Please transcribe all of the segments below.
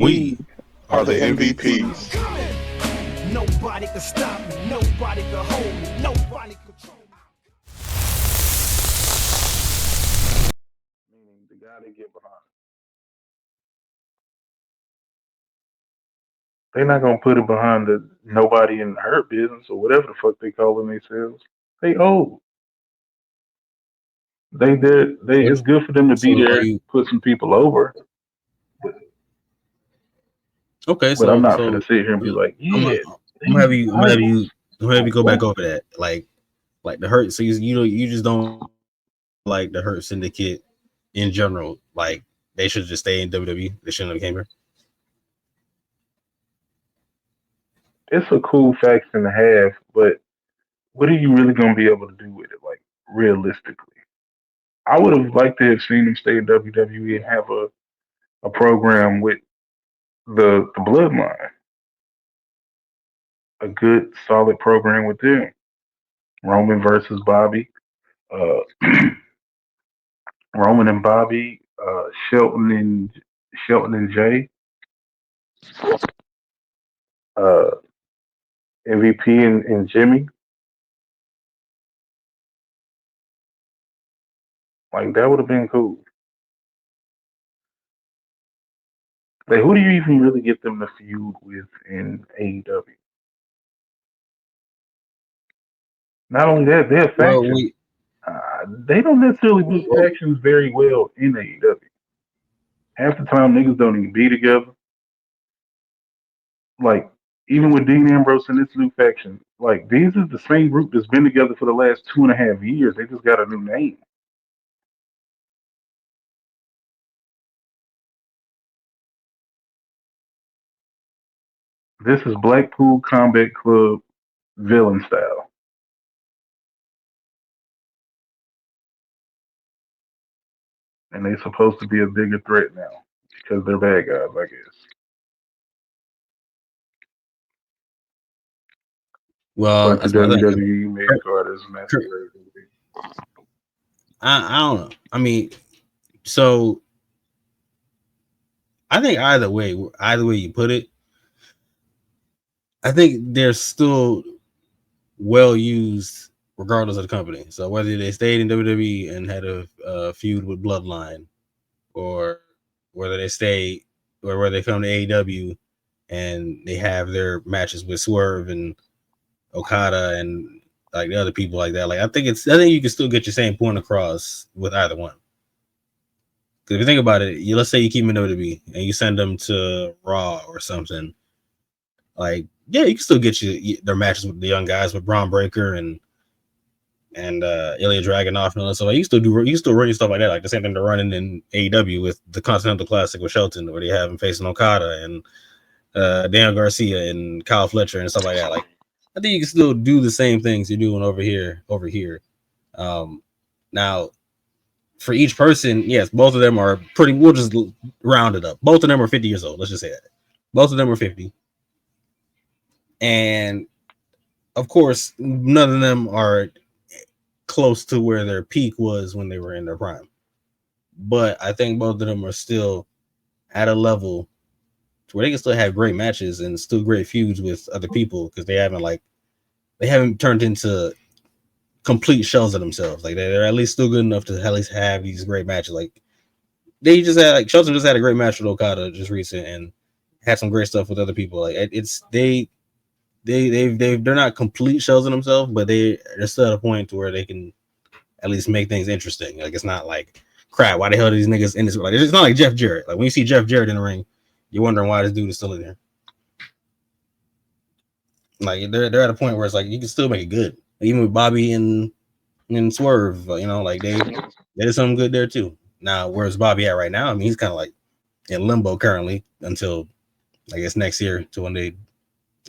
We are the MVPs. Nobody can stop me, nobody can hold me, nobody control me. Meaning the guy they get behind. They're not gonna put it behind the nobody in her business or whatever the fuck they calling themselves. They old. They did. They. What? It's good for them to be So are there, you put some people over. okay? But I'm So not gonna so sit here and be like, I'm yeah, gonna I'm gonna have you I'm gonna have you I'm gonna have you like go back what? over that. Like the hurt. So you just don't like the Hurt Syndicate in general. Like they should just stay in WWE. They shouldn't have came here. It's a cool faction to have, but what are you really gonna be able to do with it? Like realistically, I would have liked to have seen them stay in WWE and have a program with the bloodline, a good solid program with them. Roman versus Bobby, uh, Roman and Bobby, Shelton and Jay, uh, MVP and Jimmy. Like that would have been cool. Like who do you even really get them to feud with in AEW? Not only that, they're a Well, faction. we They don't necessarily do well, factions very well in AEW. Half the time, niggas don't even be together. Like even with Dean Ambrose and this new faction, like these is the same group that's been together for the last 2.5 years. They just got a new name. This is Blackpool Combat Club villain style, and they're supposed to be a bigger threat now because they're bad guys, I guess. But the that's my thing. I mean, WWE mid card is Kurt, masquerading. I don't know. I mean, so I think either way you put it, I think they're still well used regardless of the company. So whether they stayed in WWE and had a feud with Bloodline, or whether they stay, or whether they come to AEW and they have their matches with Swerve and Okada and like the other people like that. Like I think you can still get your same point across with either one. Because if you think about it, let's say you keep them in WWE and you send them to Raw or something. Like, yeah, you can still get their matches with the young guys with Braun Breaker and Ilya Dragunov and all that. So like, you still run stuff like that. Like the same thing they're running in AEW with the Continental Classic with Shelton, where they have him facing Okada and Dan Garcia and Kyle Fletcher and stuff like that. Like, I think you can still do the same things you're doing over here. Now, for each person, yes, both of them are pretty. We'll just round it up. Both of them are 50 years old. Let's just say that. Both of them are 50, and of course, none of them are close to where their peak was when they were in their prime. But I think both of them are still at a level where they can still have great matches and still great feuds with other people because they haven't turned into complete shells of themselves. Like they're at least still good enough to at least have these great matches. Like they just had Shelton just had a great match with Okada just recent and had some great stuff with other people. Like it's they're not complete shells of themselves, but they're still at a point to where they can at least make things interesting. Like it's not like crap. Why the hell are these niggas in this? Like it's not like Jeff Jarrett. Like when you see Jeff Jarrett in the ring, you're wondering why this dude is still in there. Like they're at a point where it's like you can still make it good. Even with Bobby and Swerve, like they did something good there too. Now, where's Bobby at right now? I mean, he's kind of like in limbo currently until I guess next year, to when they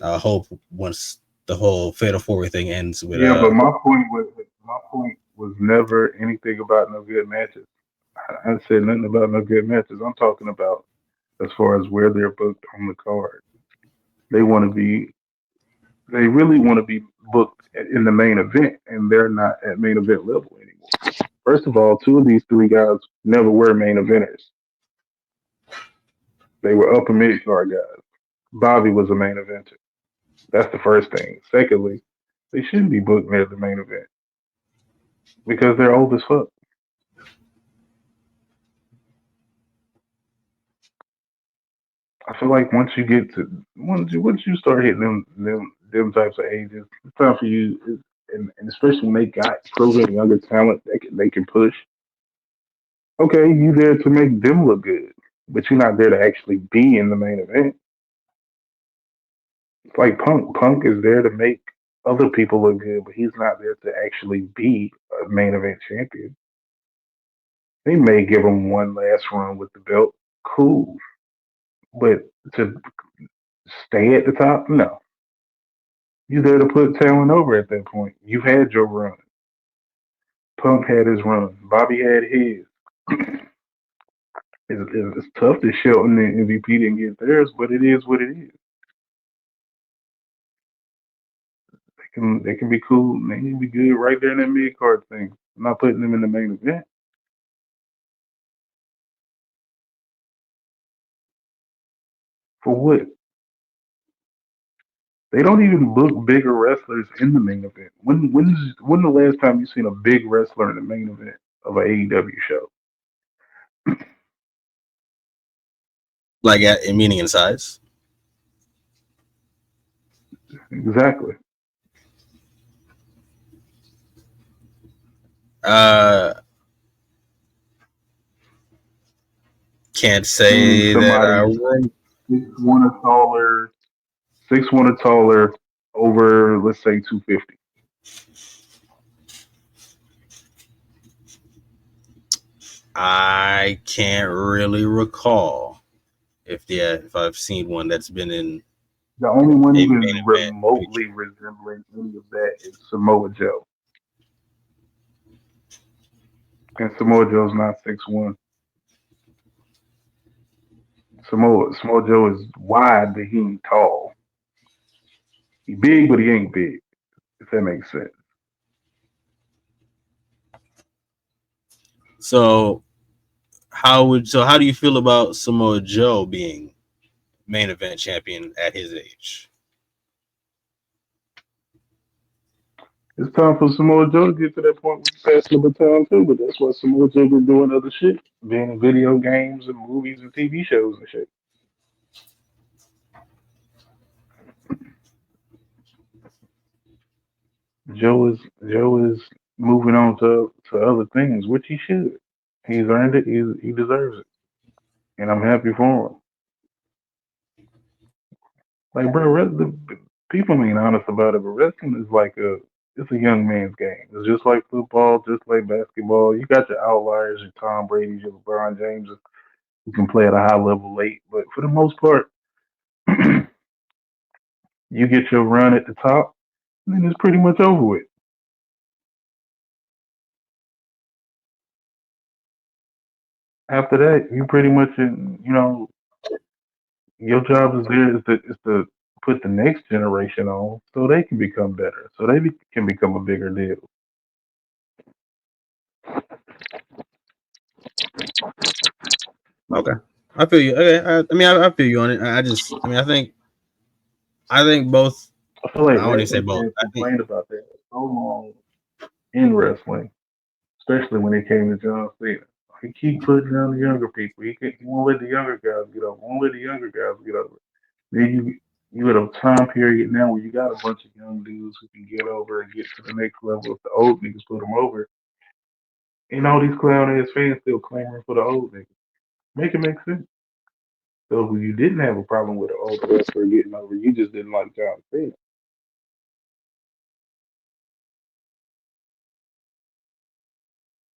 hope once the whole Fatal 4-Way thing ends with Yeah, but my point was never anything about no good matches. I said nothing about no good matches. I'm talking about as far as where they're booked on the card. They want to be, they really want to be booked in the main event, and they're not at main event level anymore. First of all, two of these three guys never were main eventers. They were upper mid card guys. Bobby was a main eventer. That's the first thing. Secondly, they shouldn't be booked near the main event because they're old as fuck. I feel like once you start hitting them types of ages, it's time for you. And especially when they got proven younger talent, they can push. Okay, you there to make them look good, but you're not there to actually be in the main event. It's like Punk. Punk is there to make other people look good, but he's not there to actually be a main event champion. They may give him one last run with the belt, cool, but to stay at the top, no. You're there to put talent over at that point. You've had your run. Punk had his run. Bobby had his. It's tough that Shelton and MVP didn't get theirs, but it is what it is. They can be cool. They can be good right there in that mid card thing. I'm not putting them in the main event. For what? They don't even book bigger wrestlers in the main event. When the last time you seen a big wrestler in the main event of an AEW show? Like at in meaning and size. Exactly. Uh, can't Meaning say that I somebody will. 6'1" or taller, 6'1" or taller, over let's say 250. I can't really recall if I've seen one that's been in The only one a even main event remotely feature. resembling any of that is Samoa Joe. And Samoa Joe's not 6'1". Samoa Joe is wide, but he ain't tall. He big, but he ain't big. If that makes sense. So how do you feel about Samoa Joe being main event champion at his age? It's time for Samoa Joe to get to that point with passing the baton too, but that's why Samoa Joe been doing other shit, being in video games and movies and TV shows and shit. Joe is moving on to other things, which he should. He's earned it. He deserves it, and I'm happy for him. Like, bro, people ain't honest about it, but wrestling is like it's a young man's game. It's just like football, just like basketball. You got your outliers, your Tom Brady's, your LeBron James, who can play at a high level late, but for the most part, you get your run at the top, and then it's pretty much over with. After that, you pretty much, your job is to put the next generation on so they can become better, so can become a bigger deal. Okay, I feel you. Okay, I mean, I feel you on it. I think both. I feel like I wouldn't even say wrestling both. fans I think complained about that for so long in wrestling, especially when it came to John Cena. He keep putting down the younger people. He won't let the younger guys get over. Won't let the younger guys get over. Then you at a time period now where you got a bunch of young dudes who can get over and get to the next level if the old niggas put them over. And all these clown ass fans still clamoring for the old niggas. Make it make sense. So you didn't have a problem with an old wrestler getting over, you just didn't like John Cena.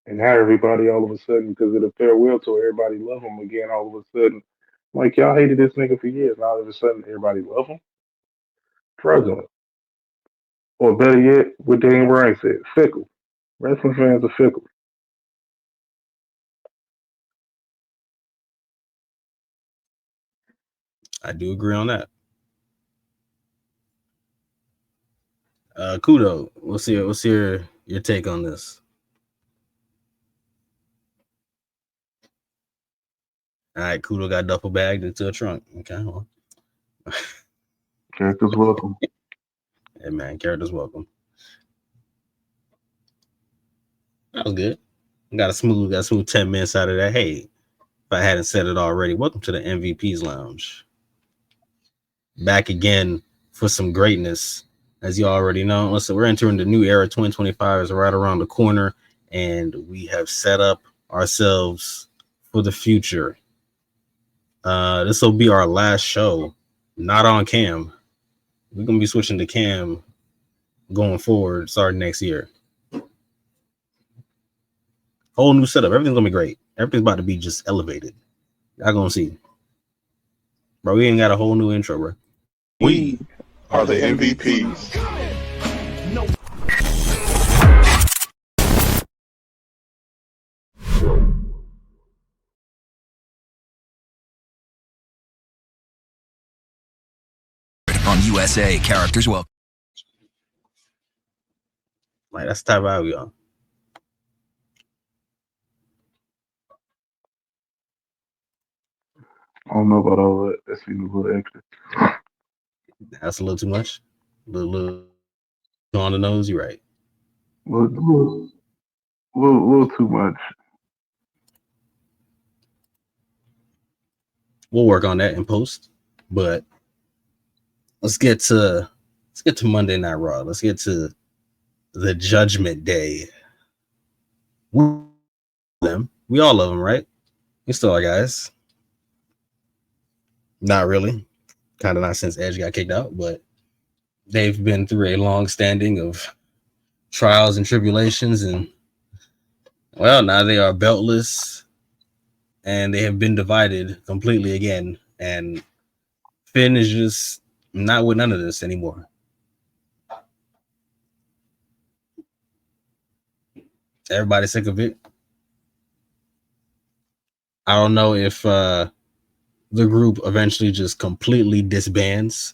And now everybody all of a sudden, because of the farewell tour, everybody love him again. All of a sudden, like y'all hated this nigga for years. Now all of a sudden, everybody love him. Struggling, or better yet, what Dan Bryan said, fickle. Wrestling fans are fickle. I do agree on that. Kudo, what's your take on this? All right, Kudo got duffel bagged into a trunk. Okay, well. Characters welcome. Hey man, characters welcome. That was good. Got a smooth 10 minutes out of that. Hey, if I hadn't said it already, welcome to the MVP's Lounge. Back again for some greatness. As you already know, listen, we're entering the new era. 2025 is right around the corner, and we have set up ourselves for the future. This will be our last show, not on cam. We're gonna be switching to cam going forward, starting next year. Whole new setup. Everything's gonna be great. Everything's about to be just elevated. Y'all gonna see. Bro, we ain't got a whole new intro, bro. We are the MVPs. No. On USA, characters welcome. Like, that's the type of vibe we on. I don't know about all that. That seems a little extra. That's a little too much. A little on the nose, you're right. Little too much. We'll work on that in post. But let's get to Monday Night Raw. Let's get to the Judgment Day. We all love them, right? We still are guys. Not really. Kind of not since Edge got kicked out, but they've been through a long standing of trials and tribulations, and well, now they are beltless, and they have been divided completely again. And Finn is just not with none of this anymore. Everybody's sick of it. I don't know if the group eventually just completely disbands,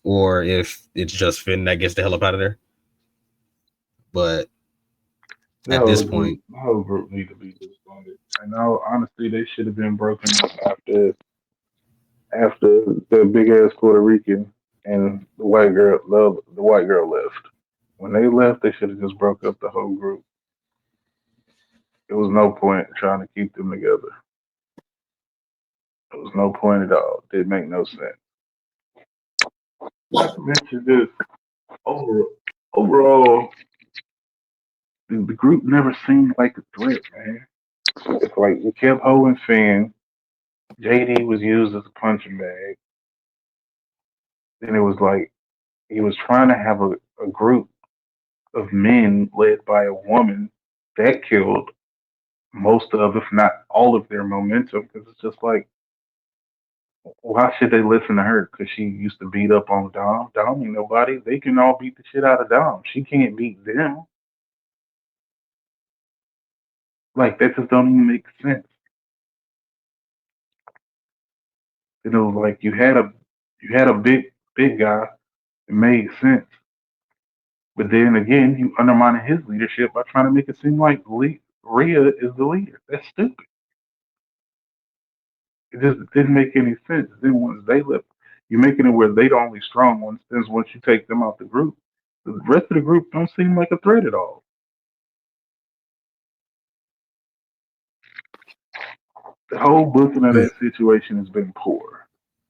or if it's just Finn that gets the hell up out of there. But at this point, the whole group need to be disbanded. And now, honestly, they should have been broken up after the big ass Puerto Rican and the white girl left. When they left, they should have just broke up the whole group. There was no point trying to keep them together. There was no point at all. It didn't make no sense. Not to mention this, overall, the group never seemed like a threat, man. It's like we kept holding Finn. JD was used as a punching bag. Then it was like he was trying to have a group of men led by a woman that killed most of, if not all of their momentum. Because it's just like, why should they listen to her? Because she used to beat up on Dom. Dom ain't nobody. They can all beat the shit out of Dom. She can't beat them. Like, that just don't even make sense. You know, like you had a big guy. It made sense. But then again, you undermining his leadership by trying to make it seem like Rhea is the leader. That's stupid. It just didn't make any sense. Then once they left, you're making it where they the only strong ones. Then once you take them out the group, the rest of the group don't seem like a threat at all. The whole booking of that situation has been poor.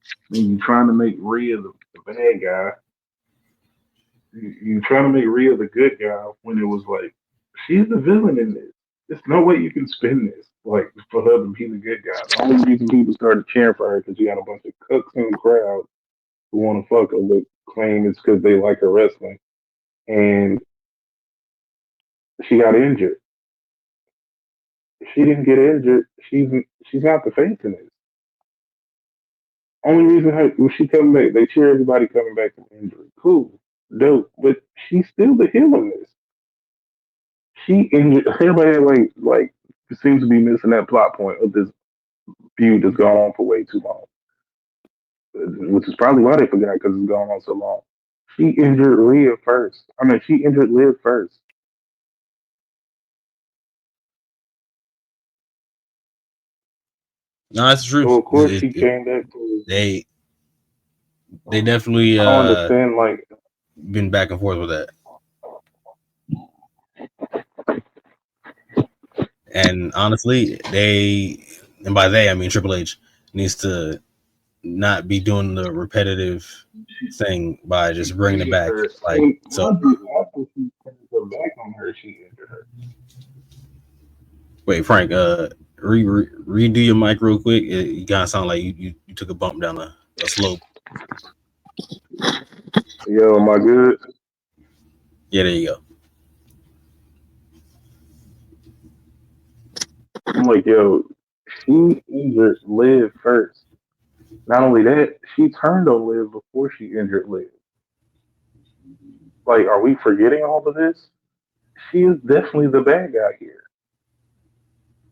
I mean, you're trying to make Rhea the bad guy. You're trying to make Rhea the good guy when it was like, she's the villain in this. There's no way you can spin this like for her to be the good guy. The only reason people started cheering for her because you got a bunch of cooks in the crowd who want to fuck her, but claim it's because they like her wrestling. And she got injured. If she didn't get injured, she's not the face in this. Only reason when she come back, they cheer everybody coming back from injury. Cool, dope, but she's still the heel in this. She injured everybody. Like seems to be missing that plot point of this feud that's gone on for way too long, which is probably why they forgot because it's gone on so long. She injured Rhea first. I mean, she injured Liv first. No, that's the truth. So of course she came back to. They definitely I don't understand. Like, been back and forth with that. And honestly, and by they I mean Triple H needs to not be doing the repetitive thing by just bringing it back. Like, so after she turned her back on her, she injured her. wait, Frank, redo your mic real quick. You kind of sound like you took a bump down a slope. Yo, am I good? Yeah, there you go. I'm like, yo, she injured Liv first. Not only that, she turned on Liv before she injured Liv. Like, are we forgetting all of this? She is definitely the bad guy here.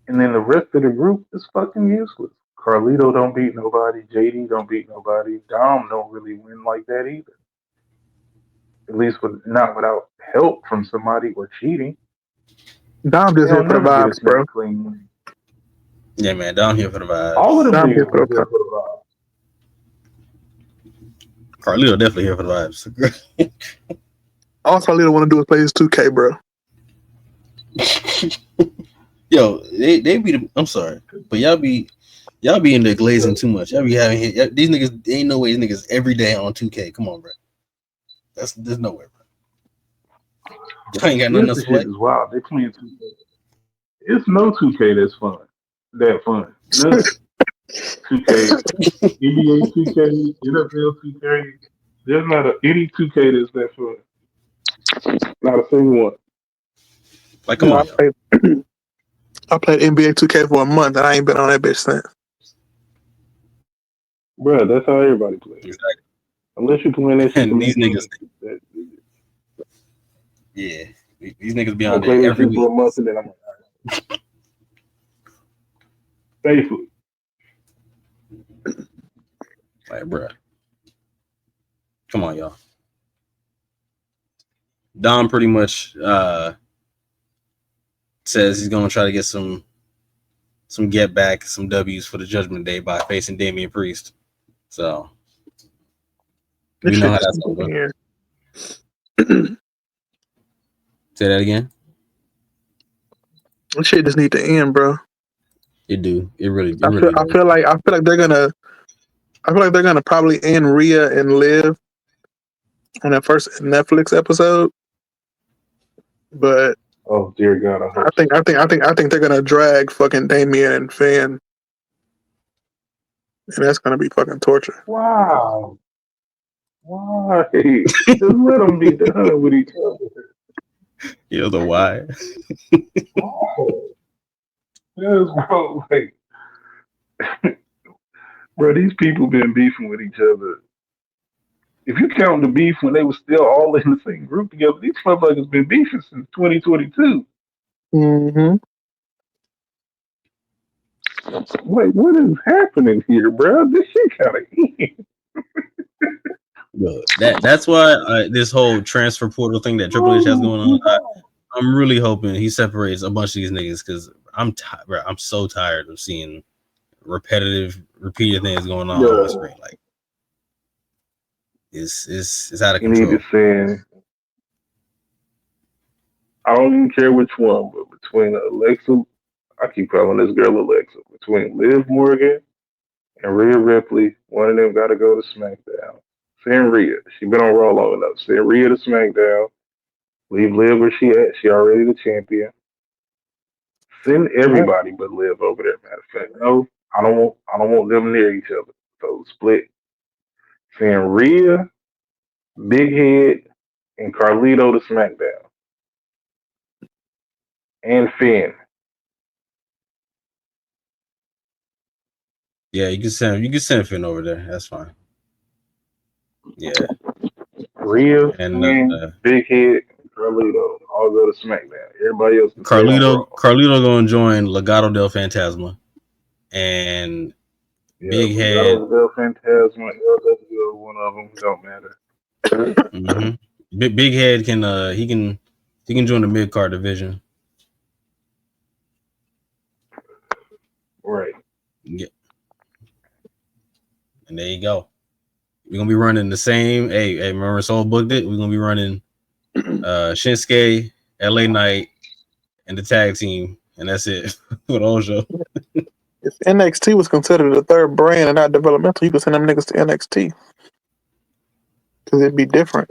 And then the rest of the group is fucking useless. Carlito don't beat nobody. JD don't beat nobody. Dom don't really win like that either. At least not without help from somebody or cheating. Dom just here for the vibes, bro. Clean. Yeah, man, down here for the vibes. All of them Dom niggas here for here for the vibes. Carlito definitely here for the vibes. All Carlito want to do is play his 2K, bro. Yo, they be the, I'm sorry, but y'all be in there glazing too much. Y'all be having these niggas. Ain't no way these niggas every day on 2K. Come on, bro. There's no way, bro. Y'all ain't got nothing else to play. Shit is wild. They playing 2K. It's no 2K that's fun. That fun. None. 2K, NBA 2K, NFL 2K. There's not any 2K that's that fun. Not a single one. Like, come on. I played NBA 2K for a month and I ain't been on that bitch since. Bruh, that's how everybody plays. Exactly. Unless you're playing that shit. And these niggas. Yeah. These niggas be on there every week. For a month and then I'm like, safely. Like, bruh. Come on, y'all. Dom pretty much says he's gonna try to get some get back, some W's for the Judgment Day by facing Damian Priest. So we know how that's gonna go. Say that again. This shit just need to end, bro. It do. It really. I feel like they're gonna. I feel like they're gonna probably end Rhea and Liv on that first Netflix episode. But oh dear God, I think they're gonna drag fucking Damian and Finn, and that's gonna be fucking torture. Wow. Why? Just let them be done with each other. You know why? Oh. Yes, bro. Like, bro, these people been beefing with each other. If you count the beef when they were still all in the same group together, these motherfuckers been beefing since 2022. Mm-hmm. Wait, what is happening here, bro? This shit kind of that's why this whole transfer portal thing that Triple H has going on. I'm really hoping he separates a bunch of these niggas because I'm so tired of seeing repeated things going on the screen. Like it's out of control. You need to send. I don't even care which one, but between Alexa, I keep calling this girl Alexa. Between Liv Morgan and Rhea Ripley, one of them got to go to SmackDown. Send Rhea. She been on Raw long enough. Send Rhea to SmackDown. Leave Liv where she at. She already the champion. Send everybody but Liv over there. Matter of fact, no, I don't want them near each other. So split. Send Rhea, Big Head, and Carlito to SmackDown. And Finn. Yeah, you can send Finn over there. That's fine. Yeah. Rhea and Big Head, Carlito all go to SmackDown. Everybody else. Carlito gonna join Legado del Fantasma, and Big Head. Legado del Fantasma, LWO, one of them don't matter. Mm-hmm. Big Head can he can join the mid card division. Right. Yeah. And there you go. We're gonna be running the same. Hey, remember Soul booked it? We're gonna be running Shinsuke, LA Knight, and the tag team, and that's it for the whole show. If NXT was considered a third brand and not developmental, you could send them niggas to NXT because it'd be different.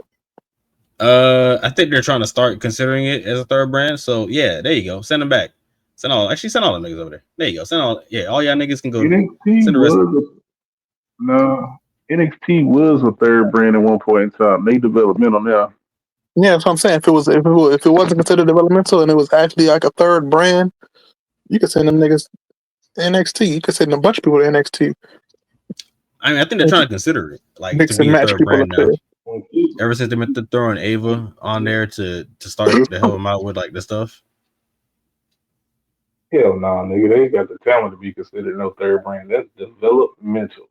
I think they're trying to start considering it as a third brand. So yeah, there you go. Send them back. Send all the niggas over there. There you go. All y'all niggas can go. NXT send the rest. NXT was a third brand at one point in time. They developmental now. Yeah, that's what I'm saying. If it wasn't considered developmental and it was actually like a third brand, you could send them niggas to NXT. You could send a bunch of people to NXT. I mean, I think they're trying to consider it like Mix to be and a match third people brand up now. there. Ever since they meant to throw in Ava on there to start to help them out with like the stuff. Hell no, nigga. They got the talent to be considered no third brand. That's developmental.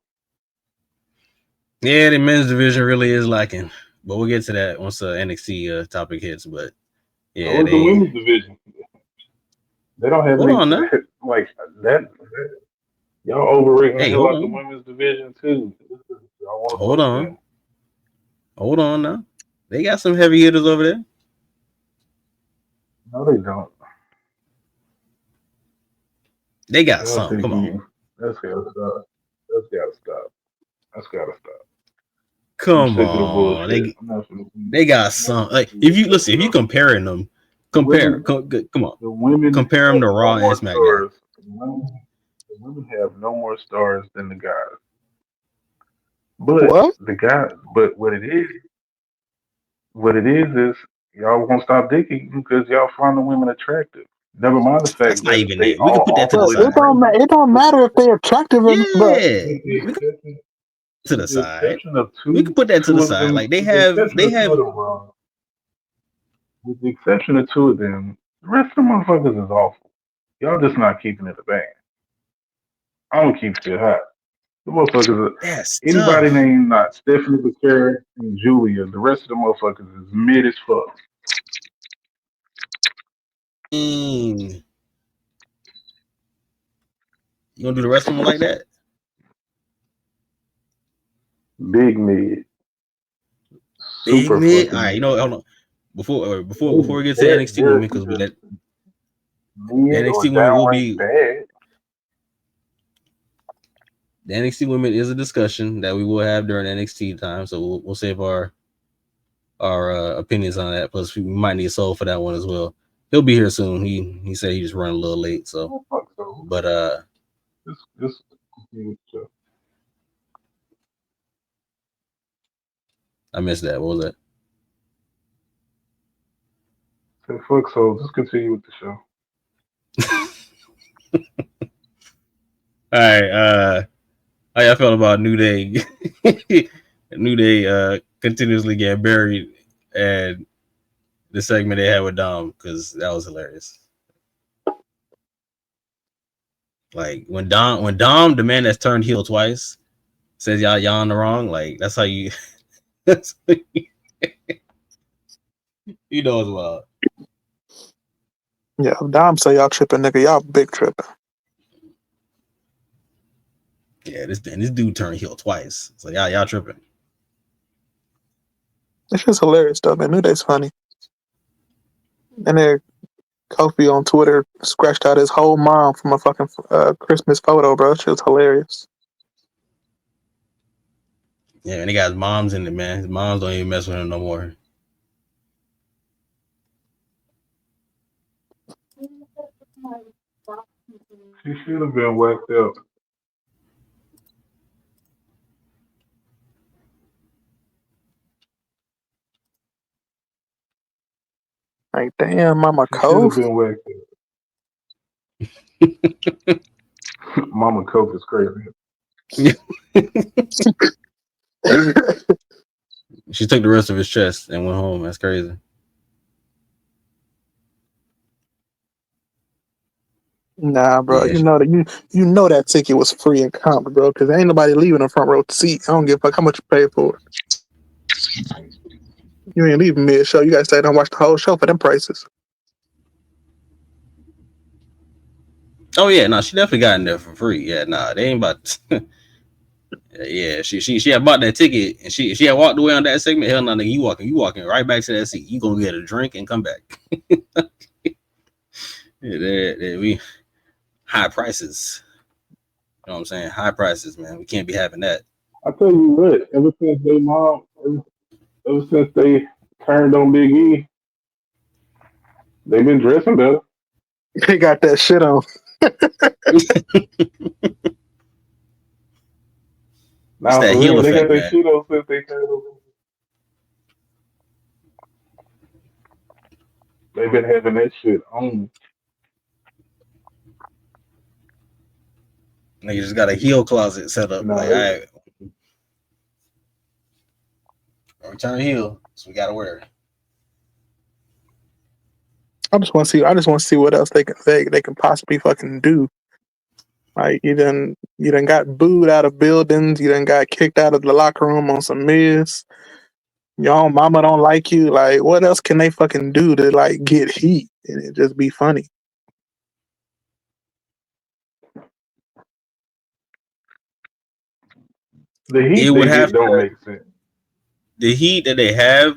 Yeah, the men's division really is lacking, but we'll get to that once the NXT topic hits. But yeah, the women's division. They don't have hold on now. Like that. Y'all overrating the hell out the on. women's division too. Hold on now. They got some heavy hitters over there. No, they don't. They got some. Come on. That's gotta stop. Come on. They got some. Like if you comparing them, come on. The women compare them to Raw and SmackDown. The women have no more stars than the guys. But what it is y'all won't stop digging because y'all find the women attractive. Never mind the fact that even it. We can put that to the side. It don't matter if they're attractive or not. To the side. We can put that to the side. Like they have with the exception of two of them, the rest of the motherfuckers is awful. Y'all just not keeping it a band. I don't keep shit hot. The motherfuckers are anybody named not Stephanie Becerra and Julia, the rest of the motherfuckers is mid as fuck. You gonna do the rest of them like that? Big mid. Big mid. All right, you know, hold on. Before we get to NXT women, because we let NXT women will be bad. The NXT women is a discussion that we will have during NXT time, so we'll save our opinions on that. Plus, we might need Soul for that one as well. He'll be here soon. He said he just run a little late, so. But just I missed that. What was that? So fuck Soul. Just continue with the show. All right. How y'all felt about New Day? New Day continuously get buried, and the segment they had with Dom, because that was hilarious. Like when Dom, the man that's turned heel twice, says y'all on the wrong. Like that's how you. You know as well. Yeah, Dom say y'all tripping, nigga. Y'all big tripping. Yeah, this dude turned heel twice. So y'all tripping. It's just hilarious though, man. New Day's funny. And then Kofi on Twitter scratched out his whole mom from a fucking Christmas photo, bro. She was hilarious. Yeah, and he got his moms in it, man. His moms don't even mess with him no more. She should have been whacked up. Like, damn, Mama She should have Cove. been whacked up. Mama Cove is crazy. She took the rest of his chest and went home. That's crazy. Nah, bro. Yeah, you know that ticket was free and comp, bro, because ain't nobody leaving a front row seat. I don't give a fuck how much you pay for it. You ain't leaving mid show. You gotta stay down and watch the whole show for them prices. Oh yeah, no, she definitely got in there for free. Yeah, nah, they ain't about. Yeah, she had bought that ticket and she had walked away on that segment. Hell no, nigga, you walking right back to that seat. You gonna get a drink and come back. We high prices. You know what I'm saying? High prices, man. We can't be having that. I tell you what, ever since they mom, ever since they turned on Big E, they've been dressing better. They got that shit on. Now that for heel real, they got effect, their man. shit on since they turned on. They've been having that shit on. Nigga just got a heel closet set up. No, Like, all right, return heel, so we gotta wear it. I just want to see what else they can possibly fucking do. Like you done got booed out of buildings. You done got kicked out of the locker room on some miss. Your own mama don't like you. Like what else can they fucking do to like get heat and it just be funny? the heat It would they have get don't to, make sense. the heat that they have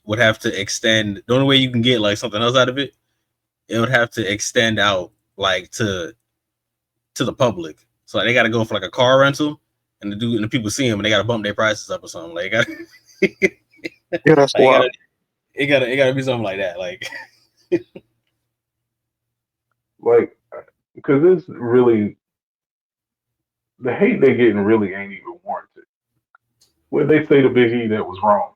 would have to extend. The only way you can get like something else out of it, it would have to extend out like to the public. So like, they got to go for like a car rental, and the people see them and they got to bump their prices up or something. Like, Yeah, that's wild. it gotta be something like that. Like, Like, because it's really the hate they getting really ain't even warranted. When they say to Big E that was wrong.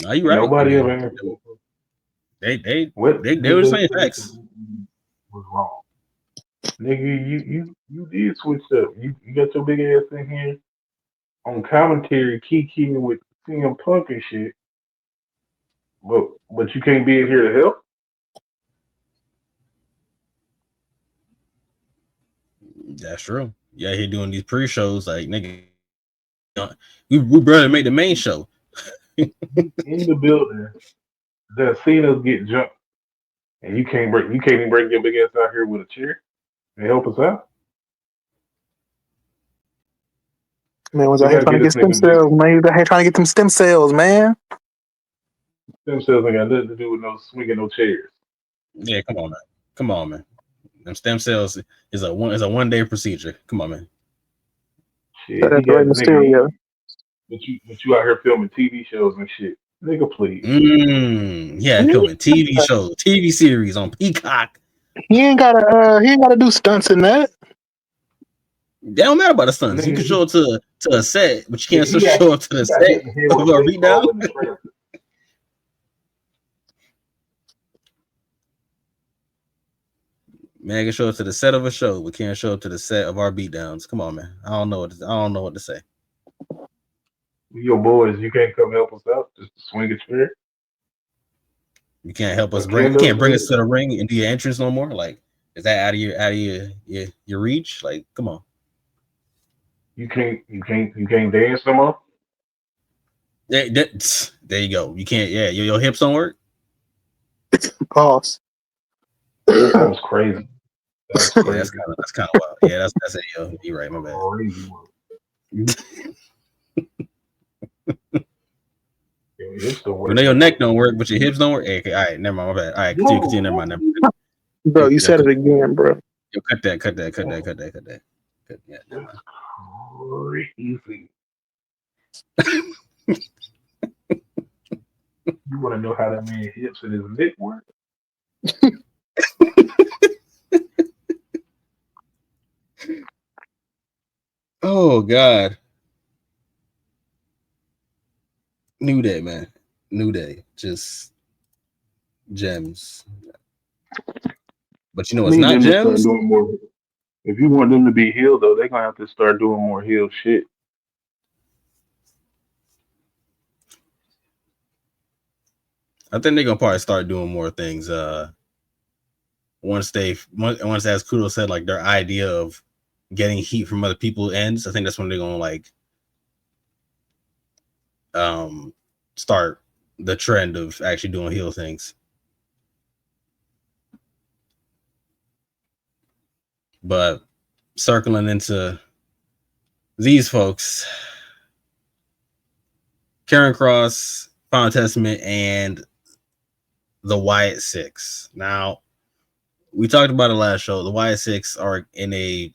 are you right? I Nobody ever mean, asked them, they what did were they saying say to facts. Big E was wrong. Nigga, you did switch up. You got your big ass in here on commentary kikiing with CM Punk and shit. But you can't be in here to help. That's true. Yeah, he doing these pre-shows like nigga. We barely made the main show. In the building that seen us get jumped, and you can't even bring your big ass out here with a chair and help us out. Man was We out here gotta trying get to get this stem nigga big. cells, man. He was out here trying to get them stem cells, man. Them cells ain't got nothing to do with no swinging no chairs. Yeah, come on, man. Them stem cells is a 1 day procedure. Come on, man. Shit, he That's Rey got nigga. Mysterio. But you out here filming TV shows and shit, nigga. Please. Yeah, filming TV shows, TV series on Peacock. He ain't gotta do stunts in that. They don't matter about the stunts. You can Nigga, show up to a set, but you can't he still got show up to the set hit in the head of with a a beatdown. baseball in the trailer. Man, can show up to the set of a show, but can't show up to the set of our beatdowns. Come on, man. I don't know what to say. Your boys, you can't come help us out. Just swing a chair. You can't help us Ken you can't bring us does to the ring and do your entrance no more. Like, is that out of your reach? Like, come on. you can't dance no more. There you go. You can't. Yeah, your hips don't work. Pause. That was crazy. That's Yeah, crazy. that's kind of wild. Yeah, that's it. Yo, you're right. My bad. Crazy work. Your hips don't You work. know your neck don't work, but your hips don't work. Hey, okay, all right, never mind. My bad. All right, continue. Never mind. Bro, you said it again, bro. Yo, cut that. Yeah, never mind. That's crazy. You want to know how that man hips and his neck work? Oh God. New Day, man. New Day. Just gems. But you know I it's need not them to start gems? doing more. If you want them to be healed, though, they're gonna have to start doing more heel shit. I think they're gonna probably start doing more things. Once as Kudo said, like their idea of getting heat from other people ends, I think that's when they're gonna like start the trend of actually doing heel things. But circling into these folks, Karen Cross, Final Testament, and the Wyatt Six. Now, we talked about it last show. The Wyatt Six are in a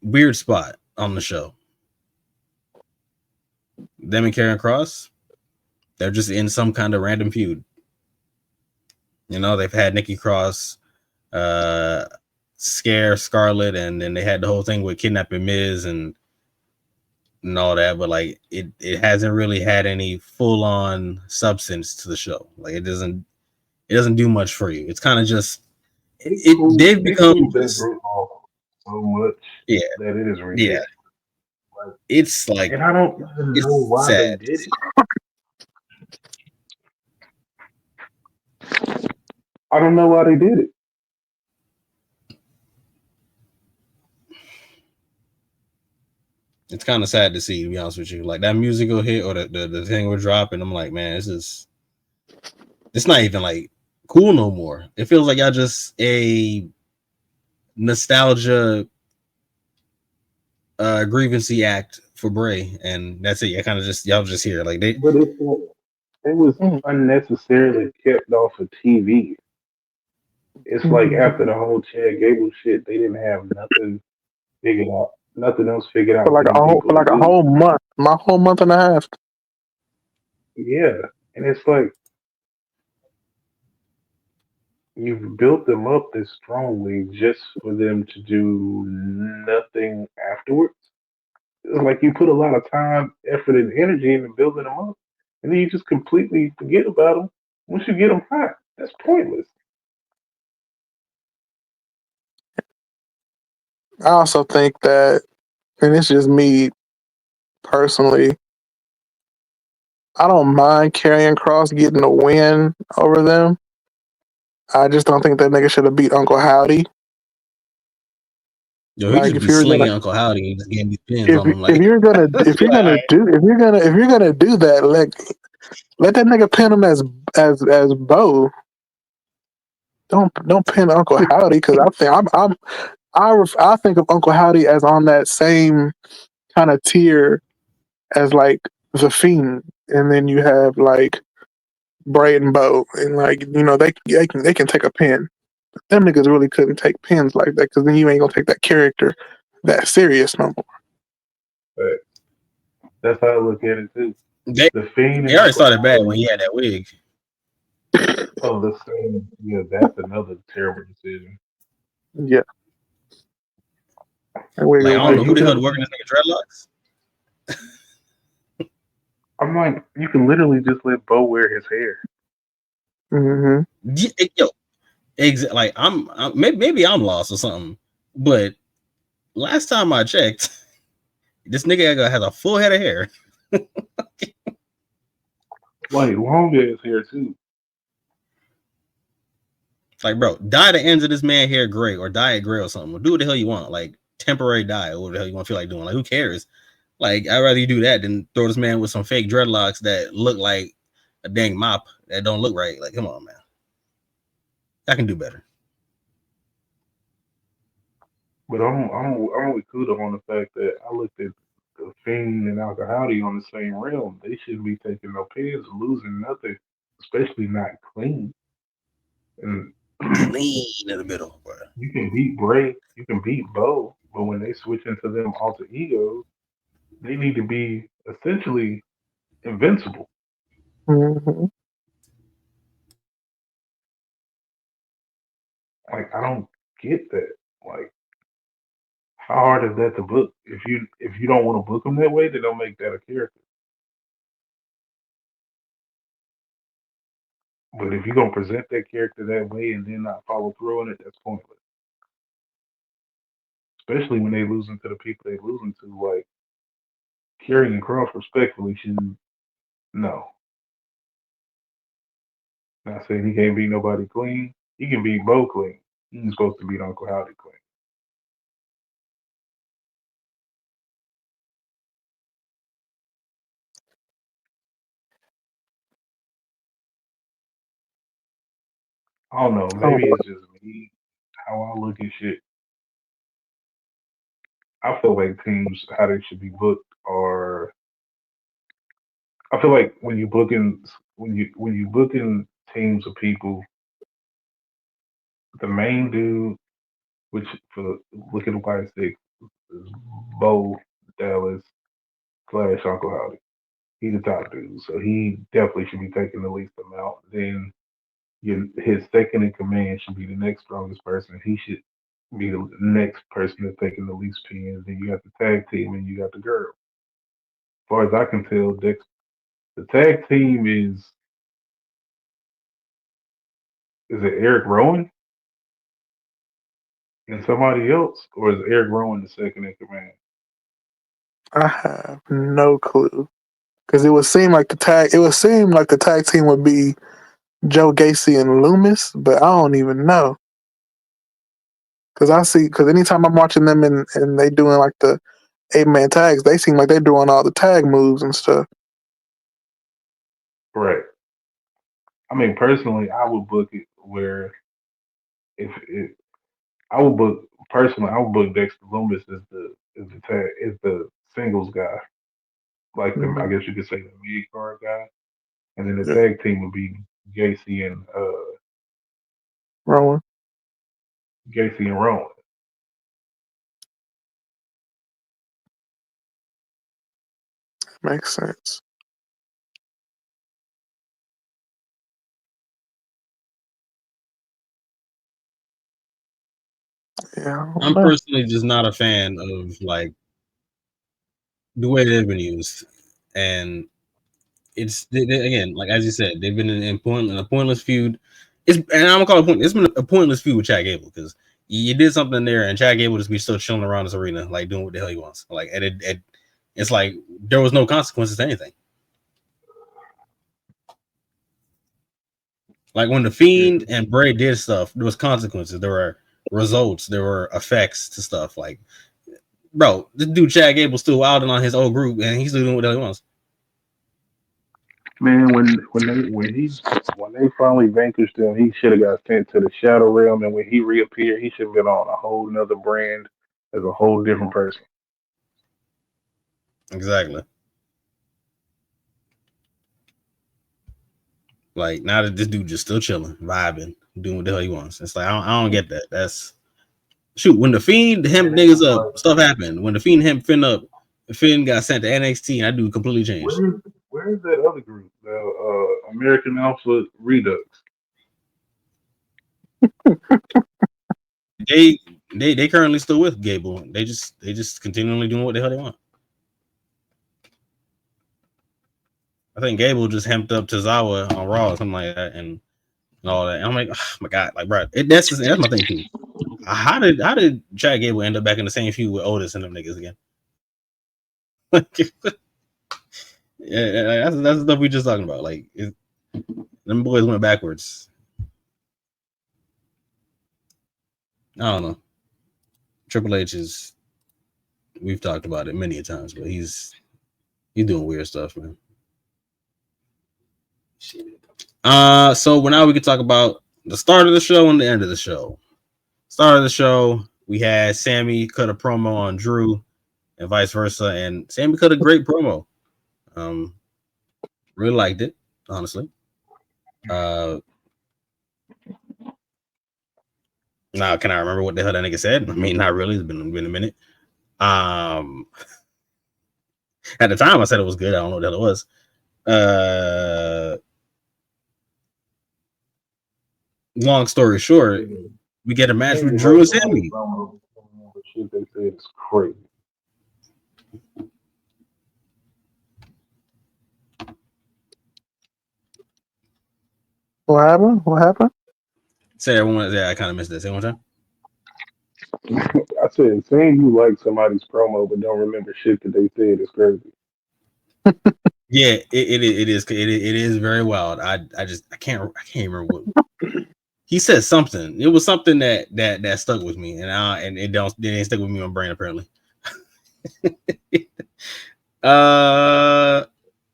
weird spot on the show. Them and Karen Cross, they're just in some kind of random feud. You know, they've had Nikki Cross scare Scarlett, and then they had the whole thing with kidnapping Miz and all that, but like it hasn't really had any full on substance to the show. Like it doesn't do much for you. It's kind of just they've become that group off so much that it is ridiculous. Yeah. Like, it's like, and I don't even know why sad. they did it. I don't know why they did it. It's kind of sad to see, to be honest with you. Like that musical hit or the thing we're dropping, I'm like, man, it's not even like cool no more. It feels like y'all just a nostalgia grievancy act for Bray, and that's it. Y'all just here like they. But it was unnecessarily kept off of TV. It's like after the whole Chad Gable shit, they didn't have nothing figured out. Nothing else figured out. For like a whole month. My whole month and a half. Yeah. And it's like you've built them up this strongly just for them to do nothing afterwards. It's like you put a lot of time, effort, and energy into building them up, and then you just completely forget about them once you get them hot. That's pointless. I also think that, and it's just me personally, I don't mind Karrion Kross getting a win over them. I just don't think that nigga should have beat Uncle Howdy. Yo, he just be slinging Uncle Howdy and just getting these pins on him. Like, if you're gonna do that, let that nigga pin him as Bo. Don't pin Uncle Howdy, because I think of Uncle Howdy as on that same kind of tier as like the Fiend, and then you have like Bray and Bo, and like, you know, they can take a pin. But them niggas really couldn't take pins like that, because then you ain't gonna take that character that serious no more. But that's how I look at it too. The Fiend. He already started bad when he had that wig. Oh, the same. Yeah, that's another terrible decision. Yeah. Like, I don't know who the hell working this nigga dreadlocks. I'm like, you can literally just let Bo wear his hair. Mm-hmm. Yeah, yo, like I'm maybe I'm lost or something, but last time I checked, this nigga has a full head of hair. Like long ass hair too. Like, bro, dye the ends of this man hair gray or dye it gray or something. Or do what the hell you want. Like temporary dye or whatever the hell you want to feel like doing. Like, who cares? Like, I'd rather you do that than throw this man with some fake dreadlocks that look like a dang mop that don't look right. Like, come on, man. I can do better. But I'm only kudos on the fact that I looked at the Fiend and Uncle Howdy on the same realm. They shouldn't be taking no pins, losing nothing, especially not clean. And clean in the middle, bro. You can beat Bray, you can beat Bo, but when they switch into them alter egos, they need to be essentially invincible. Mm-hmm. Like, I don't get that. Like, how hard is that to book? If you don't want to book them that way, then don't make that a character. But if you're gonna present that character that way and then not follow through on it, that's pointless. Especially when they losing to the people they losing to, like Karrion Kross respectfully should no. Not saying he can't beat nobody clean. He can beat Bo clean. He's supposed to beat Uncle Howdy clean. I don't know. Maybe it's just me. how I look at shit, I feel like teams how they should be booked are. I feel like when you booking teams of people, the main dude, which for looking at White Six is Bo Dallas slash Uncle Howdy. He's the top dude, so he definitely should be taking the least amount. Then his second in command should be the next strongest person. He should be the next person that's taking the least pins. Then you got the tag team and you got the girl. As far as I can tell, the tag team is it Eric Rowan and somebody else, or is Eric Rowan the second in command? I have no clue because it would seem like the tag team would be Joe Gacy and Loomis, but I don't even know because anytime I'm watching them and they doing like the 8-man tags, they seem like they're doing all the tag moves and stuff. Right. I mean, personally, I would book it where if it, I would book personally, I would book Dexter Loomis as the singles guy, like the I Mm-hmm. guess you could say the mid card guy, and then the Yeah, tag team would be JC and Rowan JC and Rowan. makes sense. Yeah, I don't I'm know. personally just not a fan of like the way they've been used, and it's again, like as you said, they've been in a pointless feud. And I'm gonna call it point. It's been a pointless feud with Chad Gable because you did something there, and Chad Gable just be still chilling around this arena, like doing what the hell he wants. Like, it's like there was no consequences to anything. Like when the Fiend and Bray did stuff, there was consequences. There were results. There were effects to stuff. Like, bro, this dude Chad Gable's still out on his old group, and he's still doing what the hell he wants. Man, when they finally vanquished him, he should have got sent to the Shadow Realm, and when he reappeared, he should have been on a whole nother brand as a whole different person. Exactly. Like now that this dude just still chilling, vibing, doing what the hell he wants. It's like I don't get that. That's shoot. When the Fiend hemp niggas up, stuff happened. When the Fiend hemp Finn up, Finn got sent to NXT, and that dude completely changed. Where's that other group? The American Alpha Redux. They currently still with Gable. They just continually doing what the hell they want. I think Gable just hemped up Tozawa on Raw or something like that, and all that. And I'm like, oh my god, like bro, that's my thing too. How did Chad Gable end up back in the same feud with Otis and them niggas again? Yeah, that's the stuff we just talking about. Like, them boys went backwards. I don't know. Triple H is. We've talked about it many times, but he's doing weird stuff, man. So now we can talk about the start of the show and the end of the show. Start of the show, we had Sammy cut a promo on Drew and vice versa, and Sammy cut a great promo. Really liked it, honestly. Now, can I remember what the hell that nigga said? I mean, not really. It's been a minute. At the time, I said it was good. I don't know what the hell it was. Long story short, we get a match with Drew and Sammy. The shit they said is crazy. What happened? What happened? Say everyone. Yeah, I kind of missed that. Say one time. I said, saying you like somebody's promo but don't remember shit that they said is crazy. Yeah, it is very wild. I can't remember what he said. Something. It was something that stuck with me, and it didn't stick with me on my brain apparently.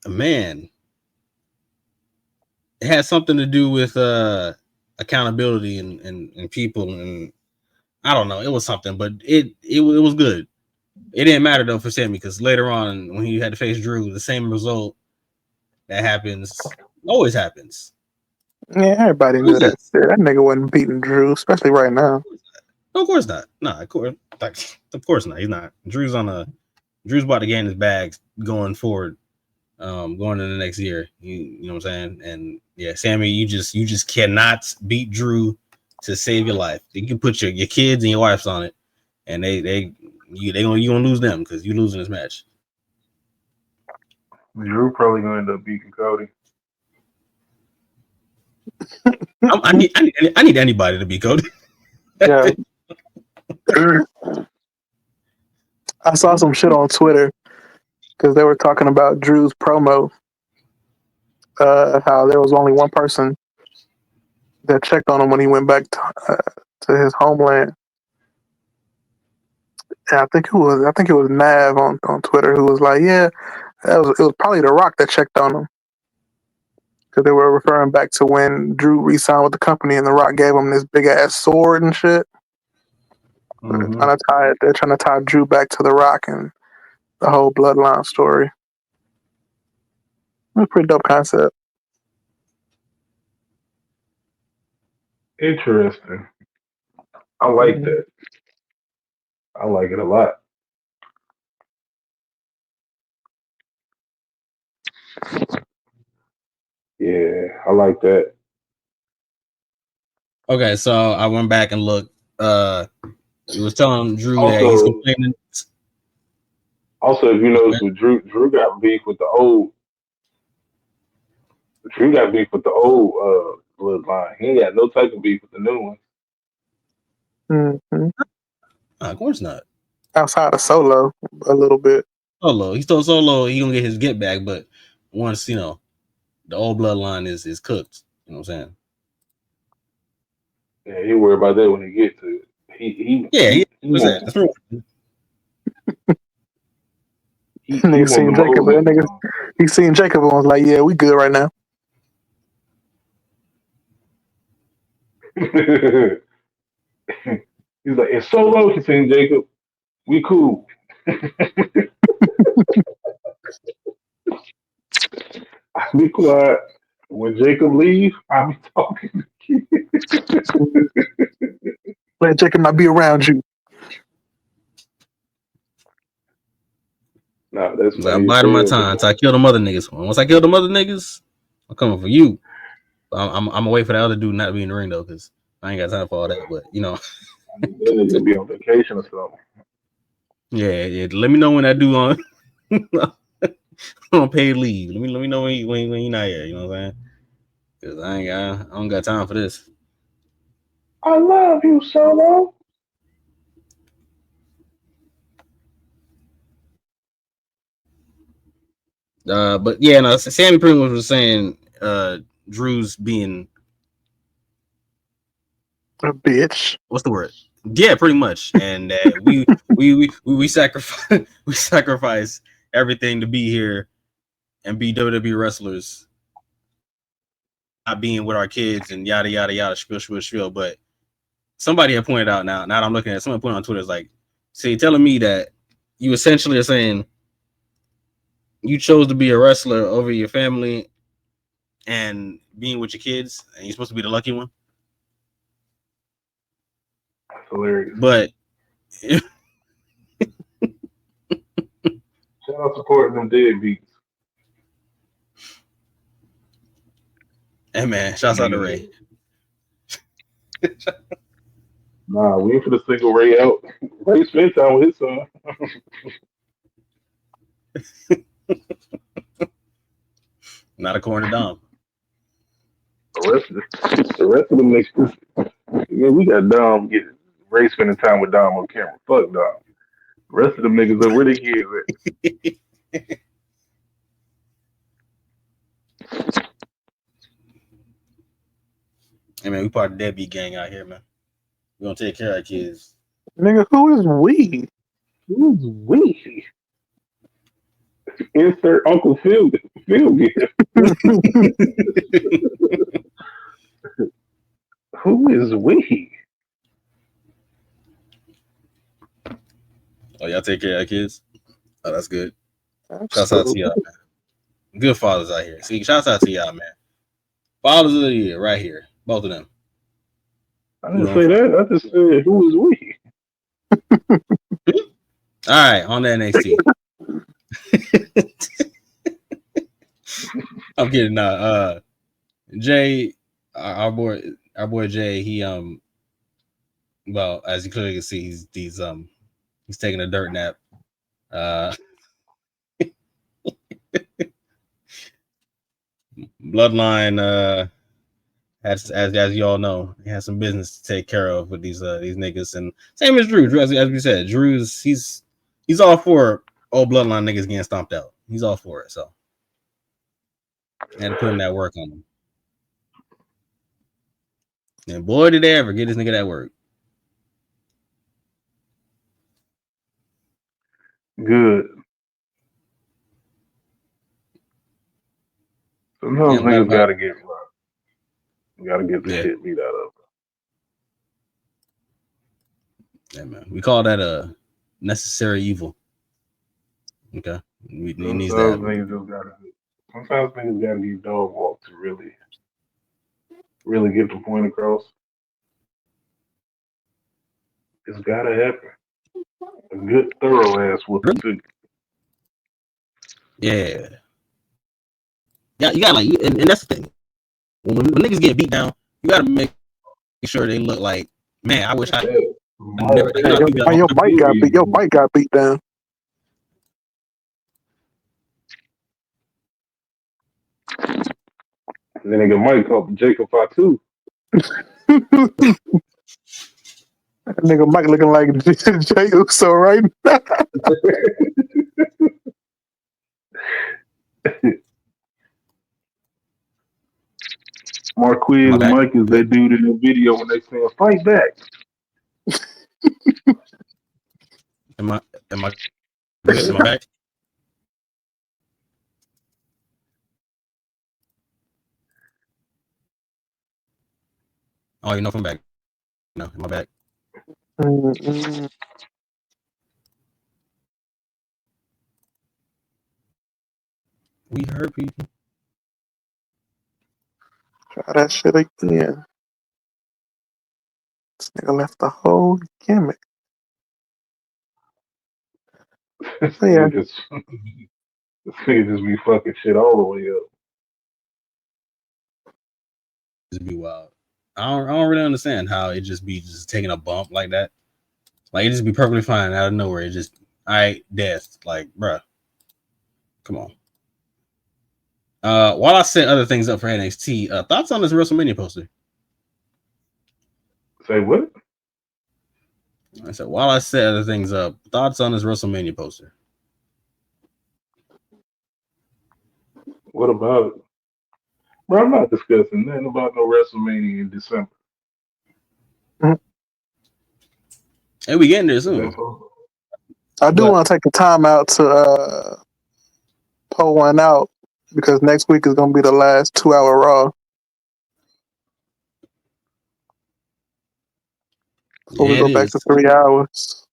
Man, it had something to do with accountability and people, and I don't know. It was something, but it was good. It didn't matter though for Sammy because later on when he had to face Drew, the same result that happens always happens. Yeah, everybody knew that. Shit. That nigga wasn't beating Drew, especially right now. No, of course not. No, of course not. He's not. Drew's about to gain his bags going forward, going into the next year. You know what I'm saying? And yeah, Sammy, you just cannot beat Drew to save your life. You can put your kids and your wives on it, and you gonna lose them because you losing this match. Drew probably gonna end up beating Cody. I need anybody to beat Cody. Yeah. I saw some shit on Twitter because they were talking about Drew's promo. How there was only one person that checked on him when he went back to his homeland. And I think it was Nav on Twitter who was like, yeah, it was probably The Rock that checked on him. Because they were referring back to when Drew re-signed with the company and The Rock gave him this big ass sword and shit. Mm-hmm. They're trying to tie Drew back to The Rock and the whole bloodline story. It was a pretty dope concept. Interesting. I like that. I like it a lot. Yeah, I like that. Okay, so I went back and looked. He was telling Drew Also, that he's complaining. Also, if you notice, with Drew got beef with the old. Drew got beef with the old bloodline. He ain't got no type of beef with the new one. Mm-hmm. Of course not. Outside of Solo, a little bit. Solo, he told Solo he gonna get his get back, but once the old bloodline is cooked, you know what I'm saying? Yeah, he worry about that when he get to it. He That's true. Nigga seen Jacob, but that nigga he seen Jacob and was like, "Yeah, we good right now." He's like, "It's Solo." He seen Jacob. We cool. I be quiet. When Jacob leave, I be talking. Let Jacob not be around you. Nah, that's So I'm biding my time until I kill them other niggas. Once I kill them other niggas, I'm coming for you. I'm gonna wait for the other dude not to be in the ring though, because I ain't got time for all that. But that nigga be on vacation or something. Yeah. Let me know when that dude on on paid leave. Let me know when he not here. You know what I'm saying? Because I don't got time for this. I love you, Solo. But yeah, no, Sammy pretty much was saying Drew's being a bitch. What's the word? Yeah, pretty much. And we sacrifice everything to be here and be WWE wrestlers, not being with our kids and yada yada yada, spiel. But somebody had pointed out now that I'm looking at, someone put on Twitter is like, see, telling me that you essentially are saying you chose to be a wrestler over your family and being with your kids, and you're supposed to be the lucky one. That's hilarious. But shout out supporting them deadbeats. Hey man, shouts out to Ray. Nah, we ain't for the single Ray out. Ray spent time with his son. Not according to Dom. The rest of them niggas, yeah, we got Dom get Ray spending time with Dom on camera. Fuck Dom. The rest of them niggas are where they kids at. Hey man, we part of the deadbeat gang out here, man. We gonna take care of our kids. Nigga, who is we? Who's we? Insert Uncle Phil here. Who is we? Oh, y'all take care of your kids. Oh, that's good. Shouts out to Absolutely. y'all, man. Good fathers out here. See, shouts out to y'all, man. Fathers of the year, right here, both of them. I didn't say that. I just said who is we. All right, on the NXT. I'm kidding. Nah, Jay, our boy Jay, he well, as you clearly can see, he's taking a dirt nap. Bloodline, as you all know, he has some business to take care of with these niggas, and same as Drew. Drew, as we said, Drew's he's all for old Bloodline niggas getting stomped out. He's all for it, so had to put in that work on him. And boy, did they ever get this nigga that work. Good. Sometimes niggas gotta get rocked. You gotta get the shit beat out of them. Yeah, man. We call that a necessary evil. Okay. We need that. Sometimes niggas gotta get dog walked to really get the point across. It's gotta happen. A good thorough ass whooping too. Yeah. Yeah, you gotta and that's the thing. When niggas get beat down, you gotta make sure they look like, man, I wish I never. Your bike got beat down. Then nigga Mike called Jacob Fatu. Nigga Mike looking like Jay Uso right now. Marquiz and Mike is that dude in the video when they say fight back. Am I good? Am I back? Oh, you know if I'm back. No, am I back? Mm-mm. We heard people. Try that shit again. This nigga left the whole gimmick. Yeah. This nigga just be fucking shit all the way up. Just be wild. I don't really understand how it just be just taking a bump like that. Like it just be perfectly fine out of nowhere. It just death. Like, bruh. Come on. While I set other things up for NXT, thoughts on this WrestleMania poster? Say what? I said while I set other things up, thoughts on this WrestleMania poster? What about it? Bro, I'm not discussing nothing about no WrestleMania in December. Hey, we getting there soon. I do want to take the time out to pull one out because next week is going to be the last 2-hour Raw. So we go back to 3 hours.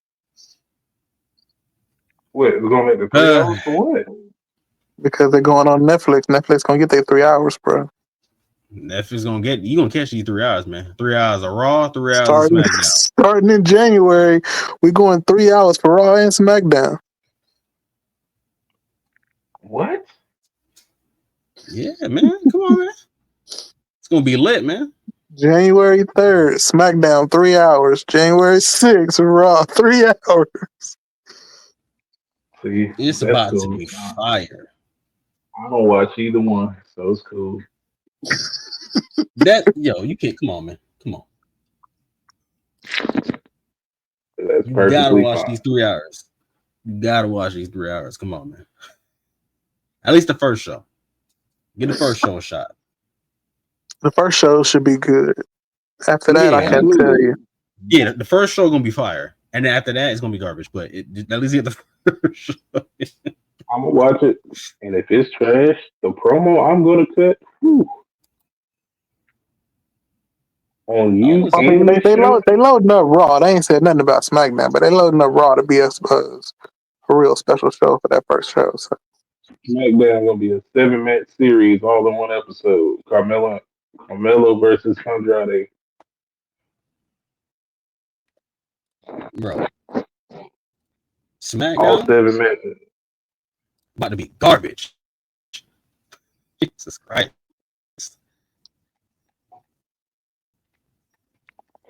What? We're going to make the 3 hours for what? Because they're going on Netflix. Netflix going to get their 3 hours, bro. Netflix going to catch these 3 hours, man. 3 hours of Raw, 3 hours of SmackDown. Starting in January, we're going 3 hours for Raw and SmackDown. What? Yeah, man. Come on, man. It's going to be lit, man. January 3rd, SmackDown, 3 hours. January 6th, Raw, 3 hours. See, it's about to be fire. I don't watch either one, so it's cool. You can't. Come on, man. Come on. That's you gotta watch fine. these 3 hours. You gotta watch these 3 hours. Come on, man. At least the first show. Get the first show a shot. The first show should be good. After that, I can't tell you. Yeah, the first show gonna be fire, and then after that, it's gonna be garbage. But at least get the first show. I'm gonna watch it, and if it's trash, the promo I'm gonna cut. Whew. On you I mean, and this show? they loading up Raw. They ain't said nothing about SmackDown, but they loading up Raw to be a real special show for that first show. So SmackDown gonna be a 7-match series all in one episode. Carmelo versus Andrade. Bro, All SmackDown 7 matches. about to be garbage. Jesus Christ.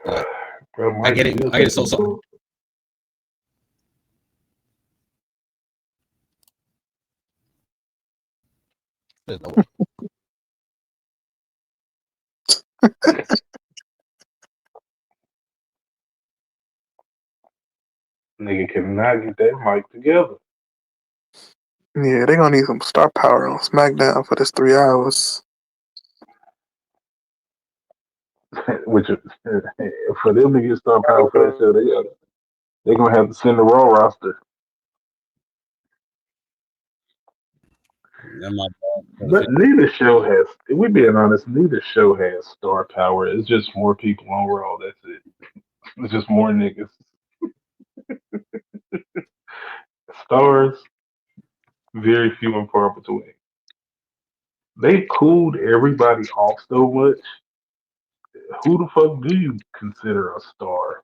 But Bro, I get it. I get it. So Nigga cannot get that mic together. yeah, they gonna need some star power on SmackDown for this 3 hours. Which for them to get star power for that show, they gonna have to send the Raw roster. But neither show has. If we're being honest, neither show has star power. It's just more people on Raw. That's it. It's just more niggas. Stars, very few and far between. They cooled everybody off so much. Who the fuck do you consider a star?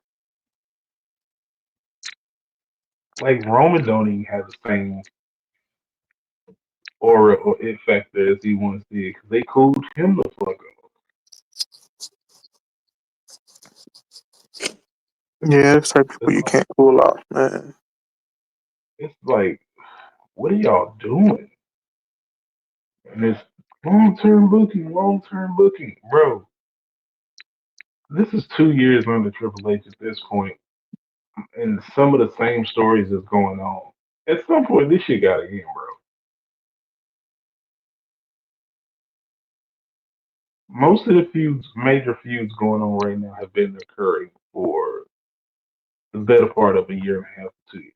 Like Roman don't even have the same aura or it factor as he once did because they cooled him the fuck off. Yeah, there's certain people It's you like, can't cool off, man. it's like, what are y'all doing? And it's long-term booking, bro. This is 2 years under Triple H at this point, and some of the same stories is going on. At some point, this shit gotta end, bro. Most of the major feuds going on right now have been occurring for the better part of a year and a half, 2 years.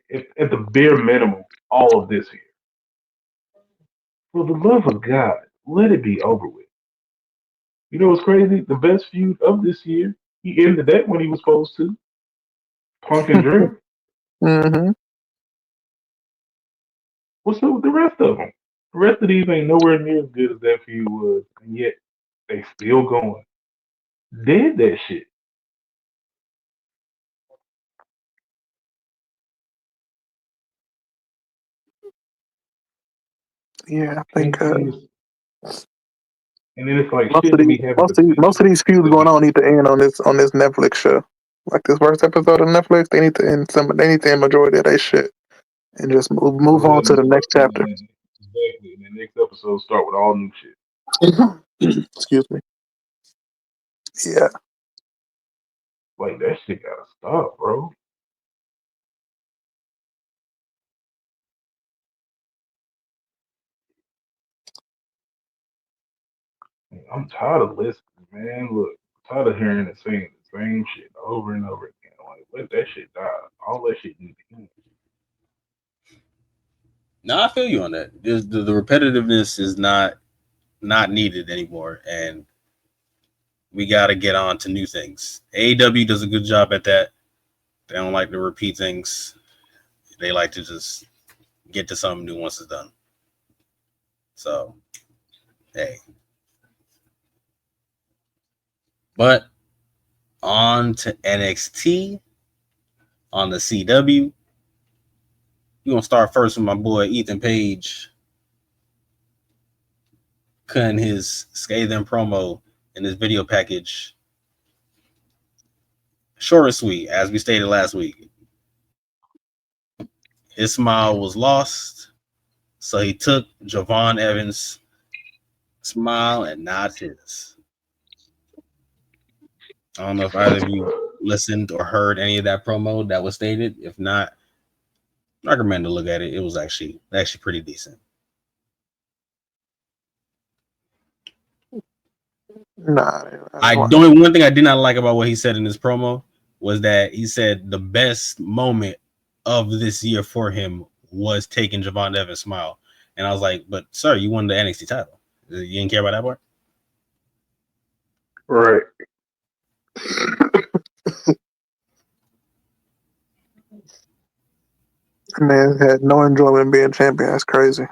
If, at the bare minimum, all of this here. For the love of God, let it be over with. You know what's crazy? The best feud of this year, he ended that when he was supposed to. Punk and Drew. Mm-hmm. What's up with the rest of them? The rest of these ain't nowhere near as good as that feud was, and yet they still going. Dead that shit. Yeah, I Can't think see this. And then it's like shit to be having most of these feuds to going be. on need to end on this Netflix show. Like this first episode of Netflix, they need to end they need to end majority of their shit and just move So on then to the start, next chapter. exactly. And the next episode start with all new shit. Excuse me. Yeah. Like that shit gotta stop, bro. I'm tired of listening, man. Look, I'm tired of hearing and saying the same shit over and over again. Like, let that shit die. All that shit need to end. no, I feel you on that. The repetitiveness is not needed anymore, and we got to get on to new things. AEW does a good job at that. They don't like to repeat things. They like to just get to something new once it's done. So, hey. But on to NXT on the CW. We're going to start first with my boy Ethan Page cutting his scathing promo in his video package. Short and sweet, as we stated last week. His smile was lost, so he took Javon Evans' smile and not his. I don't know if either of you listened or heard any of that promo that was stated. If not, I recommend to look at it. It was actually pretty decent. Nah. The only one thing I did not like about what he said in his promo was that he said the best moment of this year for him was taking Javon Evans' smile. And I was like, but sir, you won the NXT title. You didn't care about that part? Right. Man had no enjoyment being champion. That's crazy.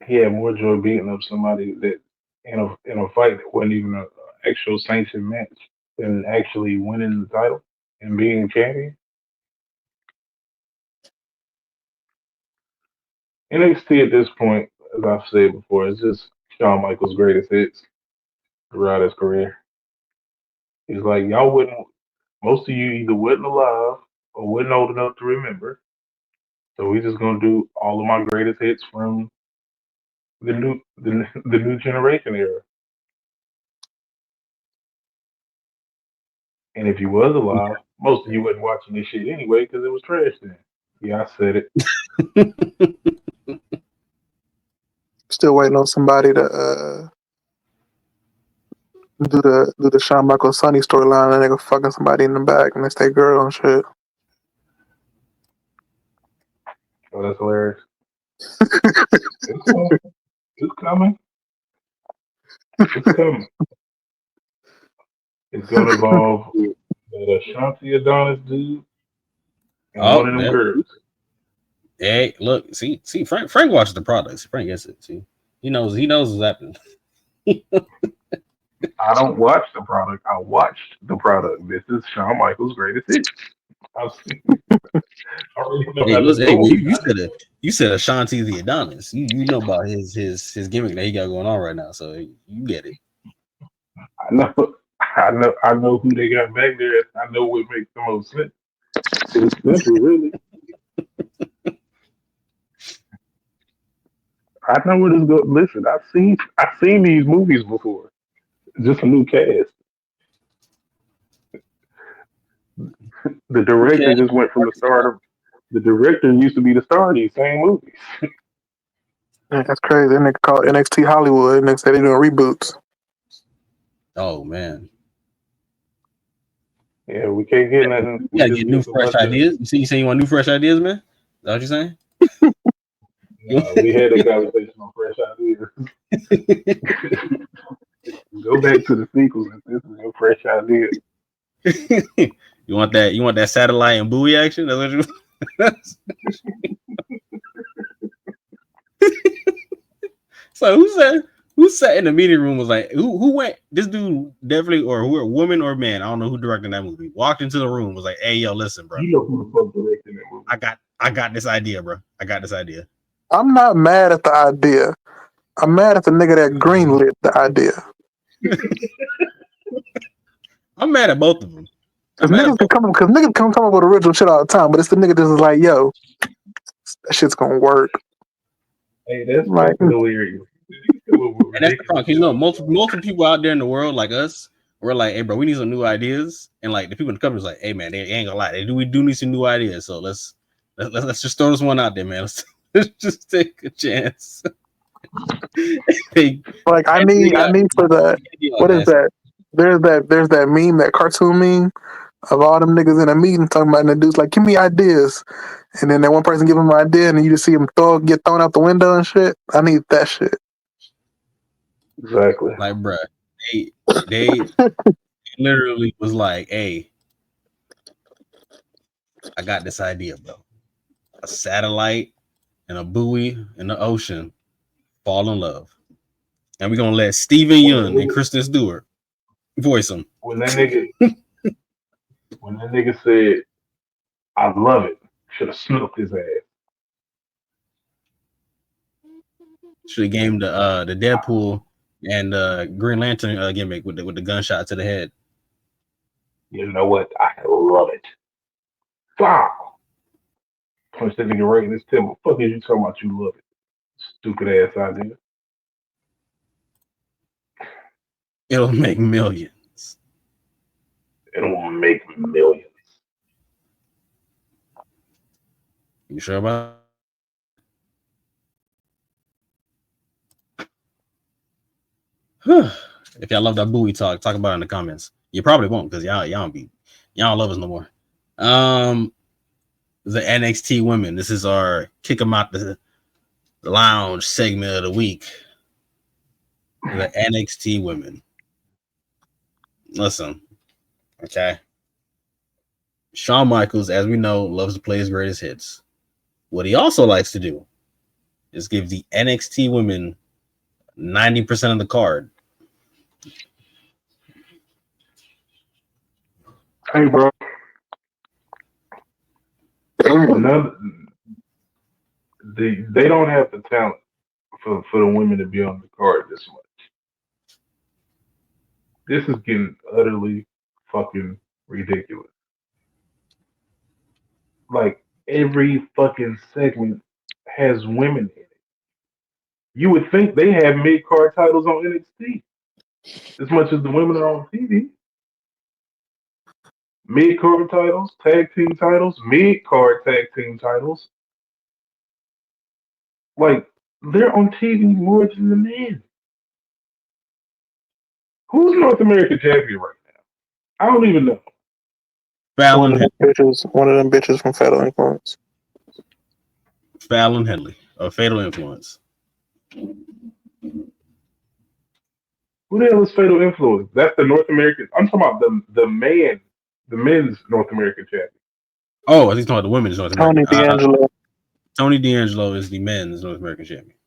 He had more joy beating up somebody that in a fight that wasn't even an actual sanctioned match than actually winning the title and being champion. NXT at this point, as I've said before, is just Shawn Michaels' greatest hits throughout his career. He's like, y'all wouldn't, most of you either wasn't alive or wasn't old enough to remember. So we just gonna do all of my greatest hits from the new generation era. And if you was alive, most of you wasn't watching this shit anyway because it was trash then. Yeah, I said it. Still waiting on somebody to do the Shawn Michaels Sonny storyline and nigga fucking somebody in the back and it's their girl and shit. Oh, that's hilarious. It's coming. It's coming. It's gonna involve that Ashanti Adonis dude and one of them girls. Hey, look, see, Frank watches the products. Frank gets it. See, he knows what's happening. I don't watch the product. I watched the product. This is Shawn Michaels' greatest hits. I've seen. I already know how Listen, to well, you said Ashanti the Adonis. You know about his gimmick that he got going on right now, so you get it. I know who they got back there. I know what makes the most sense. It's simple, really. I know where this goes. Listen, I've seen these movies before. Just a new cast. The director just went from the start of. The director used to be the star of these same movies. Yeah, that's crazy. That nigga called NXT Hollywood. Nigga said they doing reboots. Oh man. Yeah, we can't get nothing. You gotta get new fresh ideas. You say you want new fresh ideas, man? Is that what you're saying? We had a conversation on fresh ideas. Go back to the sequels if this is your fresh idea. You want that satellite and buoy action? That's what you So who sat in the meeting room was like, who went, this dude definitely, or who, a woman or man, I don't know who directed that movie, walked into the room, was like, hey, yo, listen, bro. You know who the fuck directed that movie. I got this idea, bro. I got this idea. I'm not mad at the idea. I'm mad at the nigga that greenlit the idea. I'm mad at both of them. Because niggas can come up with original shit all the time, but it's the nigga that's like, yo, that shit's gonna work. Hey, that's like hilarious. And that's the problem. You know, multiple people out there in the world like us, we're like, hey, bro, we need some new ideas. And like the people in the company's like, hey, man, they ain't gonna lie, we do need some new ideas. So let's just throw this one out there, man. Let's just take a chance. Like I need for that. What is that? There's that meme, that cartoon meme of all them niggas in a meeting talking about, and the dude's like, give me ideas. And then that one person give him an idea, and you just see him get thrown out the window and shit. I need that shit. Exactly. Like, bruh, they literally was like, hey, I got this idea, bro. A satellite and a buoy in the ocean fall in love. And we're gonna let Steven Yeun and Kristen Stewart voice them. When that nigga said, I love it, should have snooped his ass. Should have gave him the Deadpool and Green Lantern gimmick with the gunshot to the head. You know what? I love it. Wow. Punch that nigga right in his temple. Fuck is you talking about? You love it? Stupid ass idea. It'll make millions. It'll make millions. You sure about it? If y'all love that buoy talk about it in the comments. You probably won't because y'all don't love us no more. The NXT women. This is our kick them out the lounge segment of the week. The NXT women. Listen, okay. Shawn Michaels, as we know, loves to play his greatest hits. What he also likes to do is give the NXT women 90% of the card. Hey, bro. They don't have the talent for the women to be on the card this much. This is getting utterly fucking ridiculous. Like every fucking segment has women in it. You would think they have mid card titles on NXT as much as the women are on TV. Mid card titles, tag team titles, mid card tag team titles. Like they're on TV more than the men. Who's North American champion right now? I don't even know. Fallon One of them bitches from Fatal Influence. Fallon Henley of Fatal Influence. Who the hell is Fatal Influence? That's the North American. I'm talking about the men's North American champion. Oh, I think talking about the women's North American. Tony D'Angelo. Tony D'Angelo is the men's North American champion.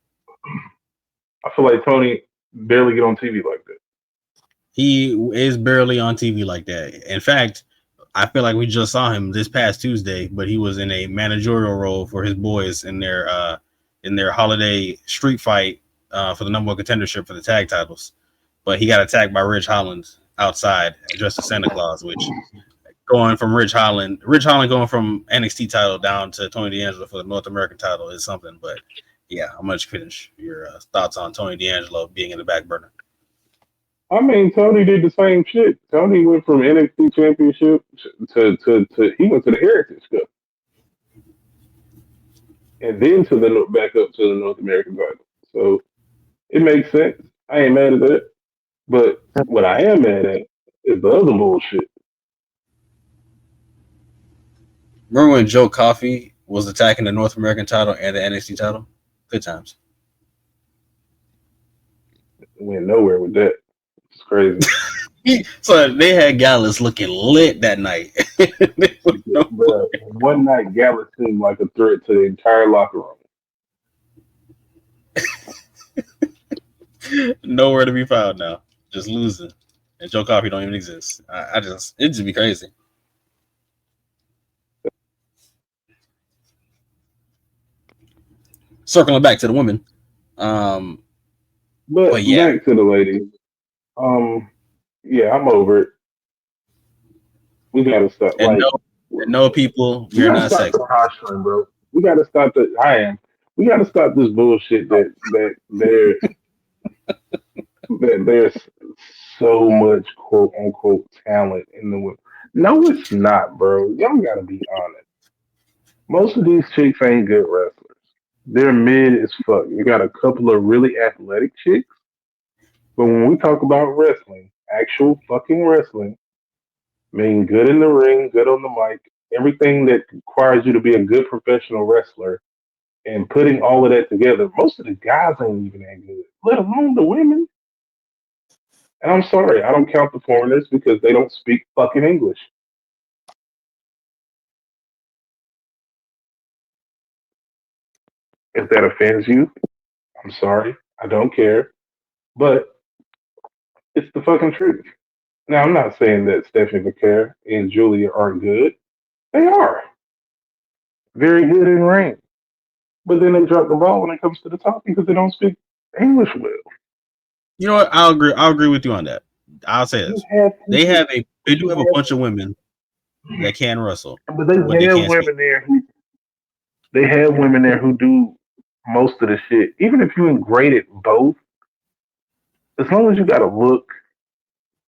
I feel like Tony barely get on TV like that. He is barely on TV like that. In fact, I feel like we just saw him this past Tuesday, but he was in a managerial role for his boys in their holiday street fight for the number one contendership for the tag titles. But he got attacked by Ridge Holland outside dressed as Santa Claus, which going from Ridge Holland going from NXT title down to Tony D'Angelo for the North American title is something. But yeah, I'm going to finish your thoughts on Tony D'Angelo being in the back burner. I mean, Tony did the same shit. Tony went from NXT Championship to he went to the Heritage Cup, and then to the back up to the North American title. So it makes sense. I ain't mad at that. But what I am mad at is the other bullshit. Remember when Joe Coffey was attacking the North American title and the NXT title? Good times. Went nowhere with that. It's crazy. So they had Gallus looking lit that night. But one night, Gallus seemed like a threat to the entire locker room. Nowhere to be found now. Just losing. And Joe Coffey don't even exist. It just be crazy. Circling back to the women. But yeah. Back to the ladies. Yeah, I'm over it. We gotta stop. And no people, we're not sexy. Posturing, bro. We gotta stop the. We gotta stop this bullshit that there's so much quote unquote talent in the women. No, it's not, bro. Y'all gotta be honest. Most of these chicks ain't good wrestlers. They're mid as fuck. You got a couple of really athletic chicks. But when we talk about wrestling, actual fucking wrestling, being good in the ring, good on the mic, everything that requires you to be a good professional wrestler, and putting all of that together, most of the guys ain't even that good, let alone the women. And I'm sorry, I don't count the foreigners because they don't speak fucking English. If that offends you, I'm sorry. I don't care. But it's the fucking truth. Now, I'm not saying that Stephanie McCare and Julia aren't good. They are. Very good in ring. But then they drop the ball when it comes to the top because they don't speak English well. You know what? I'll agree with you on that. I'll say this. They do have a bunch of women that can wrestle. But they have women there who do most of the shit. Even if you integrated both, as long as you got a look,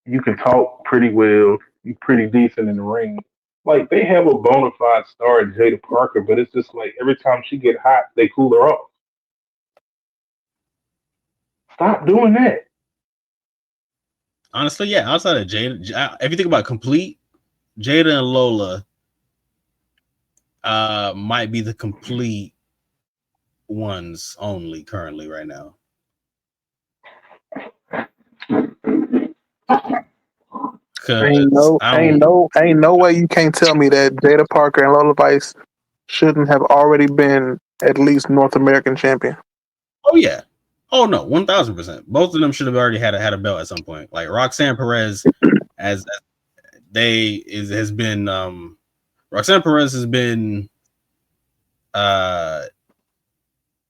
you can talk pretty well, you're pretty decent in the ring. Like, they have a bona fide star in Jada Parker, but it's just like every time she get hot, they cool her off. Stop doing that. Honestly, yeah, outside of Jada, if you think about complete, Jada and Lola might be the complete ones only currently right now. Because ain't no way you can't tell me that Jada Parker and Lola Vice shouldn't have already been at least North American champion. Oh yeah. Oh no, 1000%. Both of them should have already had a belt at some point. Like Roxanne Perez, has been Roxanne Perez has been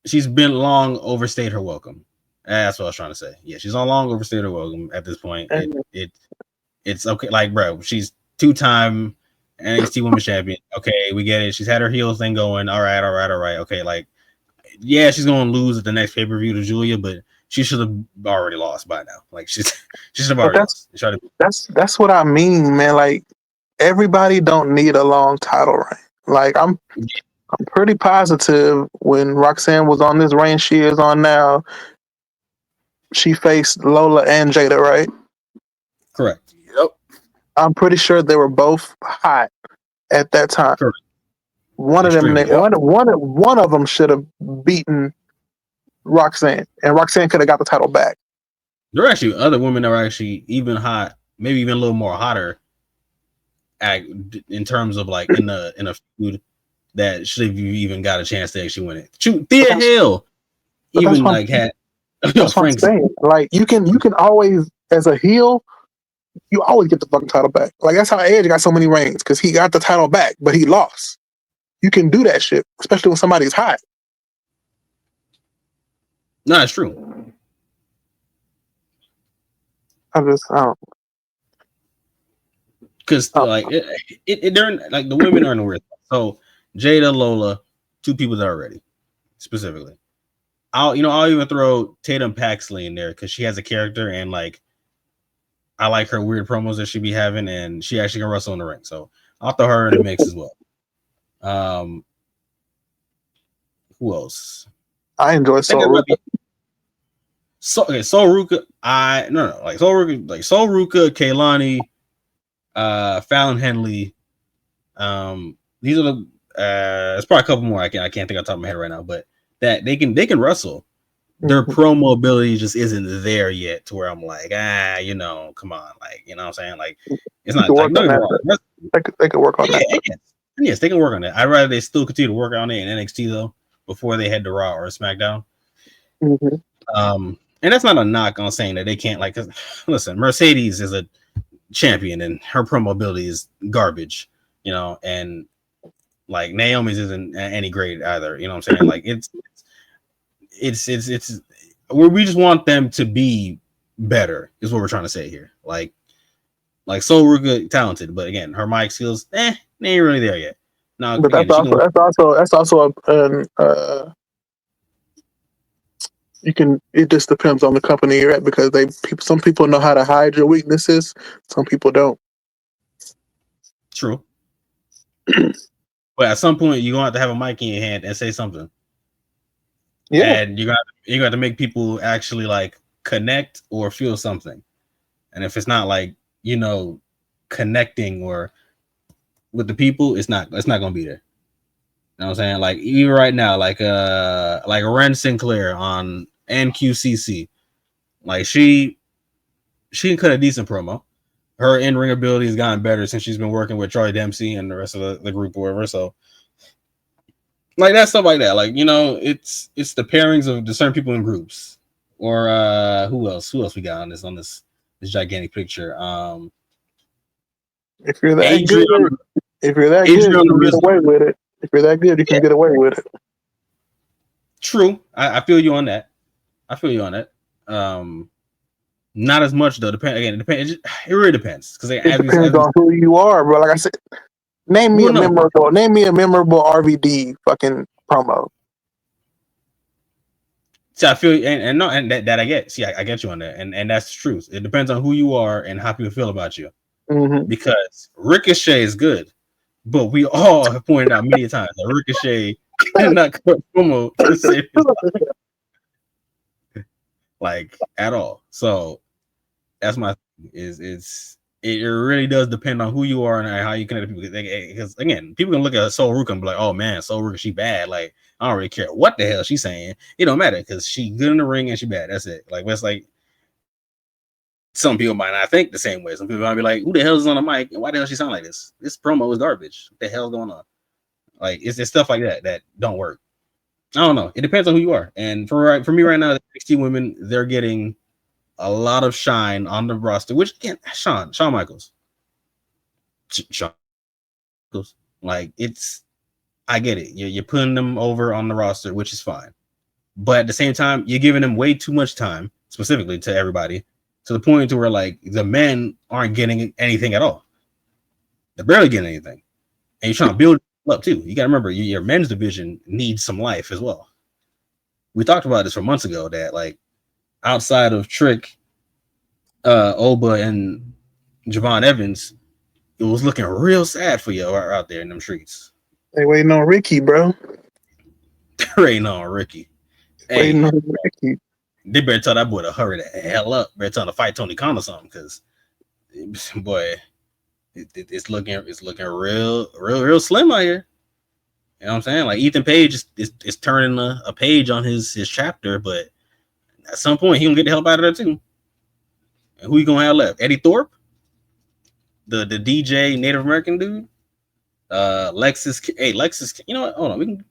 she's been long overstayed her welcome. That's what I was trying to say. Yeah, she's on long overstayed her welcome at this point. It's okay. Like, bro, she's 2-time NXT Women's Champion. Okay, we get it. She's had her heel thing going. All right. Okay, like, yeah, she's gonna lose at the next pay-per-view to Julia, but she should have already lost by now. Like, she should have already lost. That's what I mean, man. Like, everybody don't need a long title reign. Like, I'm pretty positive when Roxanne was on this reign she is on now, she faced Lola and Jada, right? Correct. Yep. I'm pretty sure they were both hot at that time. Correct. One of them should have beaten Roxanne, and Roxanne could have got the title back. There are actually other women that are actually even hot, maybe even a little more hotter, in terms of like in a feud that should have even got a chance to actually win it. Thea Hale even like had. That's what I'm saying. Like, you can always, as a heel, you always get the fucking title back. Like, that's how Edge got so many reigns, because he got the title back, but he lost. You can do that shit, especially when somebody's hot. No, it's true. I don't. Because like they're like the women are in the weird. So Jada, Lola, 2 people that are ready, specifically. I'll even throw Tatum Paxley in there because she has a character and like I like her weird promos that she be having, and she actually can wrestle in the ring. So I'll throw her in the mix as well. Who else? I enjoy Soul Ruka. Soul Ruka. Soul Ruka, Kaylani, Fallon Henley. These are the there's probably a couple more I can't think off the top of my head right now, but that they can wrestle. Their promo ability just isn't there yet to where I'm like, come on, like, you know what I'm saying? Like, it's not like, they could work on that. Yes, they can work on that. I'd rather they still continue to work on it in NXT though, before they head to Raw or SmackDown. And that's not a knock on saying that they can't, like, 'cause, listen, Mercedes is a champion and her promo ability is garbage, and like Naomi's isn't any great either. You know what I'm saying? Like, it's we just want them to be better is what we're trying to say here. Like Soul Ruka talented, but again, her mic skills, they ain't really there yet. Now, but again, that's also it just depends on the company you're at, because some people know how to hide your weaknesses, some people don't. True. But at some point you're gonna have to have a mic in your hand and say something. Yeah. And you're gonna have to make people actually like connect or feel something. And if it's not like, connecting or with the people, it's not gonna be there. You know what I'm saying? Like, even right now, like Ren Sinclair on NQCC, like she can cut a decent promo. Her in-ring ability has gotten better since she's been working with Charlie Dempsey and the rest of the group or whatever. So, like, that stuff like that. Like, it's the pairings of the certain people in groups. Or who else we got on this gigantic picture? If you're that good, you can get away with it. If you're that good, you can get away with it. True. I feel you on that. Not as much though. It depends. It really depends, because it depends on who you are, bro. Like I said, name me a memorable RVD fucking promo. See, I feel and that I get. See, I get you on that, and that's the truth. It depends on who you are and how people feel about you. Mm-hmm. Because Ricochet is good, but we all have pointed out many times that Ricochet cannot cut promo to save his life. Like, at all. So that's my thing, it really does depend on who you are and how you connect with people. Because again, people can look at Soul Ruka and be like, oh man, Soul Ruka, she bad. Like, I don't really care what the hell she's saying. It don't matter, because she good in the ring and she bad. That's it. Like, that's like some people might not think the same way. Some people might be like, "Who the hell is on the mic? And why the hell she sound like this? This promo is garbage. What the hell's going on?" Like it's stuff like that don't work. I don't know. It depends on who you are. And for me right now, the NXT women, they're getting a lot of shine on the roster. Which again, Shawn Michaels, Shawn Michaels. Like I get it. You're putting them over on the roster, which is fine. But at the same time, you're giving them way too much time, specifically to everybody, to the point to where like the men aren't getting anything at all. They're barely getting anything. And you're trying to build up too. You got to remember your men's division needs some life as well. We talked about this for months ago that like outside of Trick, Oba, and Javon Evans, it was looking real sad for you out there in them streets. They waiting on Ricky, bro. There ain't no Ricky. Hey, Waiting on Ricky. They better tell that boy to hurry the hell up. Better tell him to fight Tony Khan or something, because boy, it's looking real slim out here. You know what I'm saying? Like Ethan Page is turning a page on his chapter, but at some point he gonna get the help out of there too. And who you gonna have left? Eddie Thorpe, the DJ Native American dude. Lexus. Hey, Lexus. You know what? Hold on. We can.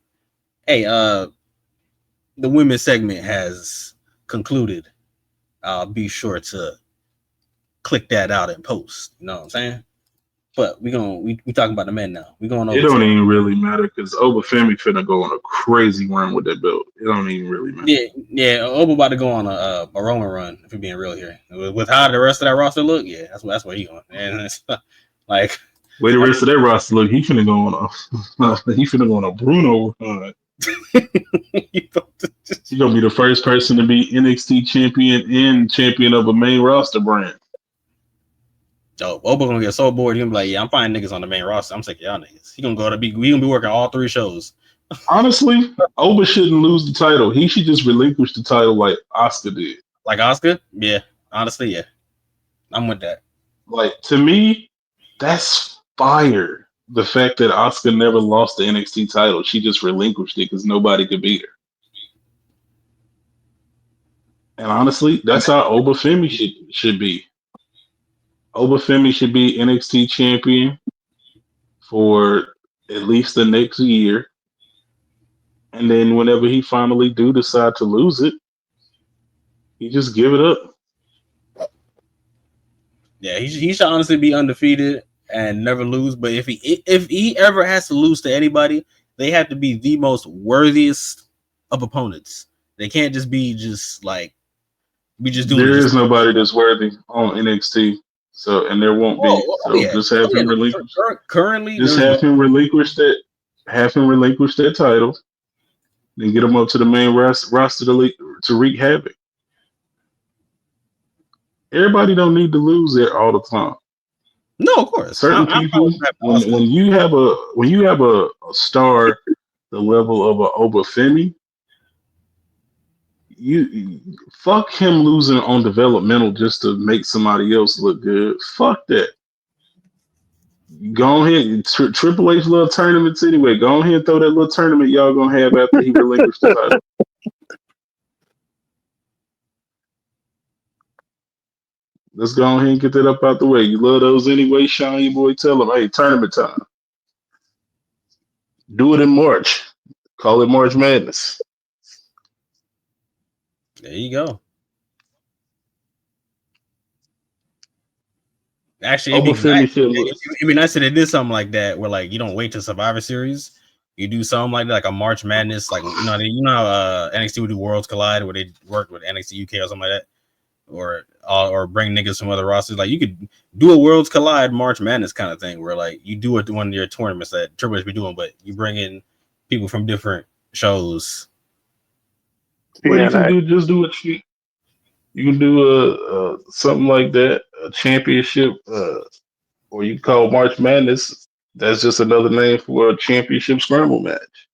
Hey, the women's segment has concluded. I'll be sure to click that out and post. You know what I'm saying? But we talking about the men now. We going over. It don't even really matter because Oba Femi finna go on a crazy run with that belt. It don't even really matter. Yeah. Oba about to go on a Roman run. If we're being real here, with how the rest of that roster look, yeah, that's where he going. And it's like, way the rest of that roster look, he finna go on a Bruno run. He's gonna be the first person to be NXT champion and champion of a main roster brand. Oh, Oba gonna get so bored. He's gonna be like, "Yeah, I'm finding niggas on the main roster. I'm sick of y'all niggas." We gonna be working all 3 shows. Honestly, Oba shouldn't lose the title. He should just relinquish the title like Asuka did. Like Asuka? Yeah. Honestly, yeah. I'm with that. Like, to me, that's fire. The fact that Asuka never lost the NXT title, she just relinquished it because nobody could beat her. And honestly, that's how Oba Femi should be. Oba Femi should be NXT champion for at least the next year. And then whenever he finally do decide to lose it, he just give it up. Yeah, he should honestly be undefeated and never lose. But if he ever has to lose to anybody, they have to be the most worthiest of opponents. They can't just be like we just do. There is nobody that's worthy on NXT. So, and there won't be. Just have him relinquish. Currently, just have him relinquish that. Have him relinquish that title. Then get him up to the main roster to wreak havoc. Everybody don't need to lose it all the time. No, of course. Certain people, when you have a star the level of a Oba Femi, you fuck him losing on developmental just to make somebody else look good. Fuck that. Go ahead. Triple H little tournaments anyway. Go ahead and throw that little tournament y'all gonna have after he relinquished the title. Let's go ahead and get that up out the way. You love those anyway, Sean, your boy. Tell them, hey, tournament time. Do it in March. Call it March Madness. There you go. Actually, it'd be nice if they did something like that, where like you don't wait to Survivor Series. You do something like that, like a March Madness, like you know how NXT would do Worlds Collide, where they worked with NXT UK or something like that, or bring niggas from other rosters. Like you could do a Worlds Collide March Madness kind of thing, where like you do it one of your tournaments that Triple H be doing, but you bring in people from different shows. Well, you can just do a cheat. You can do something like that, a championship, or you call March Madness. That's just another name for a championship scramble match.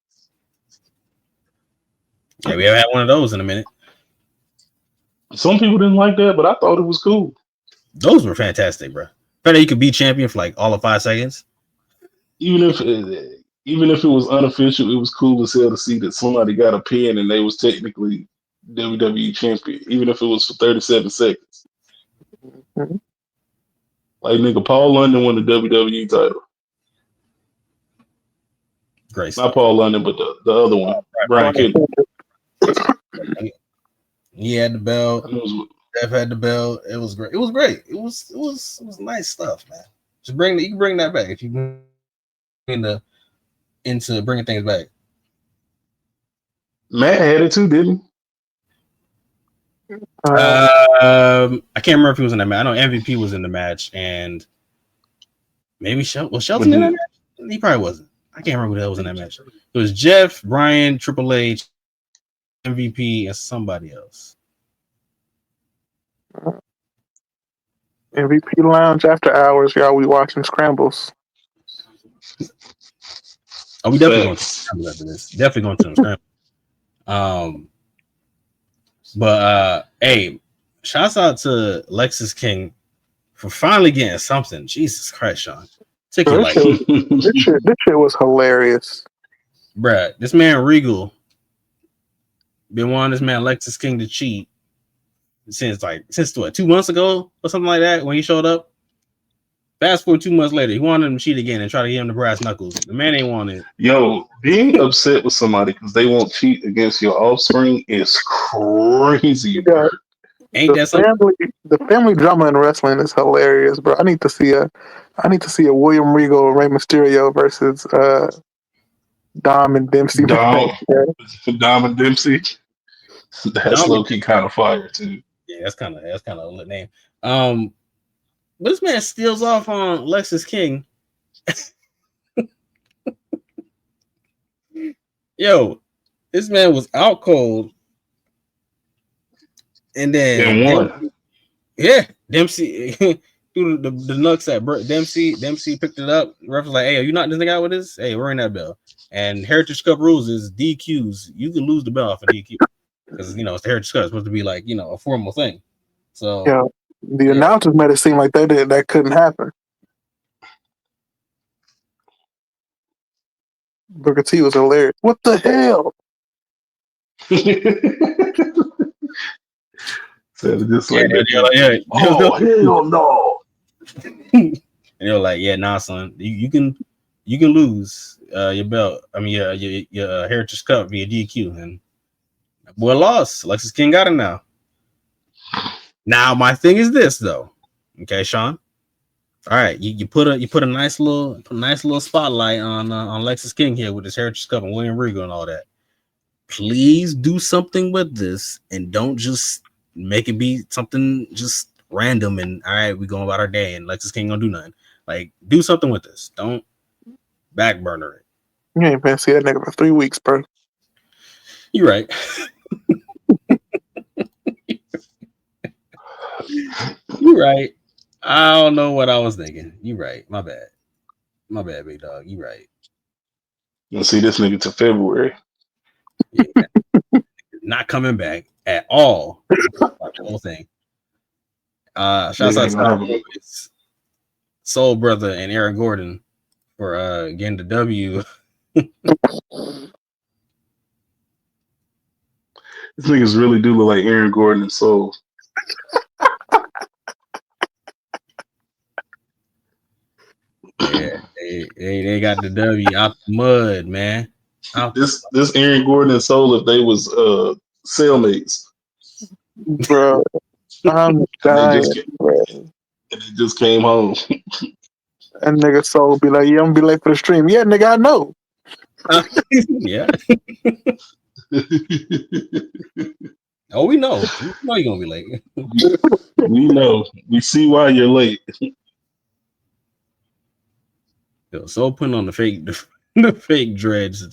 Yeah, we haven't had one of those in a minute. Some people didn't like that, but I thought it was cool. Those were fantastic, bro. Better you could be champion for like all of 5 seconds. Even if it was unofficial, it was cool as hell to see that somebody got a pin and they was technically WWE champion, even if it was for 37 seconds. Mhm. Like nigga, Paul London won the WWE title. Great Not stuff. Paul London, but the other one, Brian Kendrick. He had the belt. I know it was- Steph had the belt. It was great. It was great. It was nice stuff, man. Just you can bring that back if you into bringing things back. Matt had it too, didn't I can't remember if he was in that match. I know MVP was in the match, and maybe was he? Shelton in that match? He probably wasn't. I can't remember who that was in that match. It was Jeff, Brian, Triple H, MVP, and somebody else. MVP Lounge after hours, y'all. We watching scrambles. Oh, we definitely going to the scrambles after this. Definitely going to the scrambles. But hey, shouts out to Lexus King for finally getting something. Jesus Christ, Sean. Took you like this shit was hilarious. bruh, this man Regal been wanting this man Lexus King to cheat since what, 2 months ago or something like that when he showed up. Fast forward 2 months later, he wanted him to cheat again and try to get him the brass knuckles. The man ain't want it. Yo, being upset with somebody because they won't cheat against your offspring is crazy. Yeah. Ain't that something? The family drama in wrestling is hilarious, bro. I need to see a William Regal and Rey Mysterio versus Dom and Dempsey. Dom and Dempsey. That's Dom- low key kind of fire too. Yeah, that's kind of a lit name. But this man steals off on Lexus King. Yo, this man was out cold. And then won. Dempsey threw the nuts at Dempsey. Dempsey picked it up. Ref was like, "Hey, are you not this nigga out with this? Hey, we're in that bell." And Heritage Cup rules is DQs. You can lose the bell for DQ because it's the Heritage Cup. It's supposed to be like a formal thing. So yeah, the announcers made it seem like that couldn't happen. Booker T was hilarious. What the hell? Said just like that. Oh hell no! And they're like, "Yeah, nah, son. You can lose your belt. I mean, your Heritage Cup via DQ." And boy lost. Lexus King got it now. Now my thing is this though. Okay, Sean. All right, you put a nice little spotlight on Lexus King here with his Heritage Cup and William Regal and all that. Please do something with this and don't just make it be something just random and all right, we going about our day and Lexus King gonna do nothing. Like, do something with this. Don't back burner it. You ain't been see that nigga for 3 weeks, bro. You're right. You're right. I don't know what I was thinking. You're right. My bad. My bad, big dog. You're right. You'll see this nigga till February. Yeah. Not coming back at all. The whole thing. Shouts out to Soul Brother and Aaron Gordon for getting the W. These niggas really do look like Aaron Gordon and Soul. Yeah, they got the W out the mud, man. This Aaron Gordon and Soul, if they was cellmates, bro. I'm dying, bro. And they just came home. And nigga Soul be like, "Yeah, I'm gonna be late for the stream." Yeah, nigga, I know. Yeah. Oh, we know. We know you're gonna be late. We know. We see why you're late. Yo, so putting on the fake dreads.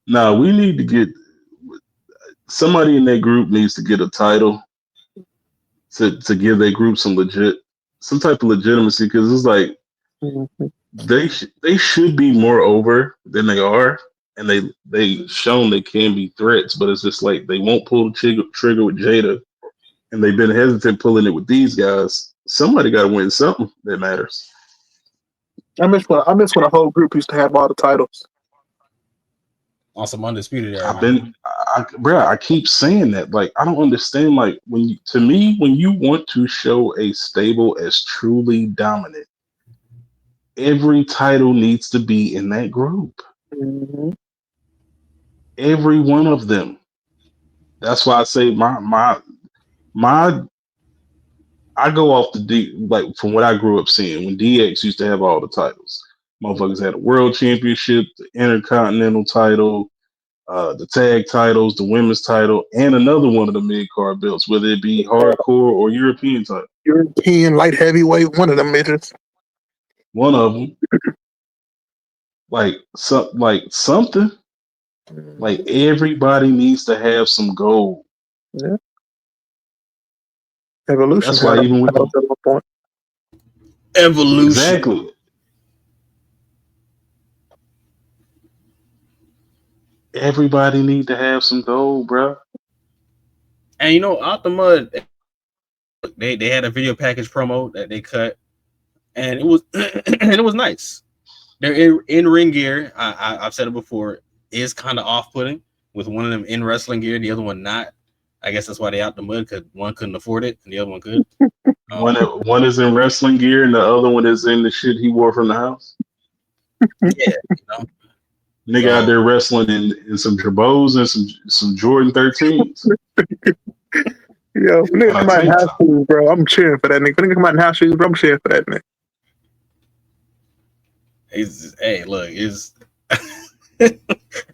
Nah, we need to get somebody in that group needs to get a title to give that group some type of legitimacy, because it's like they should be more over than they are, and they shown they can be threats, but it's just like they won't pull the trigger with Jada, and they've been hesitant pulling it with these guys. Somebody got to win something that matters. I miss when a whole group used to have all the titles. on some undisputed era. I keep saying that. Like, I don't understand. Like, when you want to show a stable as truly dominant, every title needs to be in that group. Mm-hmm. Every one of them. That's why I say my I go off like from what I grew up seeing when DX used to have all the titles. Motherfuckers had a world championship, the intercontinental title, the tag titles, the women's title, and another one of the mid card belts, whether it be hardcore or European title. European light heavyweight, one of them midgets. One of them. Like something. Like everybody needs to have some gold. Yeah. Evolution. That's why even with the point. Evolution. Exactly. Everybody need to have some gold, bro. And you know, Out the Mud, they had a video package promo that they cut, and it was nice. Their in ring gear, I've said it before, is kind of off putting with one of them in wrestling gear, the other one not. I guess that's why they Out the Mud, because one couldn't afford it and the other one could. One is in wrestling gear and the other one is in the shit he wore from the house. Yeah, Nigga out there wrestling in some Jabos and some Jordan 13s. Yo, nigga come out in house shoes, bro. I'm cheering for that nigga. Nigga come out in house shoes, bro. I'm cheering for that nigga.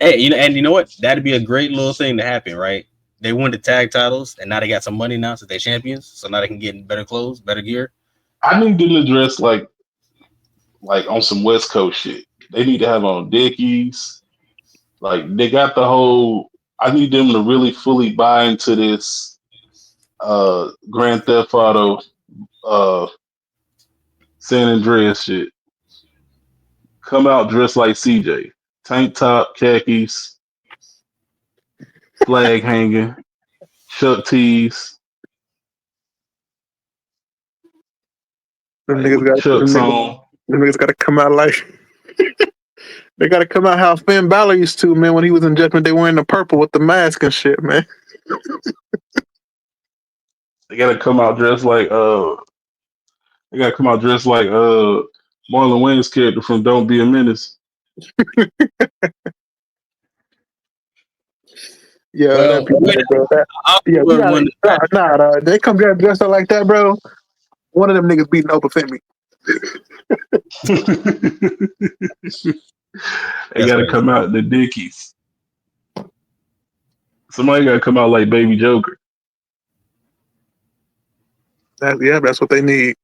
Hey, you know what? That'd be a great little thing to happen, right? They won the tag titles, and now they got some money now since they're champions, so now they can get better clothes, better gear. I need them to dress like on some West Coast shit. They need to have on Dickies. Like they got the whole. I need them to really fully buy into this Grand Theft Auto San Andreas shit. Come out dressed like CJ. Tank top, khakis, flag hanging, Chuck tees. Them Like, niggas got to come out like they got to come out how Finn Balor used to, man. When he was in Judgment, they wearing the purple with the mask and shit, man. They got to come out dressed like Marlon Wayne's character from Don't Be a Menace. Yeah, well, bro. They come there dressed up like that, bro. One of them niggas beating Opa Femi. They got to come out in the Dickies. Somebody got to come out like Baby Joker. That's what they need.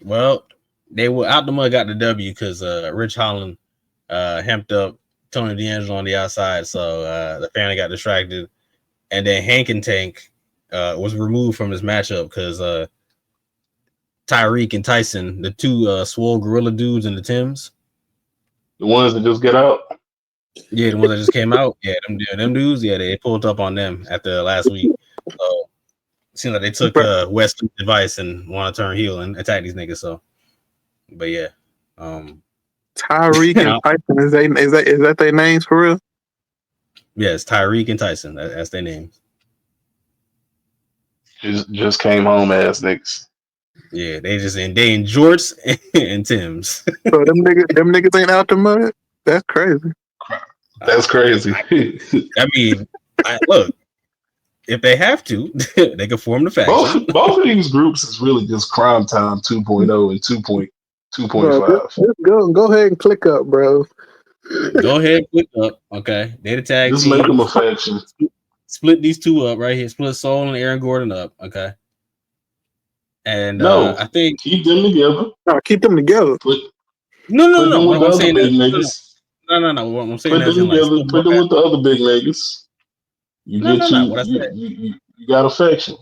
Well, they were Out the Mud got the W because Rich Holland hemped up Tony D'Angelo on the outside, so the family got distracted, and then Hank and Tank was removed from his matchup because Tyreek and Tyson, the two swole gorilla dudes in the Timbs, the ones that just get out. Yeah, the ones that just came out. Yeah, them dudes. Yeah, they pulled up on them after last week. So it seems like they took West's advice and want to turn heel and attack these niggas. So, but yeah, Tyreek and Tyson is that their names for real? Yes, Tyreek and Tyson. That's their names. Just came home ass niggas. Yeah, they in jorts and Timbs. So them niggas ain't Out the Mud. That's crazy. That's crazy. I mean, look, if they have to, they can form the faction. Both of these groups is really just Crime Time 2.0 and 2.5. Go ahead and click up, bro. Go ahead and click up. Okay, they the tag just team. Make them a faction. Split these two up right here. Split Soul and Aaron Gordon up. Okay. And I think keep them together. No, keep them together. No. What I'm saying big niggas. No. What I'm saying is put them together. Put them with the other big niggas. You got affection.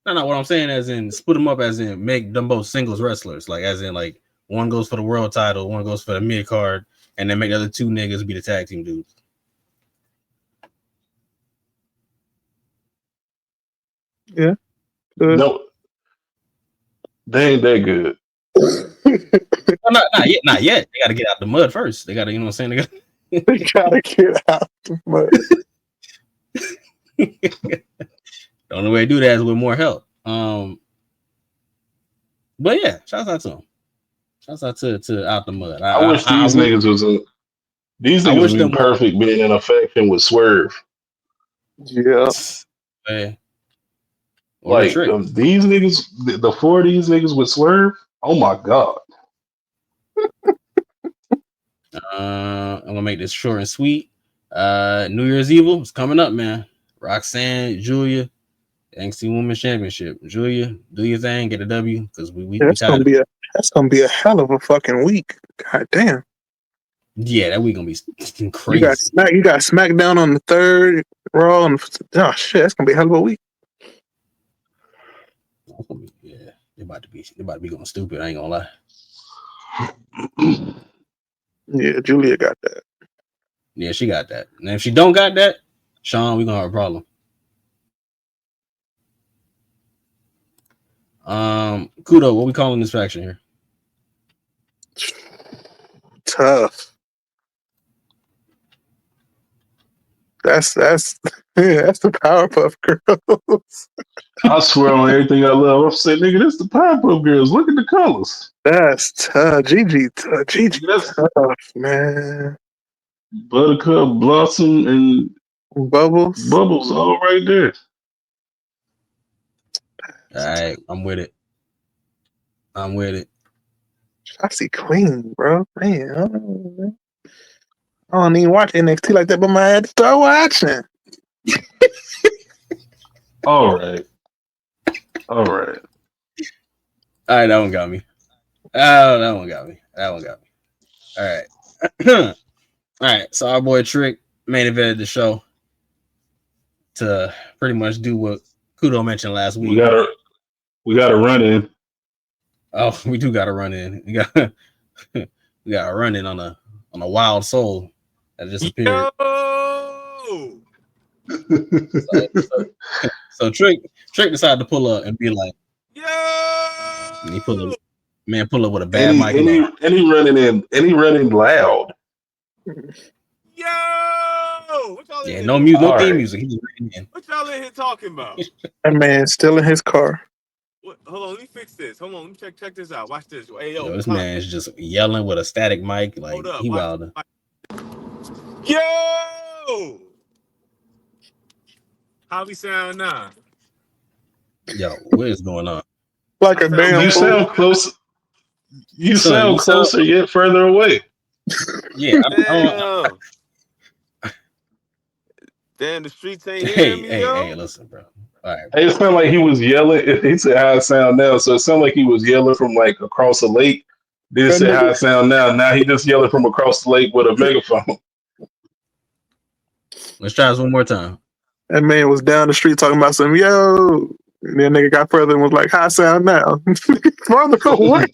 No. What I'm saying as in split them up as in make them both singles wrestlers. Like as in like one goes for the world title, one goes for the mid card, and then make the other two niggas be the tag team dudes. Yeah. No. They ain't that good. Well, not yet. Not yet. They got to get out the mud first. They got to, you know what I'm saying? They gotta get out the mud. The only way to do that is with more help. But yeah, shouts out to him. Shouts out to out the mud. I wish these niggas was these niggas would be perfect being in a faction with Swerve. Yeah. Like these niggas, the 4 of these niggas with Swerve. Oh my god. I'm gonna make this short and sweet. New Year's Evil is coming up, man. Roxanne, Julia, NXT Women's Championship. Julia, do your thing, get a W, because that's gonna be a hell of a fucking week. God damn. Yeah, that week gonna be crazy. You got SmackDown on the 3rd, Raw on oh shit, that's gonna be a hell of a week. Yeah, they about to be going stupid. I ain't gonna lie. Yeah, Julia got that. Yeah, she got that. And if she don't got that, Sean, we gonna have a problem. Kudo, what we calling this faction here? Tough. That's the Powerpuff Girls. I swear on everything I love. I'm saying, nigga, this the Powerpuff Girls. Look at the colors. That's tough. Gigi, that's tough, man. Buttercup, Blossom, and Bubbles all right there. All right, I'm with it. I see Queen, bro. Man, I don't even watch NXT like that, but I had to start watching. All right, that one got me. Oh, that one got me. All right. All right. So our boy Trick main evented the show to pretty much do what Kudo mentioned last week. We got to run in. Oh, we do got to run in. We got to run in on a wild soul that just appeared. So Trick decided to pull up and be like, "Yo!" And he pull up with a bad mic. Any running loud. Yo! What y'all yeah, no theme music. He was running in. What y'all in here talking about? That man's still in his car. Hold on, let me fix this. Hold on, let me check this out. Watch this. Hey, yo, this man is just yelling with a static mic, like he wilding. Yo! How we sound now? Yo, what is going on? Like a damn. You sound close. You sound closer yet further away. Yeah. Damn, the streets ain't hearing me, yo. Hey, listen, bro. All right. It sounded like he was yelling. He said how it sound now, so it sounded like he was yelling from like across a lake. Then said how it sound now. Now he just yelling from across the lake with a megaphone. Let's try this one more time. That man was down the street talking about some yo. And then nigga got further and was like, "How I sound now?" Farther away.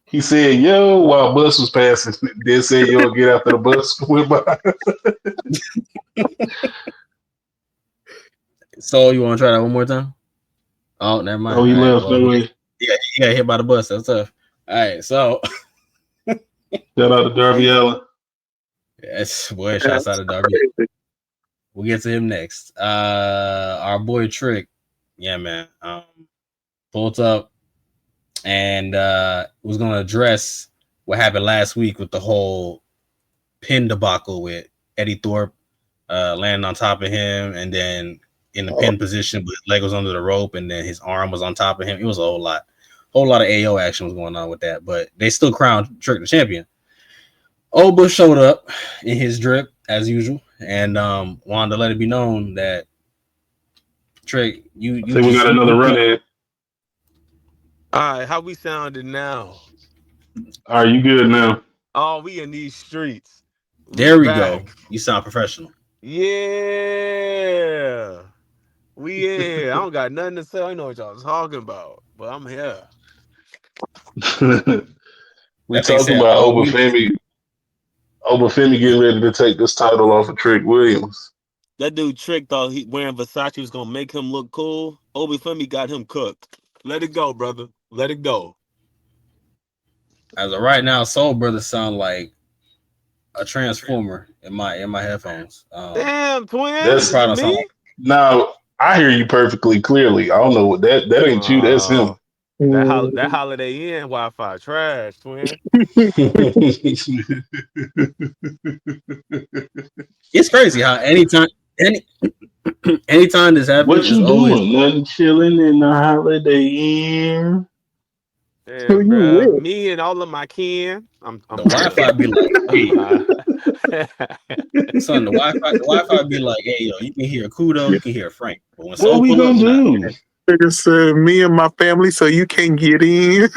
He said, "Yo," while bus was passing. Then said, "Yo, get after the bus went by." So you want to try that one more time? Oh, never mind. Oh, he left. No way. Yeah, he got hit by the bus. That's tough. All right, so shout out to Darby Allin. Yes, boy, shouts out to Darby. We'll get to him next. Our boy Trick, yeah, man, pulled up and was going to address what happened last week with the whole pin debacle with Eddie Thorpe landing on top of him and then in the pin position, but his leg was under the rope and then his arm was on top of him. It was a whole lot of AO action was going on with that, but they still crowned Trick the champion. Oba showed up in his drip as usual and wanted to let it be known that Trick, you I think we got another run in. All right, how we sounding now? Are you good now? Oh, we in these streets. There we go. You sound professional. Yeah. We in. I don't got nothing to say. I know what y'all talking about, but I'm here. We talking about Oba Femi. Oba Femi getting ready to take this title off of Trick Williams. That dude Trick thought he wearing Versace was gonna make him look cool. Oba Femi got him cooked. Let it go, brother. Let it go. As of right now, Soul Brother sound like a transformer in my headphones. Damn, twin, That's is it Probably don't sound me? like now I hear you perfectly clearly. I don't know what that ain't you. That's him. That Holiday Inn Wi-Fi trash, twin. it's crazy how anytime this happens, What it's you always doing? Nothing, chilling in the Holiday Inn. Who Damn, you bro. with? Me and all of my kin. the Wi-Fi be like, hey, son, the Wi-Fi be like, hey, yo, you can hear Kudo, you can hear Frank, but when What Soul we pull up, gonna nah. do? Nigga said me and my family, so you can't get in.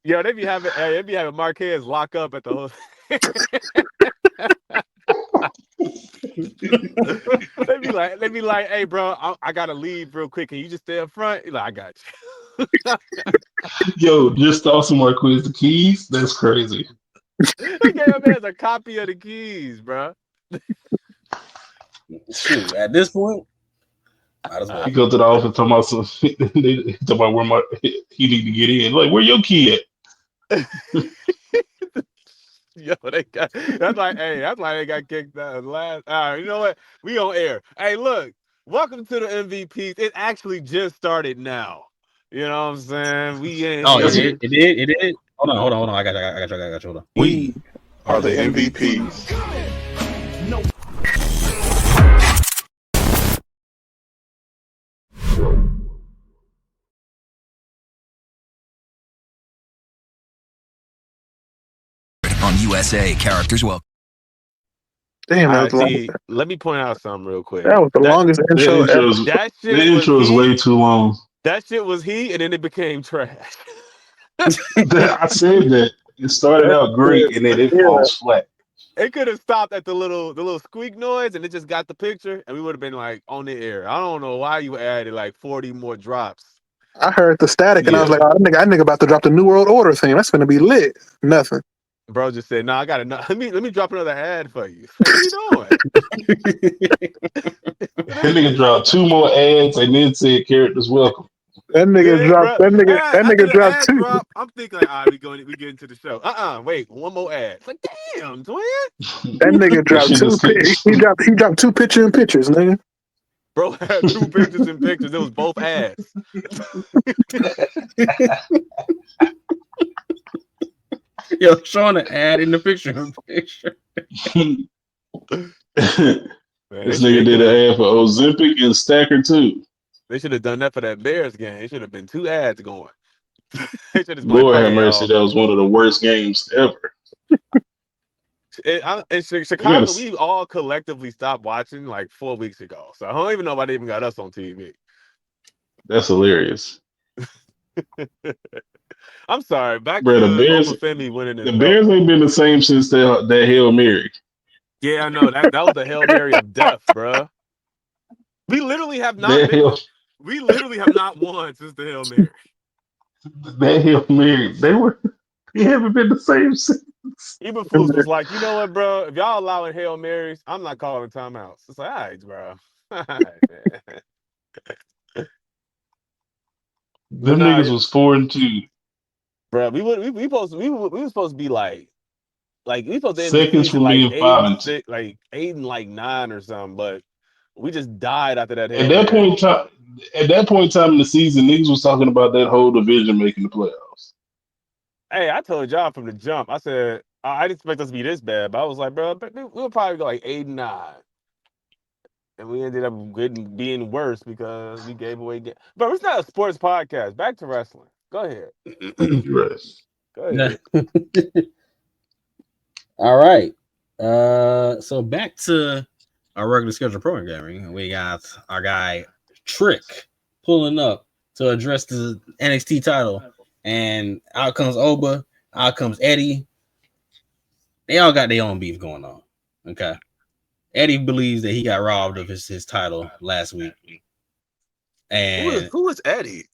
Yo, they be having Marquez lock up at the whole. they be like, hey, bro, I gotta leave real quick. Can you just stay up front? He's like, I got you. Yo, just thought some more quiz the keys. That's crazy. They gave him as a copy of the keys, bro. Shoot, at this point, might as well. He go to the office talking about some. Talking about where he need to get in. Like, where your key at? Yo, that's like they got kicked out last. All right, you know what? We on air. Hey, look, welcome to the MVPs. It actually just started now. You know what I'm saying? We in Oh, here. it did. Hold on. I got you. Hold on. We are the MVPs. No. On USA, characters welcome. Damn, that was the See, let me point out something real quick. that was the longest The intro ever. intro is way too long. That shit was heat, and then it became trash. I said that it started out great and then it Yeah. falls flat. It could have stopped at the little squeak noise, and it just got the picture, and we would have been like on the air. I don't know why you added like 40 more drops. I heard the static and I was Yeah. like, oh, that nigga about to drop the New World Order thing. That's gonna be lit. Nothing. Bro just said, "No, I got enough. Let me drop another ad for you." Like, what are you doing? That nigga dropped 2 more ads and then said characters welcome. That nigga Yeah, dropped bro. that After nigga the dropped ad 2. drop, I'm thinking like, all right, we get into the show. Wait, one more ad. It's like, damn, twin. That nigga That dropped shit 2 just he dropped 2 pictures, nigga. Bro had 2 pictures in pictures. It was both ads. Yo, showing an ad in the picture. This nigga did an ad for Ozempic and Stacker too. They should have done that for that Bears game. It should have been 2 ads going. They should have been like, Lord have hey, mercy, y'all. that was one of the worst games ever. In Chicago, we all collectively stopped watching like 4 weeks ago. So I don't even know if they even got us on TV. That's hilarious. I'm sorry. Back Bro, to the Bears Femi winning his the belt. Bears ain't been the same since that Hail Mary. Yeah, I know. That was the Hail Mary of death, bro. We literally have not won since the Hail Mary. That Hail Mary, they haven't been the same since. Eberflus was like, you know what, bro? If y'all allowing Hail Marys, I'm not calling timeouts. It's like, all right, bro. All right, man. Them niggas was 4-2. Bro, we were supposed to be like we supposed to end the Seconds season from like being 5-2. 8-6, 8-9 or something, but we just died after that Hail At that Mary. point in time in the season, niggas was talking about that whole division making the playoffs. Hey, I told y'all from the jump. I said I didn't expect us to be this bad, but I was like, bro, we'll probably go like 8-9. And we ended up being worse because we gave away games. But it's not a sports podcast. Back to wrestling. Go ahead. Right. Go ahead. All right. So back to our regular schedule programming. We got our guy Trick pulling up to address the NXT title, and out comes Oba, out comes Eddie. They all got their own beef going on. Okay. Eddie believes that he got robbed of his title last week. And who is Eddie?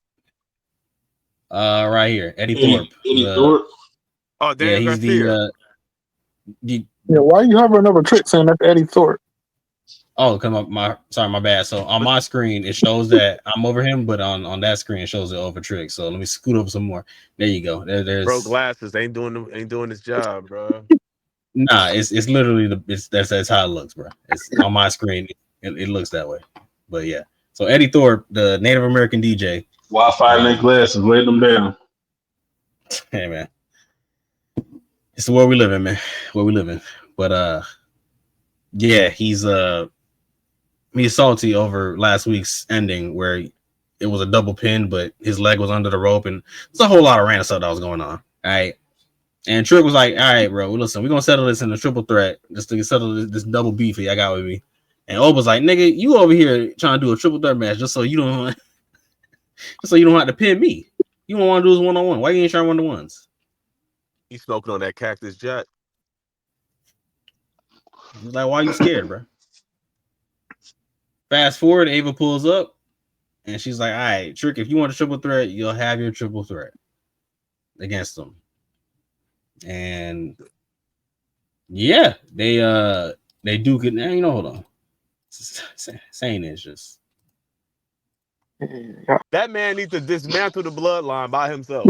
Right here, Eddie Thorpe. Eddie Thorpe. Oh, Yeah, he's Garcia. Yeah, why are you hovering over Trick saying that's Eddie Thorpe? Oh, come my bad. So on my screen it shows that I'm over him, but on that screen it shows it over Trick. So let me scoot over some more. There you go. There's Bro, glasses ain't doing his job, bro. nah. It's literally that's how it looks, bro. It's on my screen. It looks that way. But yeah. So Eddie Thorpe, the Native American DJ. Wi-Fi in their glasses, lay them down. Hey man, it's the world we live in, man. Where we live in. But yeah, he's salty over last week's ending where it was a double pin, but his leg was under the rope, and there's a whole lot of random stuff that was going on. All right. And Trick was like, all right, bro, listen, we're gonna settle this in a triple threat just to settle this double beef I got with me. And Ob was like, nigga, you over here trying to do a triple threat match just so you don't have to pin me. You don't want to do this one-on-one. Why you ain't trying one-to-ones? He's smoking on that Cactus Jack. He's like, why are you scared, bro? Fast forward, Ava pulls up, and she's like, all right, Trick, if you want a triple threat, you'll have your triple threat against them. And yeah, they do good. Now, hold on. Saying it's just that man needs to dismantle the bloodline by himself.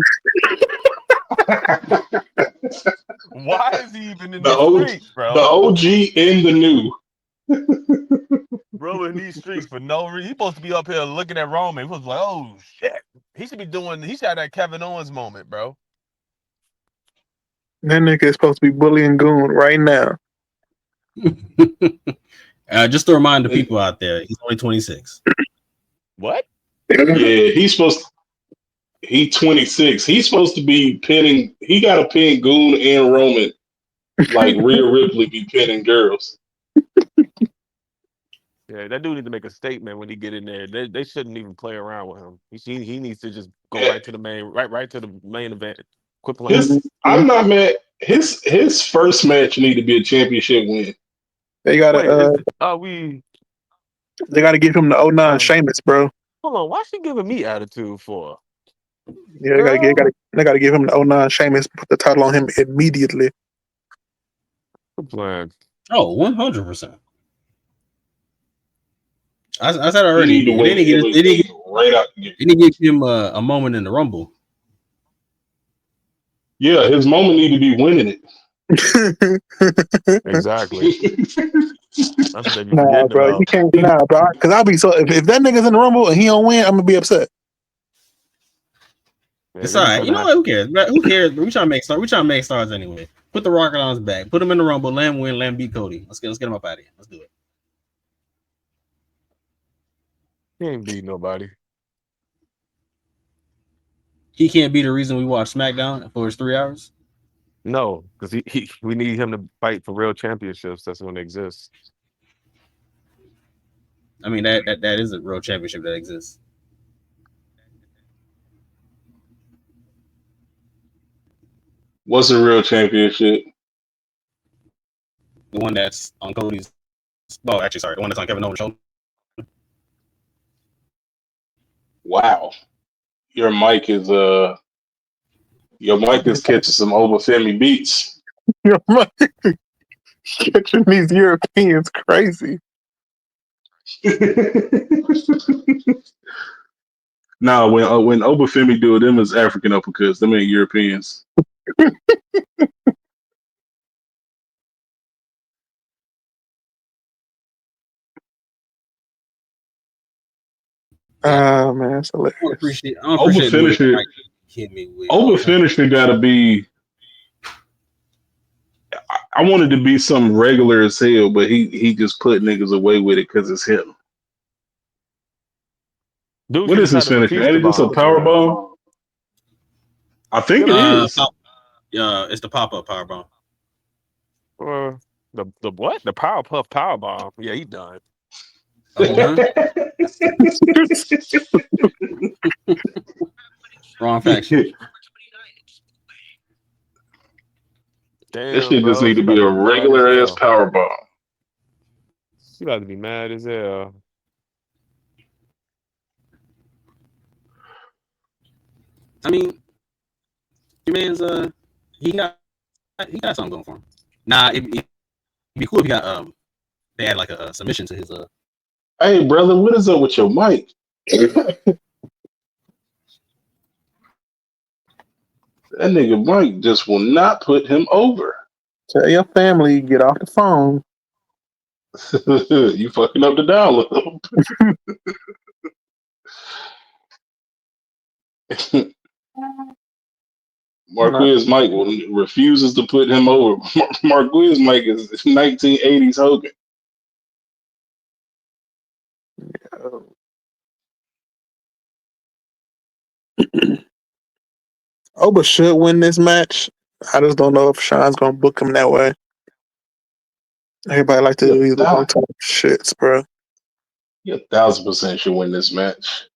Why is he even in the streets, bro? The OG and the new. Bro, in these streets for no reason. He's supposed to be up here looking at Roman. He's supposed to be like, oh shit. He should have that Kevin Owens moment, bro. That nigga is supposed to be bullying Goon right now. Just to remind the people out there, he's only 26. What? Yeah, he's 26. He's supposed to be pinning. He got to pin Goon and Roman like Rhea Ripley be pinning girls. Yeah, that dude need to make a statement when he get in there. They shouldn't even play around with him. He needs to just go right to the main event. Quit playing. I'm not mad. His first match need to be a championship win. They gotta they gotta give him the 09 Sheamus, bro. Hold on, why she giving me attitude for? Yeah, they gotta give him the 09 Sheamus, put the title on him immediately. Good plan. Oh, 100%. I said already. They didn't give him a moment in the Rumble. Yeah, his moment need to be winning it. Exactly. That's what nah, bro, about. You can't. Nah, bro, because I'll be so. If that nigga's in the Rumble and he don't win, I'm gonna be upset. Yeah, it's all right. You know what? Who cares? Who cares? We trying to make stars anyway. Put the Rocket on his back. Put him in the Rumble. Let him win. Let him beat Cody. Let's get him up out of here. Let's do it. He ain't beat nobody. He can't be the reason we watch SmackDown for his 3 hours. No, because we need him to fight for real championships. That's going to exist. I mean that is a real championship that exists. What's a real championship? The one that's on Cody's. Oh, actually, sorry, the one that's on Kevin Owens' shoulder. Wow, your mic is catching some over Femi beats. Your mic catching these Europeans crazy. Nah, when Obafemi do it, them is African uppercuts. Them ain't Europeans. Man, that's hilarious. I don't appreciate Overfinishing gotta be. I wanted to be something regular as hell, but he just put niggas away with it because it's him. Dude, what is his finisher? Ain't it just a power bomb? I think it is. It's the pop-up power bomb. The what? The Powerpuff power bomb. Yeah, he done. Wrong faction. Damn, this shit just need to be a regular ass power bomb. You about to be mad as hell. I mean, your man's he got something going for him. Nah, it'd be cool if he got they had like a submission to his Hey, brother, what is up with your mic? That nigga Mike just will not put him over. Tell your family, get off the phone. You fucking up the download. Marquiz Mike refuses to put him over. Marquiz Mike is 1980s Hogan. Oba should win this match. I just don't know if Sean's gonna book him that way. Everybody like to do these long time shits, bro. You 1,000% should win this match.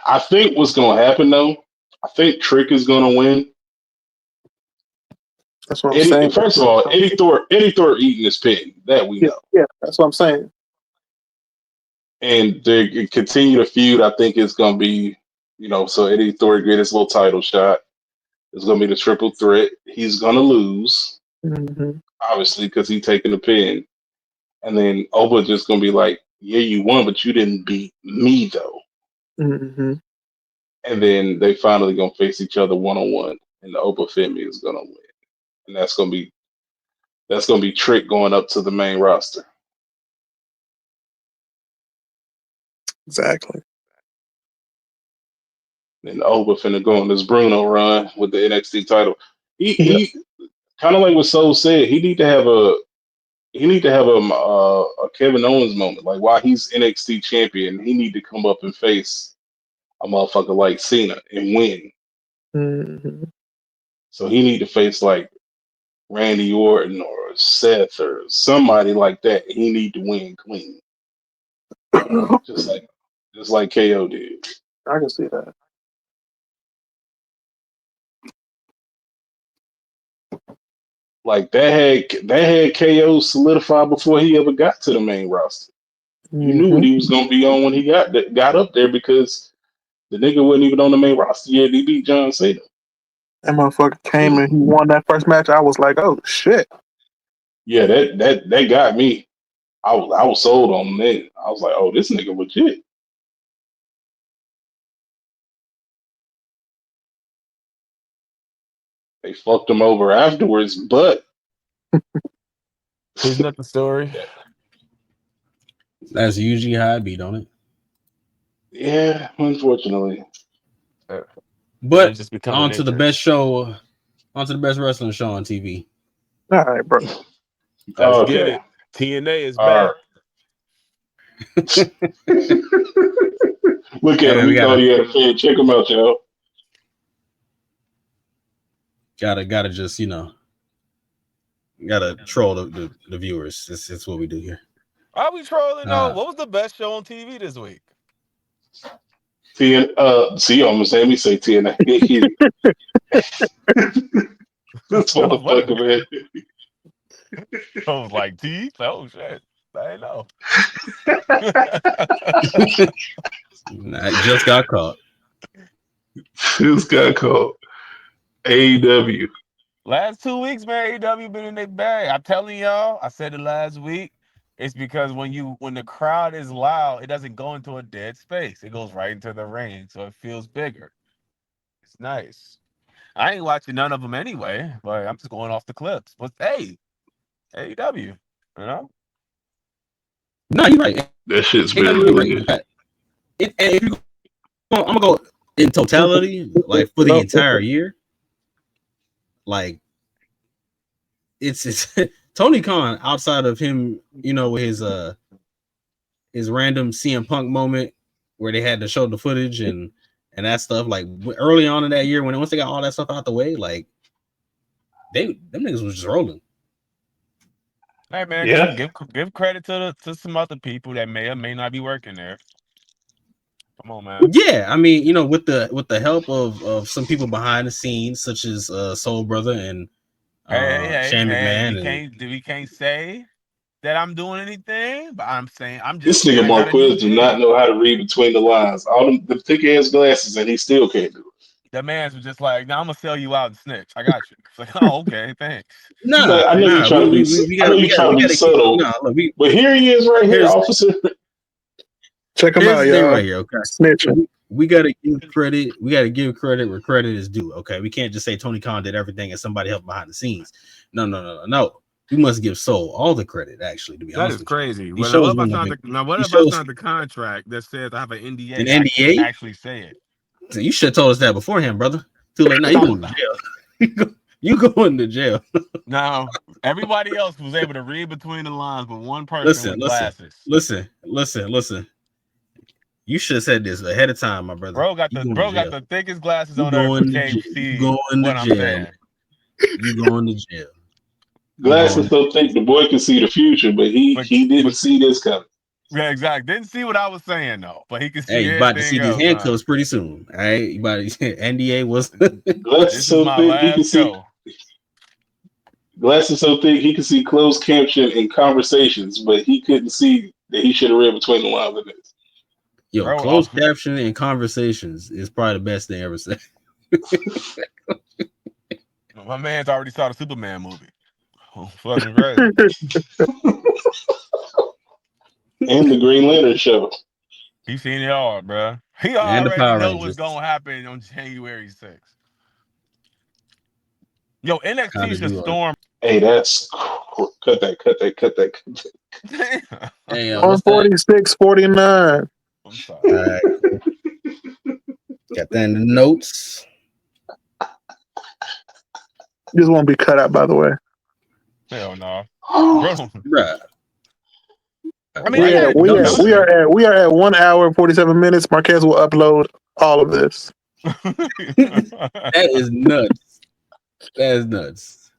I think what's gonna happen though, I think Trick is gonna win. That's what I'm saying. First of all, Eddie Thorpe eating his pin. That we know. Yeah, that's what I'm saying. And they continue to feud. I think it's gonna be, so Eddie Thorpe get his little title shot. It's gonna be the triple threat. He's gonna lose, obviously, because he's taking the pin. And then Oba just gonna be like, "Yeah, you won, but you didn't beat me, though." And then they finally gonna face each other 1-on-1, and the Oba Femi is gonna win, and that's gonna be Trick going up to the main roster. Exactly. And Oba finna go on this Bruno run with the NXT title. He kind of like what Soul said. He need to have a Kevin Owens moment. Like while he's NXT champion, he need to come up and face a motherfucker like Cena and win. So he need to face like Randy Orton or Seth or somebody like that. He need to win clean, just like KO did. I can see that. Like that had KO solidified before he ever got to the main roster. You knew what he was gonna be on when he got up there because the nigga wasn't even on the main roster yet. He beat John Cena. That motherfucker came and he won that first match. I was like, oh shit. Yeah, that got me. I was sold on him then. I was like, oh, this nigga legit. They fucked him over afterwards, but isn't that the story? That's usually how it be, don't it? Yeah, unfortunately. But on to the best wrestling show on TV. All right, bro. Let's get it. TNA is back. Look at him. We thought he had a fan. Check him out, y'all. Gotta just, gotta troll the viewers. That's what we do here. Are we trolling though? What was the best show on TV this week? See, I'm gonna say TNA. That's motherfucker, man. I was like, T? Oh shit. I ain't know. I just got caught. AEW. Last 2 weeks, man, AEW been in their bag. I'm telling y'all, I said it last week. It's because when the crowd is loud, it doesn't go into a dead space. It goes right into the ring, so it feels bigger. It's nice. I ain't watching none of them anyway, but I'm just going off the clips. But hey, AEW, you know? No, you're right. That shit's been really good. I'm gonna go in totality, like for the entire year. Like it's Tony Khan, outside of him, with his random CM Punk moment where they had to show the footage and that stuff. Like early on in that year, once they got all that stuff out the way, like them niggas was just rolling. Hey man, give credit to some other people that may or may not be working there. Come on, man. Yeah, I mean, with the help of some people behind the scenes, such as Soul Brother and Shane McMahon. We can't say that I'm doing anything, but I'm saying I'm this just. Nigga Marquiz do not know how to read between the lines. All them thick ass glasses, and he still can't do it. That man's was just like, "Now I'm gonna sell you out and snitch. I got you." It's like, "Oh, okay, thanks." Nah, I know you're nah. trying to be. I know you're trying to be subtle, but here he is, right here, officer. Check him Here's out, the thing y'all. right here, okay? Snitching. We gotta give credit. We gotta give credit where credit is due. Okay, we can't just say Tony Khan did everything and somebody helped behind the scenes. No. We must give Soul all the credit. Actually, to be That honest is with crazy. you, What if I signed the contract that says I have an NDA? An I NDA? can't actually say it. So you should have told us that beforehand, brother. Too late. Now you going to jail. You going to jail. No, everybody else was able to read between the lines, but one person with glasses. Listen. You should have said this ahead of time, my brother. Bro got the thickest glasses on earth. Can't see what I'm saying. You going to jail. Glasses don't think the boy can see the future, but he didn't see this coming. Yeah, exactly. Didn't see what I was saying though, but he can see. Hey, you about to see else, these handcuffs pretty soon. All right, you about to NDA was. Glasses so thick he can see. Glasses so thick he can see closed caption in conversations, but he couldn't see that he should have read between the lines of this. Yo, bro, closed caption in conversations is probably the best thing ever said. My man's already saw the Superman movie. Oh, fucking great. And the Green Lantern show. He seen it all, bro. He already knows what's gonna happen on January 6th. Yo, NXT should storm. Hey, that's cut that. Hey, 146.49. I'm sorry. All right. Got that in the notes. This won't be cut out, by the way. Hell no, bro. I mean, we are at 1 hour and 47 minutes. Marquez will upload all of this. That is nuts. That is nuts.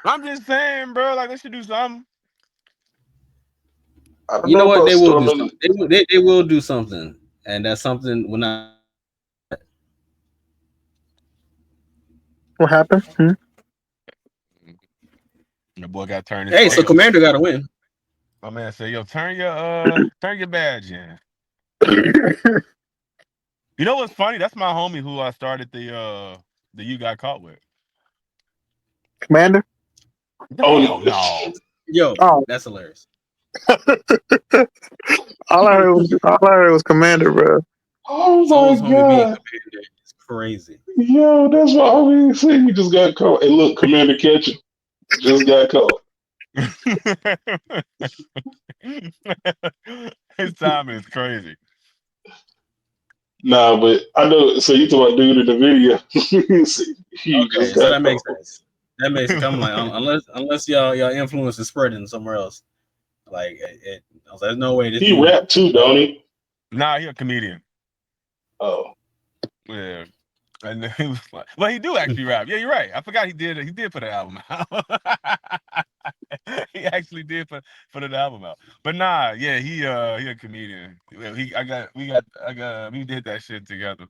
I'm just saying, bro. Like, they should do something. You know what? They will do something. They will do something, and that's something will not. What happened? The boy got turned. Hey, so Commander got to win. My man said, "Yo, turn your badge in." You know what's funny? That's my homie who I started the You Got Caught with. Commander? Oh no. Yo, that's hilarious. all I heard was Commander, bro. Oh my god, it's crazy. Yo, that's what I mean. See, he just got caught. Hey, look, Commander Catcher just got caught. His timing is crazy. Nah, but I know. So you talking about dude in the video? Okay, so that makes sense. That makes it come like unless y'all influence is spreading somewhere else. Like there's no way. He rap too, don't he? Nah, he a comedian. Oh, yeah. And he was like, well, he do actually rap. Yeah, you're right. I forgot he did put an album out. He actually did put an album out. But nah, yeah, he a comedian. We did that shit together.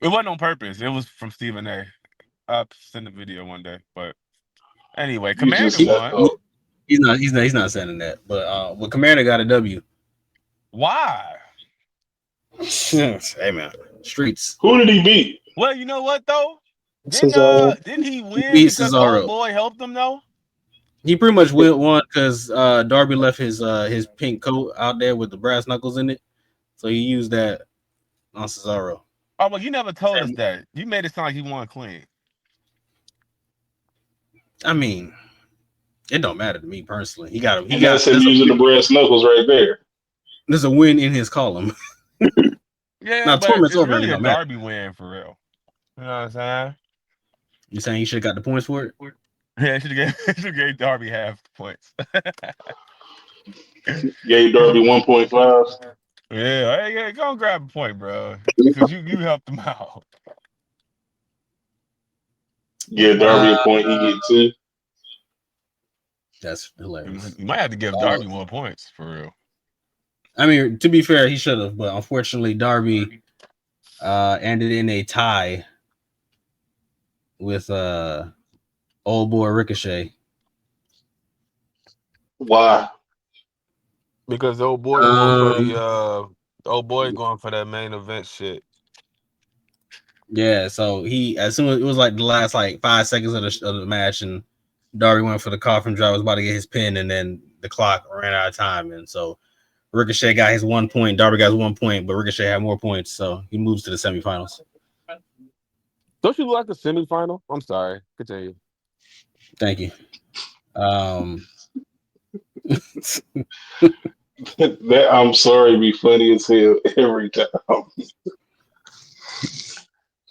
It wasn't on purpose. It was from Stephen A. I'll send the video one day. But anyway, Commander won. He's not sending that. But Commander got a W. Why? Hey man, streets. Who did he beat? Well, you know what though? Didn't he win because Cesaro. Boy helped him though? He pretty much won because Darby left his pink coat out there with the brass knuckles in it, so he used that on Cesaro. Oh well, you never told us that. You made it sound like he won clean. I mean, it don't matter to me personally. He got him using the brass knuckles right there. There's a win in his column. Yeah, now, but it's really a Darby win for real. You know what I'm saying? You saying he should have got the points for it? Yeah, should have gave Darby half the points. Gave Darby 1.5. Yeah, go and grab a point, bro. Because you helped him out. Yeah, Darby a point, he get 2. That's hilarious. You might have to give Darby more points for real. I mean, to be fair, he should have, but unfortunately, Darby ended in a tie with old boy Ricochet. Why? Because the old boy going for the old boy going for that main event shit. Yeah, so he as soon as it was like the last like 5 seconds of the match, and Darby went for the coffin drop, was about to get his pin, and then the clock ran out of time, and so Ricochet got his 1 point, Darby got his 1 point, but Ricochet had more points, so he moves to the semifinals. Don't you like the semifinal? I'm sorry. Continue. Thank you. That I'm sorry be funny as hell every time.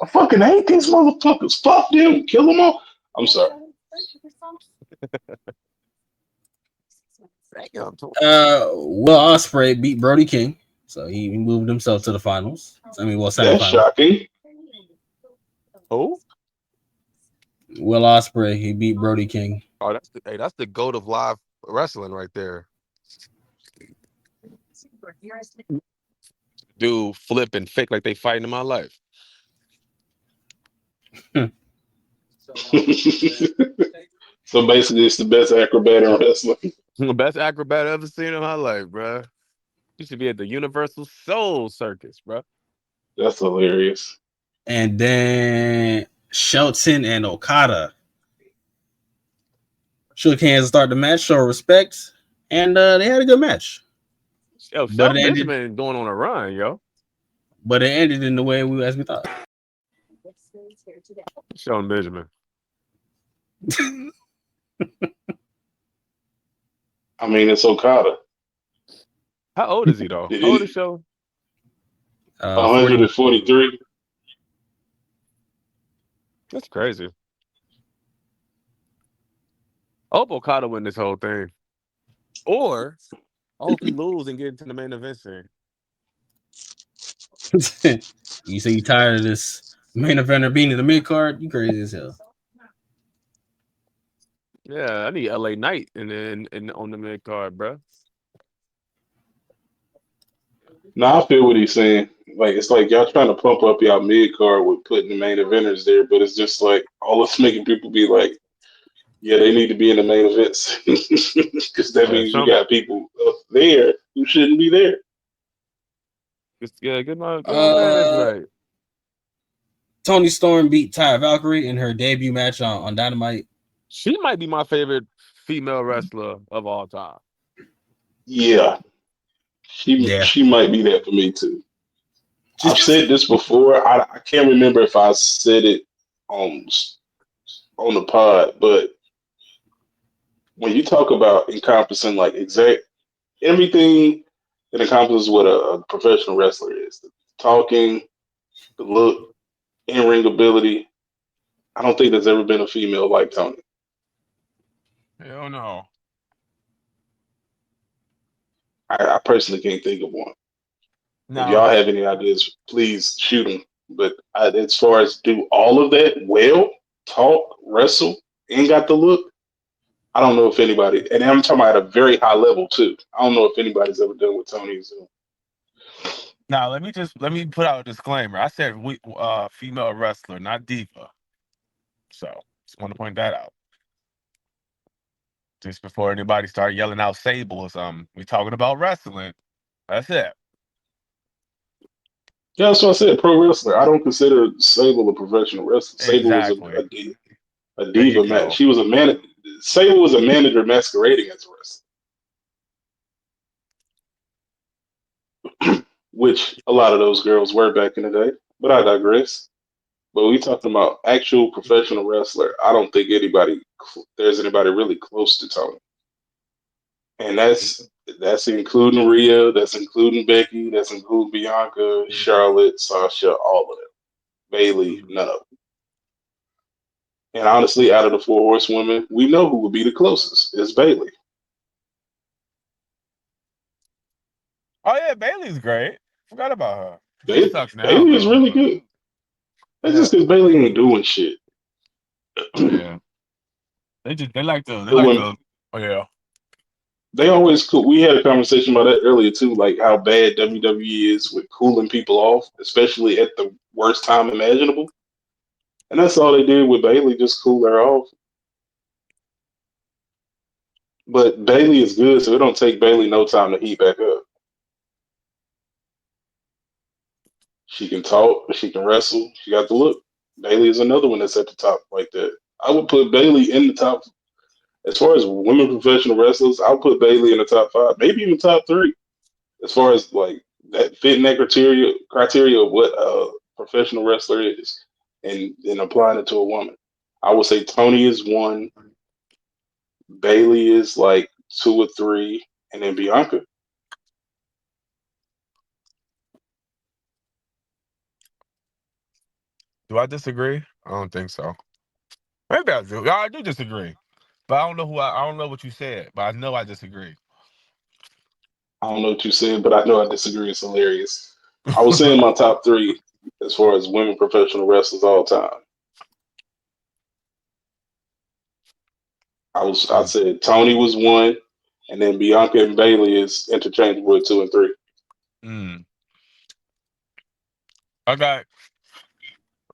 I fucking hate these motherfuckers. Fuck them. Kill them all. I'm sorry. Will Ospreay beat Brody King, so he moved himself to the finals. That's semifinals. shocking. Who? Will Ospreay, he beat Brody King. Oh, that's the goat of live wrestling right there. Dude, flip and fake like they fighting in my life. So basically, it's the best acrobat in wrestling. The best acrobat I've ever seen in my life, bro. You should be at the Universal Soul Circus, bro. That's hilarious. And then Shelton and Okada shook hands to start the match, show respect, and they had a good match. Yo, Shelton Benjamin going on a run, yo. But it ended in the way as we thought. Shelton Benjamin. I mean, it's Okada. How old is he though? How old is Shelton? 143. That's crazy. I hope Okada win this whole thing. Or I hope he lose and get into the main event scene. You say you tired of this main eventer being in the mid card? You crazy as hell. Yeah, I need LA Knight and on the mid card, bro. No, I feel what he's saying. Like, it's like y'all trying to pump up y'all mid card with putting the main eventers there, but it's just like all it's making people be like, yeah, they need to be in the main events because that means you got people up there who shouldn't be there. Get my events right. Toni Storm beat Taya Valkyrie in her debut match on Dynamite. She might be my favorite female wrestler of all time. Yeah. She might be that for me too. I've said this before. I can't remember if I said it on the pod, but when you talk about encompassing like exact everything that encompasses what a professional wrestler is, the talking, the look, in-ring ability, I don't think there's ever been a female like Toni. Hell no. I personally can't think of one. No. If y'all have any ideas, please shoot them. But as far as do all of that well, talk, wrestle, and got the look, I don't know if anybody, and I'm talking about at a very high level too. I don't know if anybody's ever done what Toni's doing. Now let me put out a disclaimer. I said female wrestler, not diva. So just want to point that out. Just before anybody start yelling out Sable or something. We talking about wrestling. That's it. Yeah, that's what I said. Pro wrestler. I don't consider Sable a professional wrestler. Sable was a diva man. She was a man. Sable was a manager masquerading as a wrestler, which a lot of those girls were back in the day. But I digress. But we talking about actual professional wrestler. I don't think there's anybody really close to Toni. And that's including Rhea, that's including Becky, that's including Bianca, Charlotte, Sasha, all of them. Bayley, none of them. And honestly, out of the 4 horsewomen, we know who would be the closest. It's Bayley. Oh yeah, Bayley's great. Forgot about her. Bayley is really good. That's just because Bayley ain't doing shit. Yeah. They like to oh yeah. They always cool. We had a conversation about that earlier too, like how bad WWE is with cooling people off, especially at the worst time imaginable. And that's all they did with Bayley, just cool her off. But Bayley is good, so it don't take Bayley no time to heat back up. She can talk, she can wrestle, she got the look. Bailey is another one that's at the top like that. I would put Bailey in the top. As far as women professional wrestlers, I'll put Bailey in the top 5, maybe even top 3. As far as like that fitting that criteria of what a professional wrestler is, and applying it to a woman, I would say Tony is 1, Bailey is like 2 or 3, and then Bianca. Do I disagree? I don't think so. Maybe I do. I do disagree, but I don't know I don't know what you said, but I know I disagree. I don't know what you said, but I know I disagree. It's hilarious. I was saying my top 3 as far as women professional wrestlers all time. I said Tony was 1, and then Bianca and Bailey is interchangeable at 2 and 3.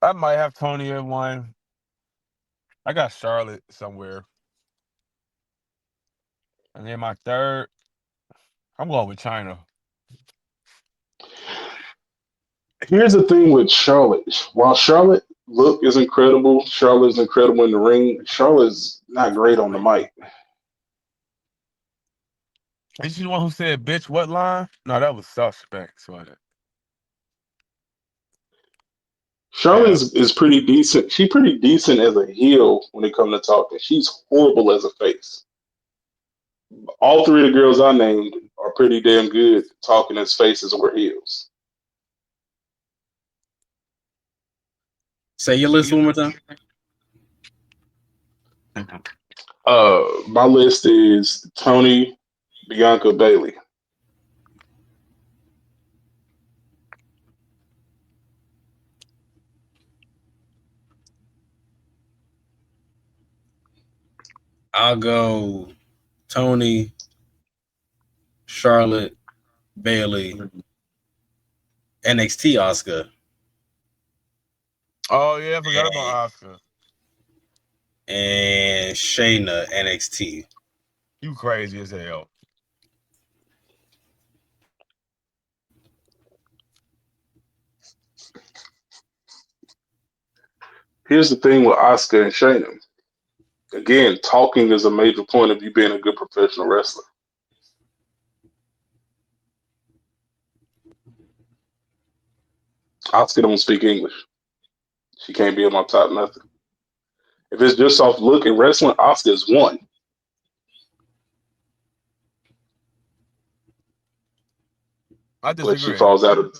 I might have Tony at 1. I got Charlotte somewhere, and then my third, I'm going with China. Here's the thing with Charlotte. While Charlotte look is incredible, Charlotte is incredible in the ring. Charlotte's not great on the mic. Is she the one who said "bitch"? What line? No, that was suspect. Charlotte is pretty decent. She's pretty decent as a heel when it comes to talking. She's horrible as a face. All 3 of the girls I named are pretty damn good talking as faces or heels. Say your list one more time. My list is Tony, Bianca, Bailey. I'll go Tony, Charlotte, Bailey, NXT Oscar. Oh yeah, I forgot about Oscar. And Shayna NXT. You crazy as hell. Here's the thing with Asuka and Shayna. Again, talking is a major point of you being a good professional wrestler. Asuka don't speak English. She can't be in my top nothing. If it's just off look at wrestling, Asuka is 1. I disagree. But she falls out of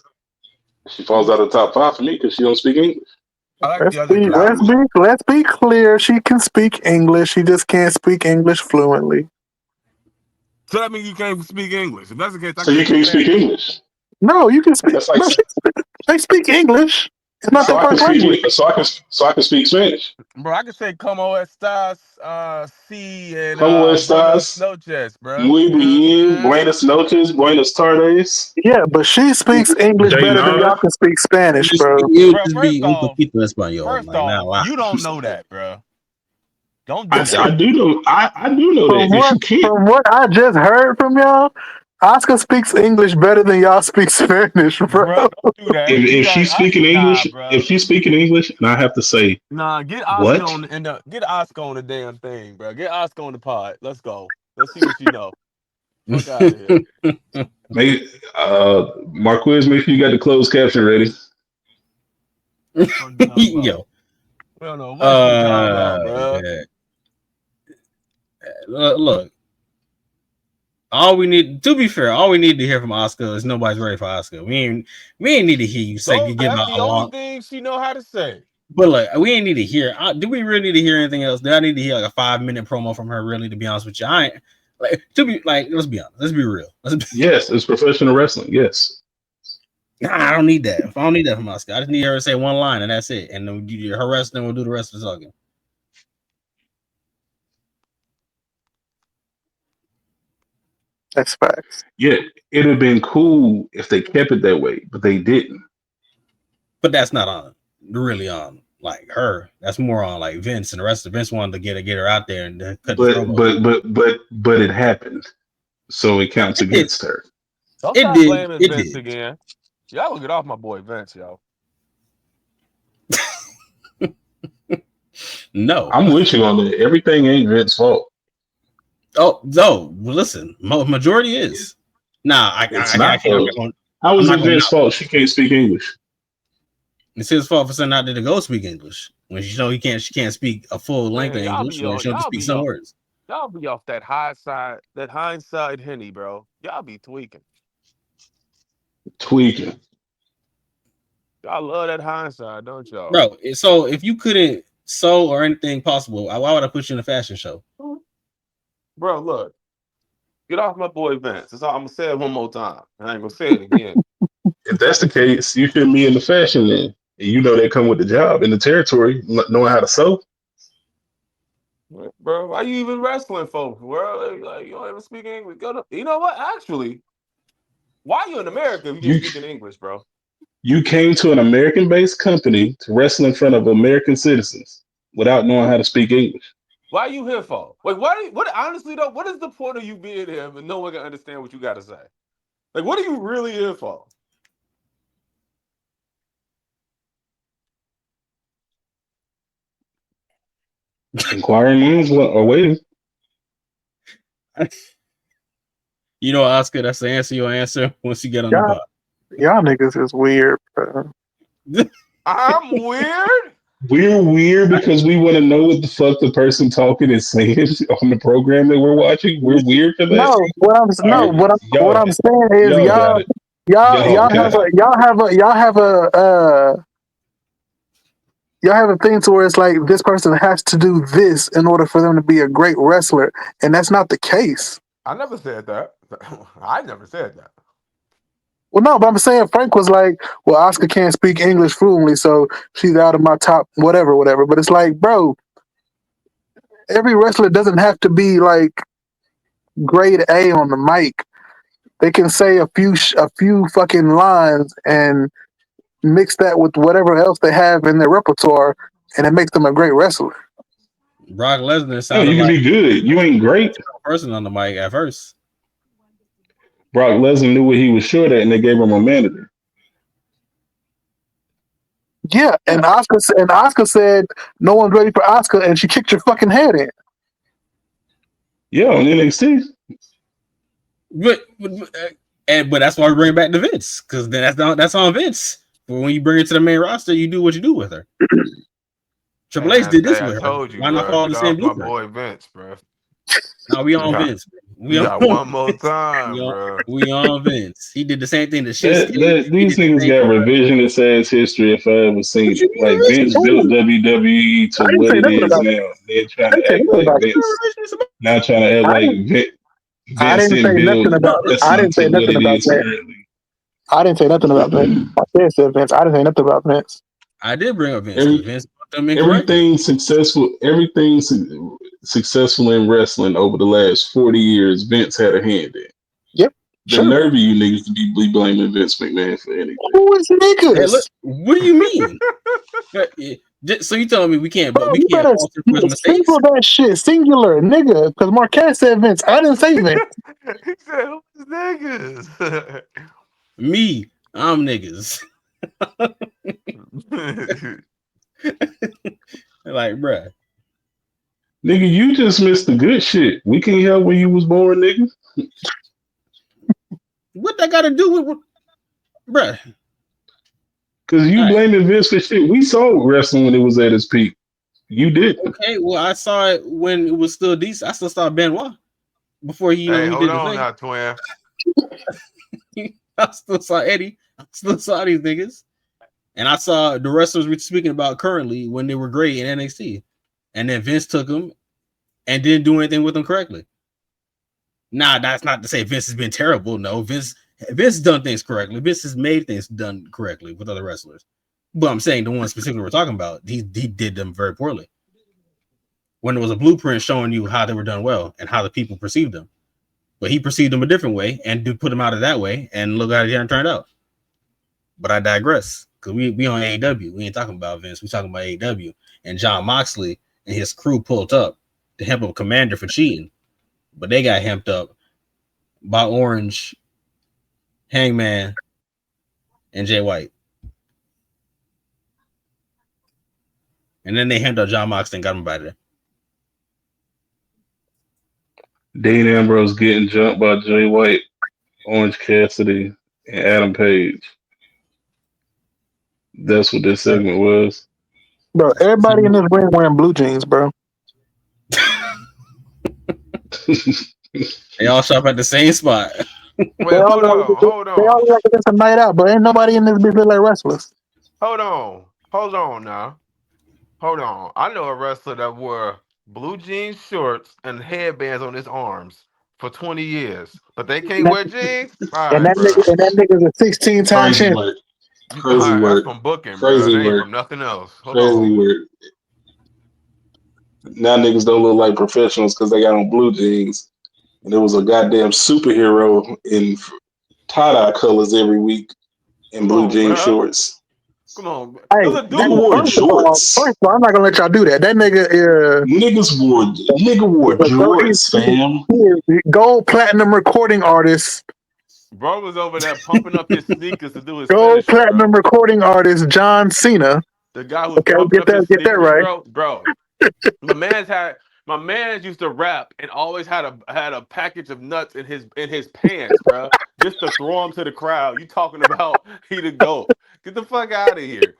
the top 5 for me because she don't speak English. I like the other girl. Let's be clear. She can speak English. She just can't speak English fluently. So that means you can't speak English. If that's the case, so you can't speak English. No, you can speak. That's like, they speak English. It's not so their I can first language. so I can speak Spanish. Bro, I can say "Como estás?" Sí, and Como estás? Buenas noches, bro. Muy bien. Buenas noches. Buenas tardes. Yeah, but she speaks English better than y'all can speak Spanish, bro. First off, you don't know that, bro. Don't do that. I do know. I do know that. From what I just heard from y'all, Oscar speaks English better than y'all speak Spanish, bro. Don't do that. If she's speaking English, and I have to say, get Oscar on the damn thing, bro. Get Oscar on the pod. Let's go. Let's see what you know. Fuck out of here. Marquiz, make sure you got the closed caption ready. Yo. We don't know what you're talking about, bro. Look. All we need to hear from Oscar is nobody's ready for Oscar. We ain't need to hear you say you give that's the only thing she know how to say. But look, we ain't need to hear. Do we really need to hear anything else? Do I need to hear like a 5-minute promo from her? Really, to be honest with you, I ain't like to be like. Let's be honest. Let's be real. Yes, it's professional wrestling. Yes. Nah, I don't need that. If I don't need that from Oscar, I just need her to say one line and that's it. And then her wrestling will do the rest of the talking. That's facts. Yeah, it'd have been cool if they kept it that way, but they didn't. But that's not really on like her. That's more on like Vince and the rest of Vince wanted to get her out there and cut the promo. But it happened, so it counts against her. Don't stop blaming Vince again. Y'all will get off my boy Vince, yo. No, I'm with you on that. Everything ain't Vince's fault. Oh no! Well, listen, majority is. Nah, I It's can't. not though. How is it Vince's fault she can't speak English? It's his fault for sending out there to go speak English when she she can't speak a full length of English. When she don't speak some words. Y'all be off that hindsight Henny, bro. Y'all be tweaking. Y'all love that hindsight, don't y'all? Bro, so if you couldn't sew or anything possible, why would I put you in a fashion show? Bro, look. Get off my boy Vince. That's all I'm gonna say it one more time. I ain't gonna say it again. If that's the case, you shouldn't be in the fashion then. And you know they come with the job in the territory, knowing how to sew. Bro, why you even wrestling folks, bro? Like you don't even speak English. You know what? Actually, why you in America if you can't speak in English, bro? You came to an American-based company to wrestle in front of American citizens without knowing how to speak English. Why are you here for? Wait, what? Honestly though, what is the point of you being here and no one can understand what you got to say? Like, what are you really here for? Inquiring minds are waiting. You know, Oscar, that's the answer. Your answer once you get on the pod. Y'all niggas is weird, bro. I'm weird. We're weird because we want to know what the fuck the person talking is saying on the program that we're watching. We're weird for that. No, what I'm saying is y'all have a thing to where it's like this person has to do this in order for them to be a great wrestler, and that's not the case. I never said that. I never said that. Well, no, but I'm saying Frank was like, well, Oscar can't speak English fluently, so she's out of my top whatever. But it's like, bro, every wrestler doesn't have to be like grade A on the mic. They can say a few fucking lines and mix that with whatever else they have in their repertoire, and it makes them a great wrestler. Brock Lesnar sounded you can be good. You ain't great. Person on the mic at first. Brock Lesnar knew what he was short at, and they gave him a manager. Yeah, and Oscar said no one's ready for Oscar, and she kicked your fucking head in. Yeah, on NXT. But that's why we bring back to Vince, because then that's on Vince. But when you bring it to the main roster, you do what you do with her. Triple H did this with her. Told you, why not follow the same blueprint? My boy Vince, bro. No, we on Vince. We got one more time, bro. We on Vince. He did the same thing to shit. These niggas got revisionist ass history if I ever seen it. Like Vince built WWE to what it is now. They're trying to act like Vince. Now trying to act like Vince. I didn't say nothing about it. I didn't say nothing about that. I didn't say nothing about Vince. I said Vince. I didn't say nothing about Vince. I did bring up Vince. Vince everything successful in wrestling over the last 40 years, Vince had a hand in. Yep. The nerve of you niggas to be blaming Vince McMahon for anything. Who is niggas? Hey, look, what do you mean? So you telling me we can't? But we can't alter his mistakes. Singular that shit, singular nigga. Because Marquez said Vince. I didn't say Vince. He said who's niggas? Me, I'm niggas. Like, bruh. Nigga, you just missed the good shit. We can't help when you was born, nigga. What that got to do with, bruh? Because you blaming Vince for shit. We saw wrestling when it was at its peak. You didn't. Okay, well, I saw it when it was still decent. I still saw Benoit before he, he did the thing. Now, twin. I still saw Eddie. I still saw these niggas. And I saw the wrestlers we're speaking about currently when they were great in NXT. And then Vince took them and didn't do anything with them correctly. Nah, that's not to say Vince has been terrible. No, Vince done things correctly. Vince has made things done correctly with other wrestlers. But I'm saying the one specifically we're talking about, he did them very poorly. When there was a blueprint showing you how they were done well and how the people perceived them. But he perceived them a different way and put them out of that way, and look how it turned out. But I digress, because we on AEW. We ain't talking about Vince. We talking about AEW. And John Moxley and his crew pulled up to hemp up Commander for cheating. But they got hemped up by Orange, Hangman, and Jay White. And then they handled John Moxley and got him by there. Dean Ambrose getting jumped by Jay White, Orange Cassidy, and Adam Page. That's what this segment was. Bro, everybody in this ring wearing blue jeans, bro. They all shop at the same spot. Wait, hold on. They all look like it's a night out, but ain't nobody in this bitch look like wrestlers. Hold on now. Hold on. I know a wrestler that wore blue jean shorts and headbands on his arms for 20 years, but they can't wear jeans. And that nigga's a 16-time Crazy champion. work. Crazy That's work. from booking, Crazy bro. That ain't work. from nothing else. Hold Crazy on. work. Now niggas don't look like professionals because they got on blue jeans. And there was a goddamn superhero in tie-dye colors every week in blue jean shorts. Come on. Hey, nigga wore jorts. First of all, I'm not gonna let y'all do that. That nigga Nigga wore jorts, fam. He is gold platinum recording artist. Bro was over there pumping up his sneakers to do his Gold finisher, platinum recording artist John Cena. The guy who's pumping up his get that sneakers, right. bro. My man used to rap and always had a package of nuts in his pants, bro, just to throw them to the crowd. You talking about he the GOAT? Get the fuck out of here!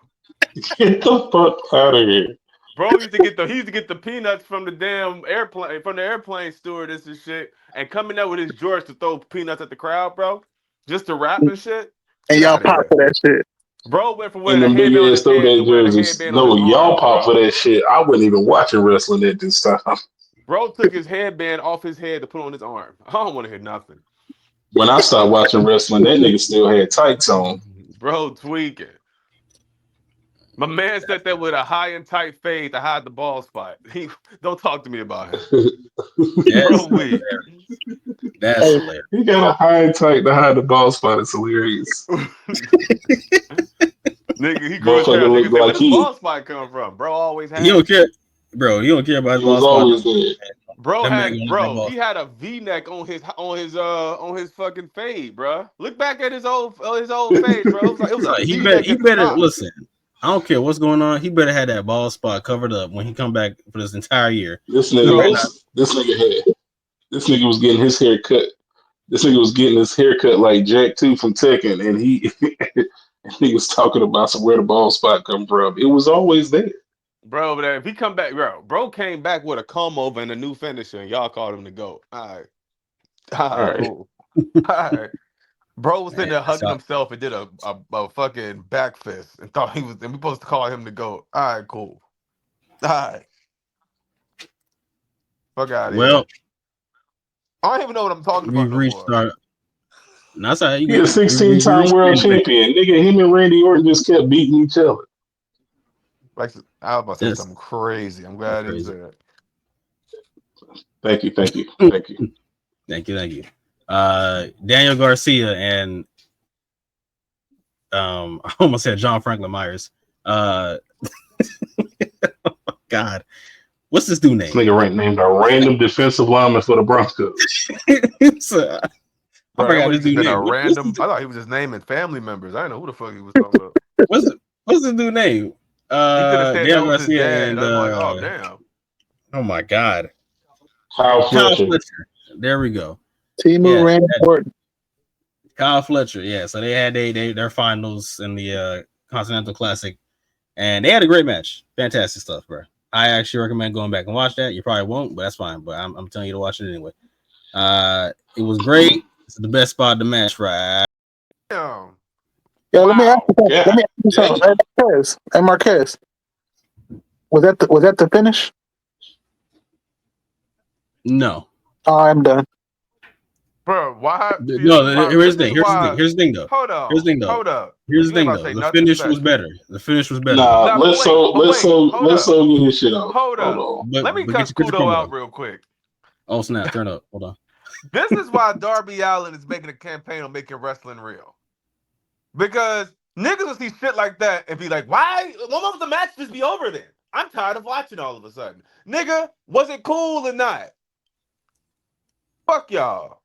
Get the fuck out of here! Bro used to get the peanuts from the damn airplane stewardess and shit, and coming out with his George to throw peanuts at the crowd, bro, just to rap and shit. And y'all pop for that shit. Bro went from In wearing a them big headband on ass his head to throwback wearing a jerseys. headband on No, his y'all arms, pop bro. for that shit. I wasn't even watching wrestling at this time. Bro took his headband off his head to put on his arm. I don't want to hear nothing. When I started watching wrestling, that nigga still had tights on. Bro tweaking. My man said that with a high and tight fade to hide the ball spot. Don't talk to me about him. Bro weak. That's hilarious. He got a high and tight to hide the ball spot. It's hilarious. Nigga, he grew his hair. Nigga said, where does ball spot come from? Bro always had. He don't care. Bro, he don't care about his ball spot. Always there. He had a V-neck on his fucking fade, bro. Look back at his old fade, bro. It was a V-neck. He better listen. I don't care what's going on. He better have that ball spot covered up when he come back for this entire year. This nigga was getting his hair cut. This nigga was getting his hair cut like Jack 2 from Tekken, and he was talking about where the ball spot come from. It was always there. Bro, but if he come back, bro came back with a comb over and a new finisher, and y'all called him the GOAT. All right. Cool. All right. Bro was sitting there hugging himself and did a fucking back fist and thought and we supposed to call him the GOAT. All right, cool. All right. Fuck out of here. I don't even know what I'm talking about. That's how he a 16-time world champion. Nigga, him and Randy Orton just kept beating each other. Like I was about to say something crazy. I'm glad I didn't say that. Thank you. Thank you. Daniel Garcia and I almost said John Franklin Myers. Oh my God. What's this dude name? This nigga named a random defensive lineman for the Broncos. I forgot his dude name. I thought he was just naming family members. I didn't know who the fuck he was talking about. What's the dude name? Daniel Garcia and I'm like, oh damn. Oh my God. Kyle Fletcher. There we go. Randy Orton. Kyle Fletcher, yeah. So they had their finals in the Continental Classic, and they had a great match. Fantastic stuff, bro. I actually recommend going back and watch that. You probably won't, but that's fine. But I'm telling you to watch it anyway. It was great. It's the best spot of the match, right? Yeah. Let me ask you something. Hey, Marquez. Was that the finish? No. Oh, I'm done. Bro, why? Here's the thing, though. Hold up. Here's the thing, though. The finish was better. Nah, let's get his shit out. Hold up. Let me cut Kudo out real quick. Oh, snap. Turn up. Hold on. This is why Darby Allin is making a campaign on making wrestling real. Because niggas will see shit like that and be like, why won't the match just be over then? I'm tired of watching all of a sudden. Nigga, was it cool or not? Fuck y'all.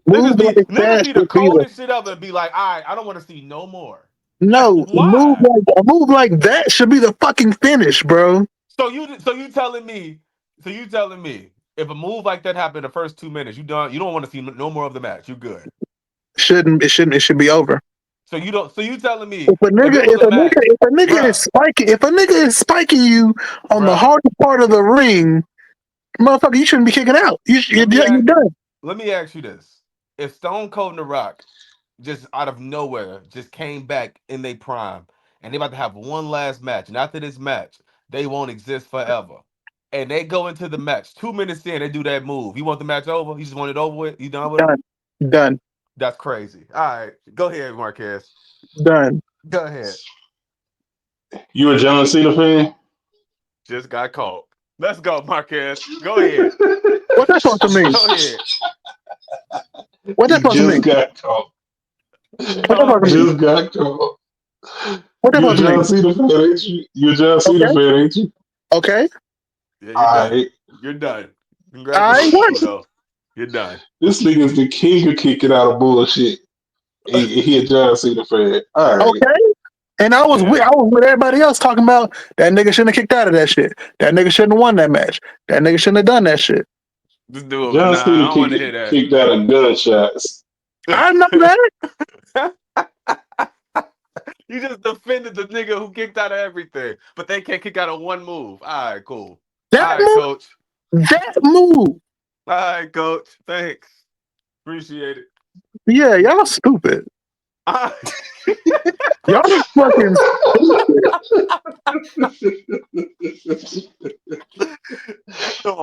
Move like Niggas that be the should be the coldest shit up and be like, all right, I don't want to see no more. no Why? a move like that should be the fucking finish, bro. So you telling me if a move like that happened the first 2 minutes, you don't want to see no more of the match. You good. It should be over. So you telling me If a if nigga, it was a match, bruh, if a nigga is spiking you on the bruh, hardest part of the ring, motherfucker, you shouldn't be kicking out. You're done. let me ask you this. If Stone Cold and The Rock just out of nowhere just came back in their prime and they about to have one last match, and after this match, they won't exist forever. And they go into the match 2 minutes in, they do that move. You want the match over? You just want it over with? You done with it? Done. Done. That's crazy. All right, go ahead, Marquez. Done. Go ahead. You a John Cena fan? Just got caught. Let's go, Marquez. Go ahead. What that supposed to mean? Go ahead. What that You supposed to mean? just got caught. What that supposed to mean? Just got caught. What that You a supposed to John mean? Cena fan, ain't you? You a John Cena Okay. fan, ain't you? Okay. Yeah, you're All done. right. You're done. I Congratulations, though. You're done. This nigga's the king of kicking out of bullshit. He a John Cena fan. All right. okay. And I was with everybody else talking about that nigga shouldn't have kicked out of that shit. That nigga shouldn't have won that match. That nigga shouldn't have done that shit. Just do it. John Nah, I Cena don't want to hear that. kicked out of gunshots. I know that. You just defended the nigga who kicked out of everything, but they can't kick out of one move. All right, cool. That All right, move. coach. That move. All right, coach. Thanks. Appreciate it. Yeah, y'all stupid. All Y'all fucking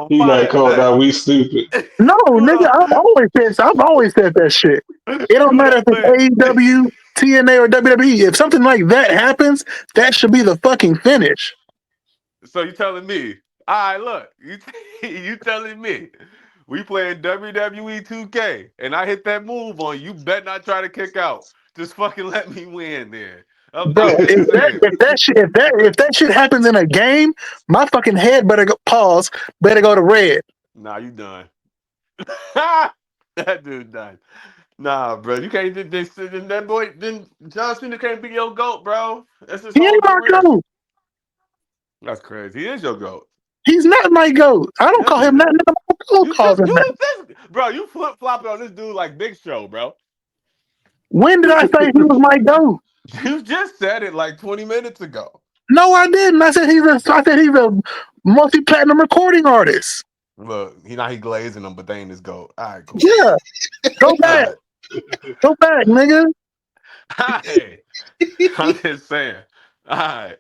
He got caught out. We stupid. no, nigga. I've always said that shit. It don't matter if it's AEW, TNA, or WWE. If something like that happens, that should be the fucking finish. So you telling me? All right, look. You telling me? We playing WWE 2K, and I hit that move on you. Bet not try to kick out. Just fucking let me win, then. I'm Bro, just saying. if that shit happens in a game, my fucking head better go better go to red. Nah, you done. That dude done. Nah, bro, you can't. Then that boy, then John Cena can't be your goat, bro. That's his He whole ain't my career. goat. That's crazy. He is your goat. He's not my goat. I don't Yes, call he him is. that. Nigga, You calls him that. bro. You flip flopping on this dude like Big Show, bro. When did I say he was my goat? You just said it like 20 minutes ago. No, I didn't. I said he's a multi-platinum recording artist. Look, he glazing them, but they ain't his goat. All right, cool. Yeah. Go back. Go back, nigga. Hey, I'm just saying. All right.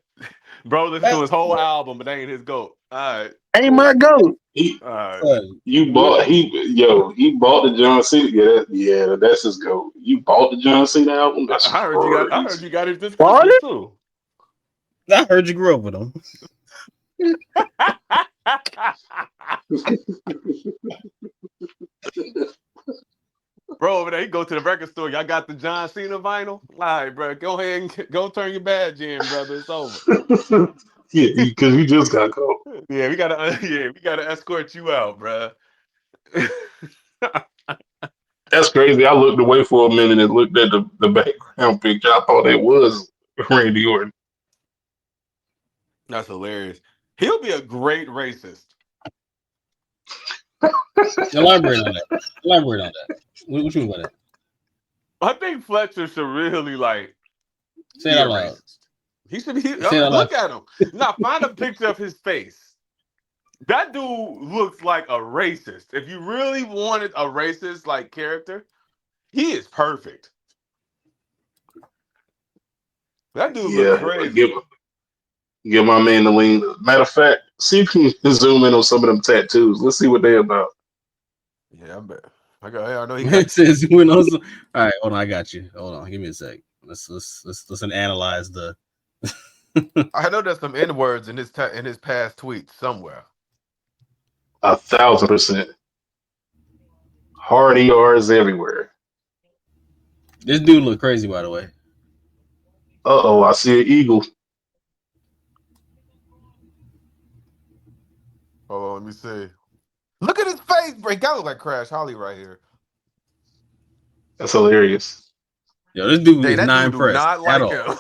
Bro, listen to his whole album, but they ain't his goat. All right. Ain't my goat. All right. He bought the John Cena. Yeah, that's his goat. You bought the John Cena album. That's I heard you got it this Bought Christmas it? too. I heard you grew up with him. Bro, over there, you go to the record store. Y'all got the John Cena vinyl? All right, bro. Go ahead and go turn your badge in, brother. It's over. Yeah, because you just got caught. Yeah, we gotta escort you out, bro. That's crazy. I looked away for a minute and looked at the background picture. I thought it was Randy Orton. That's hilarious. He'll be a great racist. Elaborate on that. What you mean by that? I think Fletcher should really Say be it a out loud. racist. He should be. Say it out Look loud. at him. Now find a picture of his face. That dude looks like a racist. If you really wanted a racist character, he is perfect. That dude looks crazy. Give my man the lean. Matter of fact, see if you can zoom in on some of them tattoos. Let's see what they're about. Yeah, I bet. I know he It got. says when also. All right, hold on. I got you. Hold on. Give me a sec. Let's analyze the. I know there's some N words in his past tweets somewhere. 1,000%. Hard ERs everywhere. This dude look crazy, by the way. I see an eagle. Hold on, let me see. Look at his face, break. That look like Crash Holly right here. That's hilarious. Yo, this dude Dang, is that not dude do impressed not at like all. him.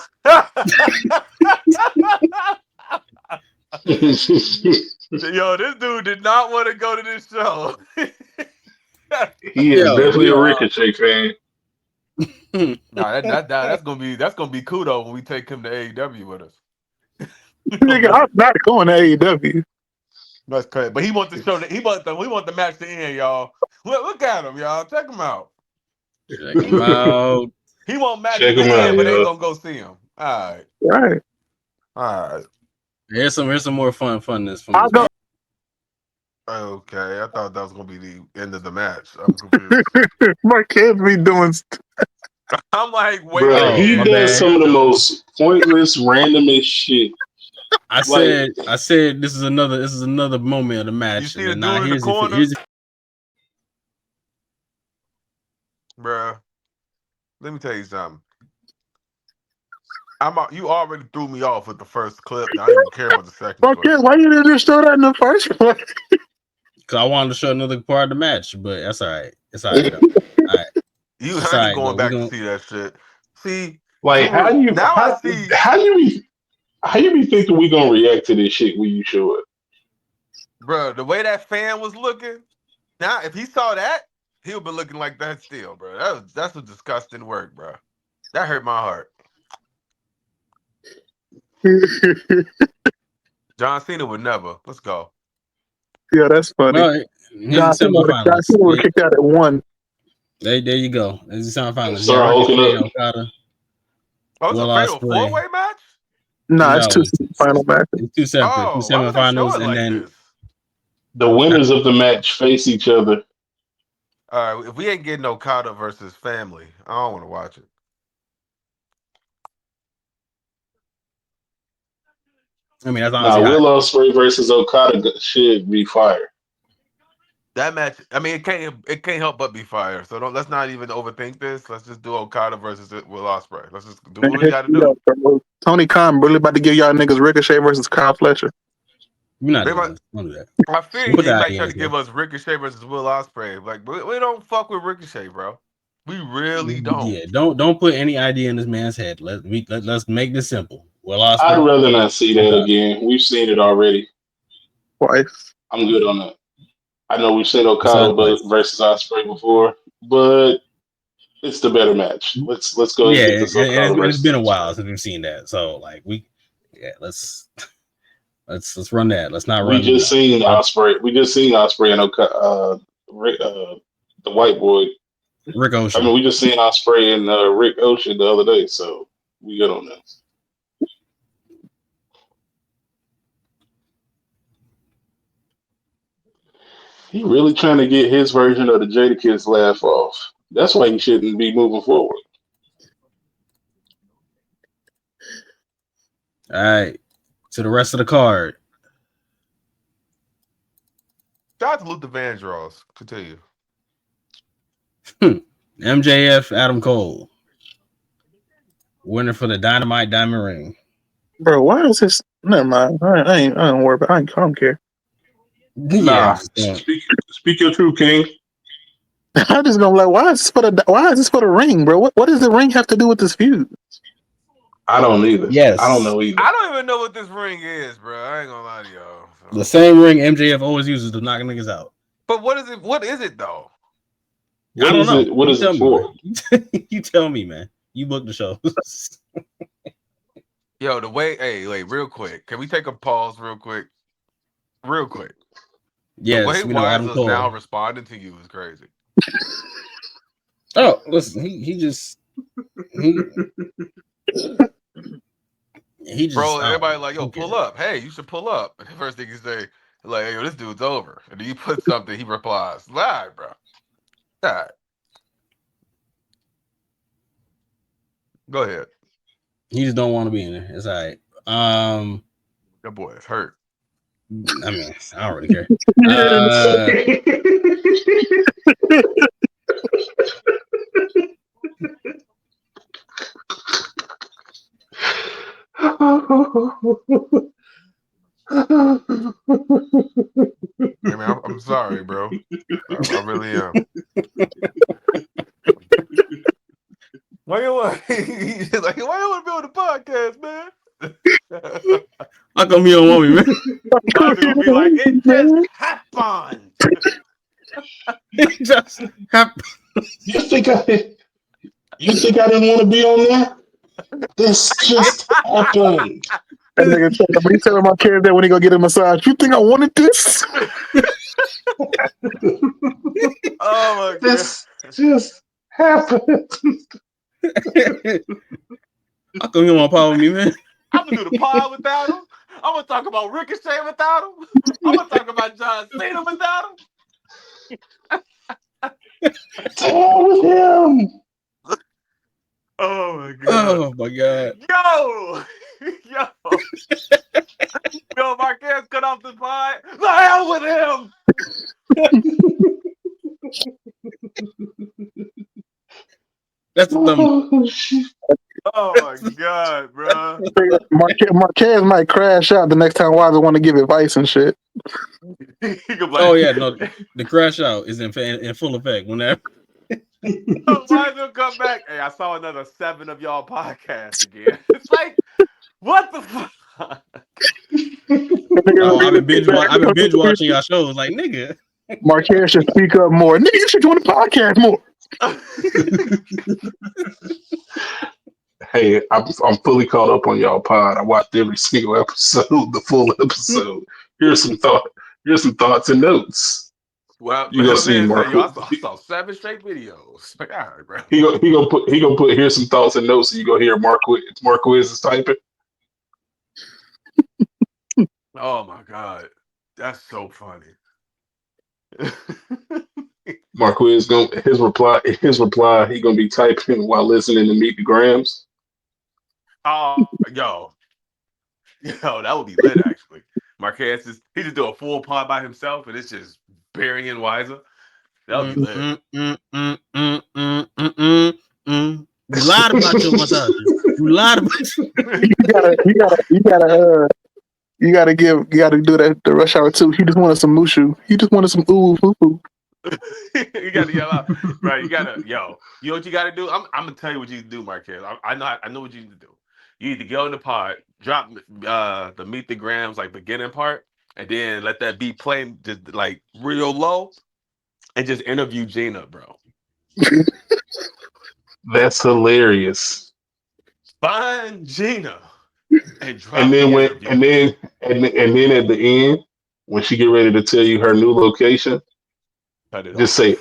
Yo, this dude did not want to go to this show. He is Yo, definitely we a are. Ricochet fan. Nah, that's gonna be kudo when we take him to AEW with us. Nigga, I'm not going to AEW. That's crazy. But he wants to show that we want the match to end, y'all. Look at him, y'all. Check him out. Check him out. He want matches Check to him out, end, but ain't yo. gonna go see him. All right. Right. All right. Here's some more funness from I'll this. go. Okay. I thought that was gonna be the end of the match. I'm confused. Marquiz be doing. I'm like, wait Bro, a Oh, he my minute. does bad. some of the most pointless, randomest shit. I said this is another moment of the match. You see and the then now dude in the corner? here's Bruh, let me tell you something. You already threw me off with the first clip. I didn't even care about the second clip. Marquiz, why you didn't just show that in the first place? because I wanted to show another part of the match, but that's all right. It's all right. Though. All right. I It's ain't all right, going though. back to see that shit. See, Like, how I see. you be thinking we gonna react to this shit when you show it? Bro, the way that fan was looking. Now, if he saw that, he'll be looking like that still, bro. That's a disgusting work, bro. That hurt my heart. John Cena would never. Let's go. Yeah, that's funny. Well, here's John the Cena semifinals. would have kicked out at one. There you go. There's the semifinals. Start hulking Ricochet, up. Okada, Oh, it's Will a fatal Ospreay. 4-way match? Nah, it's No, two final matches. it's two separate, two Oh, why would they show semifinals, it and like then this? The winners of the match face each other. All right, if we ain't getting Okada versus family, I don't want to watch it. I mean that's honestly Will Ospreay versus Okada should be fire. That match, I mean, it can't help but be fire. So let's not even overthink this. Let's just do Okada versus Will Ospreay. Let's just do what we got to do. Tony Khan really about to give y'all niggas Ricochet versus Kyle Fletcher. We're not doing this. Don't do that. I fear Put they that might idea try in to give us Ricochet versus Will Ospreay. Like we don't fuck with Ricochet, bro. We really don't. Yeah, don't put any idea in this man's head. Let's make this simple. Will Ospreay. I'd rather not see that again. We've seen it already. Twice. I'm good on that. I know we've seen Okada versus Ospreay before, but it's the better match. Let's go and get this Okada versus it's been a Ospreay. while since we've seen that. So like let's run that. Let's not run. We just seen Ospreay and Okada, the white boy. Rick Ocean. I mean, we just seen Ospreay and Rick Ocean the other day, so we good on that. He really trying to get his version of the Jadakiss laugh off. That's why he shouldn't be moving forward. All right, to the rest of the card. Shout out to Luther Vandross. Continue. MJF, Adam Cole, winner for the Dynamite Diamond Ring. Bro, why is this? Never mind. I don't worry about. I don't care. Nah, speak your truth, King. I'm just gonna like, why is this for the ring, bro? What does the ring have to do with this feud? I don't either. Yes, I don't know either. I don't even know what this ring is, bro. I ain't gonna lie to y'all. So. The same ring MJF always uses to knock niggas out. But what is it? What is it though? I don't know. What is it for? You tell me, man. You book the show. Yo, the way, wait, real quick. Can we take a pause real quick? Real quick. Yes, the way we know Wise Adam is Cole. now responding to you is crazy. Oh, listen, he just Bro, everybody like, yo, pull up. Hey, you should pull up. And the first thing you say, like, hey, yo, this dude's over. And then you put something, he replies, all right, bro. All right. Go ahead. He just don't want to be in there. It's all right. That boy is hurt. I mean, I don't really care. I mean, I'm sorry, bro. I really am. Why you want? He's like, why you want to be on the podcast, man? How come you don't want me, man? Mine's gonna be like, it just happened. It just happened. You think I didn't want to be on there? This just happened. That nigga he telling my kids that when he go get a massage. You think I wanted this? Oh my god! This just happened. How come you don't want to power with me, man? I'm gonna do the pod without him. I'm gonna talk about Ricochet without him. I'm gonna talk about John Cena without him. To hell with him. Oh my god! Oh my god! Yo, Marquiz cut off the pod. The hell with him. That's the thumb. Oh, shit. Oh my god, bro. Marquez might crash out the next time Wilder want to give advice and shit. Oh yeah, no, the crash out is in full effect whenever. Why will come back? Hey, I saw another 7 of y'all podcasts again. It's like, what the fuck? Oh, I've been binge watching y'all shows. Like, nigga, Marquez should speak up more. Nigga, you should join the podcast more. Hey, I'm fully caught up on y'all pod. I watched every single episode, the full episode. Here's some thoughts and notes. Well, You gonna see I saw 7 straight videos. Like, all right, bro. He gonna put here's some thoughts and notes. So you go hear Marquiz is typing. Oh my god, that's so funny. Marquiz his reply. He gonna be typing while listening to Meet the Grams. Oh, yo, that would be lit actually. Marquez he just do a full pod by himself, and it's just burying Wiser. That would be lit. You lied about your massage. You lied about You gotta do that the rush hour too. He just wanted some mushu. He just wanted some ooh foo foo. You gotta yell out, right? You know what you gotta do. I'm gonna tell you what you do, Marquez. I know what you need to do. You need to go in the pod, drop the Meet the Grams like beginning part, and then let that beat play just like real low, and just interview Gina, bro. That's hilarious. Find Gina and drop And then the interview. and then at the end, when she get ready to tell you her new location, just say,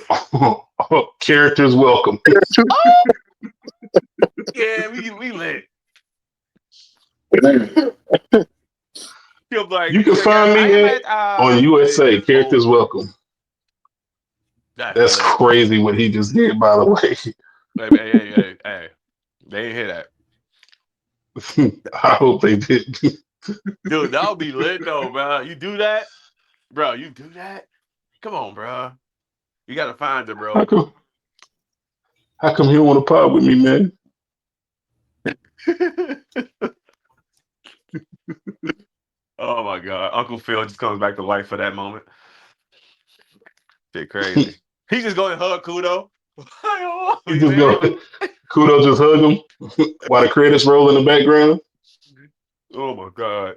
"Characters welcome." Yeah, we lit. Like, you can find me on USA. Characters welcome. That's crazy what he just did, by the way. Hey. They ain't hear that. I hope they did. Dude, that would be lit though, bro. You do that? Bro, you do that? Come on, bro. You gotta find it, bro. How come he don't want to pod with me, man? Oh my god. Uncle Phil just comes back to life for that moment. Shit crazy. He just going to hug Kudo. He just go Kudo just hug him while the credits roll in the background. Oh my god.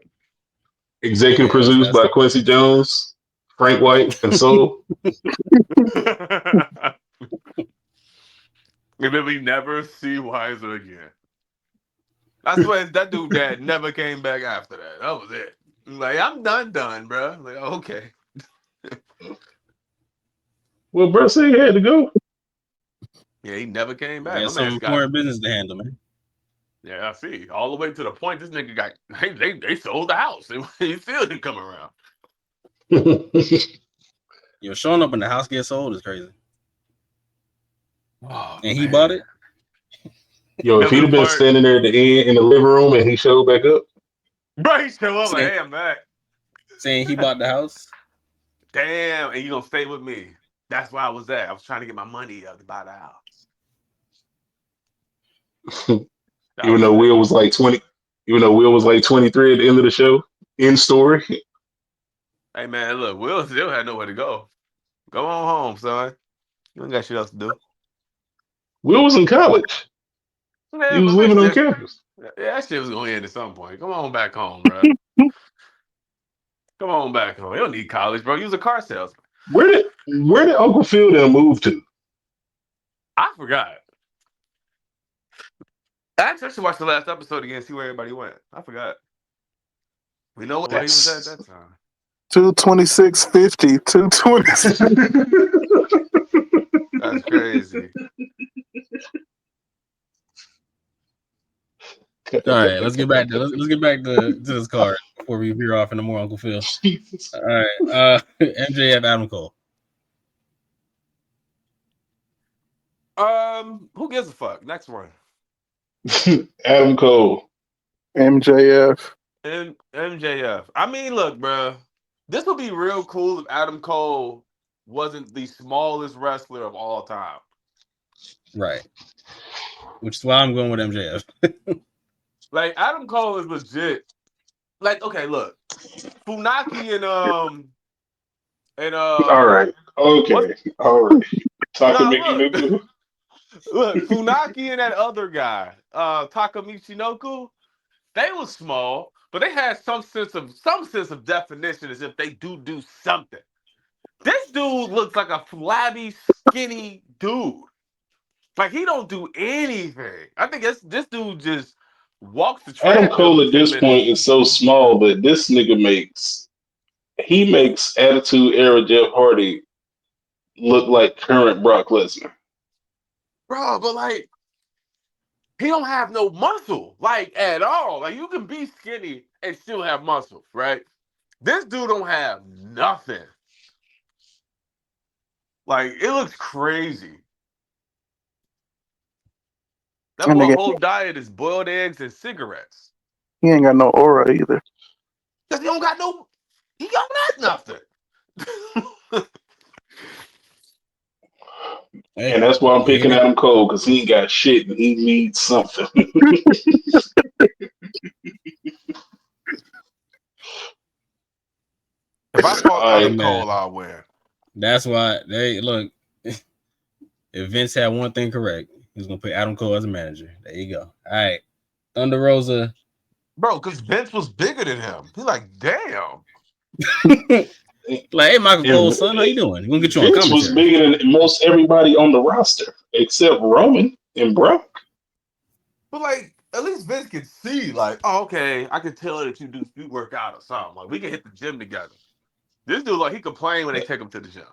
Executive produced by Quincy Jones, Frank White, and Soul. And then we never see Wiser again. I swear that dude dad never came back after that. That was it. Like, I'm done, bro. Like, okay. Well, bro said he had to go. Yeah, he never came back. Yeah, some important business to handle, man. Yeah, I see. All the way to the point this nigga got they sold the house. He still didn't come around. Yo, showing up in the house gets sold is crazy. Oh, and he bought it. Yo, if he'd have been standing there at the end in the living room and he showed back up. Bro, he showed up like, hey, I'm back. Saying he bought the house. Damn, and you gonna stay with me. That's where I was at. I was trying to get my money up to buy the house. Even though Will was like 20, even though Will was like 23 at the end of the show, in story. Hey man, look, Will still had nowhere to go. Go on home, son. You ain't got shit else to do. Will was in college. Man, He was but living on that shit, campus. that shit was gonna end at some point. Come on back home, bro. Come on back home. You don't need college, bro. You was a car salesman. Where did Uncle Phil then move to? I forgot. I actually watched the last episode again, see where everybody went. I forgot. We know where he was at that time. 226.50. 226. That's crazy. All right, let's get back to this card before we veer off into more Uncle Phil. Jesus. All right, MJF Adam Cole. Who gives a fuck? Next one. Adam Cole. MJF. And MJF. I mean, look, bro. This would be real cool if Adam Cole wasn't the smallest wrestler of all time. Right. Which is why I'm going with MJF. Like, Adam Cole is legit. Like, okay, look. Funaki and All right. Okay. All right. look. Look, Funaki and that other guy, Taka Michinoku, they was small, but they had some sense of definition as if they do something. This dude looks like a flabby, skinny dude. Like, he don't do anything. I think this dude just walks the track. Adam Cole at this point is so small that this nigga makes Attitude Era Jeff Hardy look like current Brock Lesnar. Bro, but like, he don't have no muscle, like, at all. Like, you can be skinny and still have muscle, right? This dude don't have nothing. Like, it looks crazy. That boy whole diet is boiled eggs and cigarettes. He ain't got no aura either. Cause he don't got nothing. Hey, and that's why I'm picking Adam Cole, because he ain't got shit and he needs something. If I fought Adam Cole, I'll win. That's why they look. If Vince had one thing correct, he was gonna put Adam Cole as a manager. There you go. All right, Thunder Rosa. Bro, because Vince was bigger than him. He's like, damn. Like, hey, Michael Cole, son, how you doing? We're gonna get you on Vince was bigger than most everybody on the roster except Roman and Brock. But like, at least Vince can see, like, oh, okay, I can tell that you work out or something. Like, we can hit the gym together. This dude, like, he complained when they take him to the gym.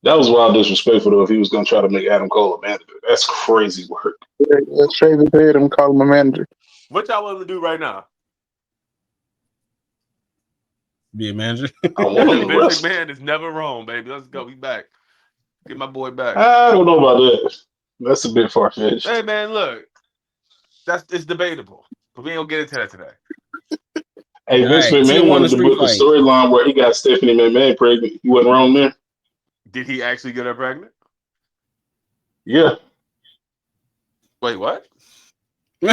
That was wild disrespectful, though, if he was going to try to make Adam Cole a manager. That's crazy work. Yeah, let's shave his head and call him a manager. What y'all want to do right now? Be a manager? I want to Vince McMahon is never wrong, baby. Let's go. We back. Get my boy back. I don't know about that. That's a bit far-fetched. Hey, man, look. It's debatable. But we ain't going to get into that today. Hey, Vince McMahon wanted to book a storyline where he got Stephanie McMahon pregnant. He wasn't wrong there. Did he actually get her pregnant? Yeah. Wait, what? Yo,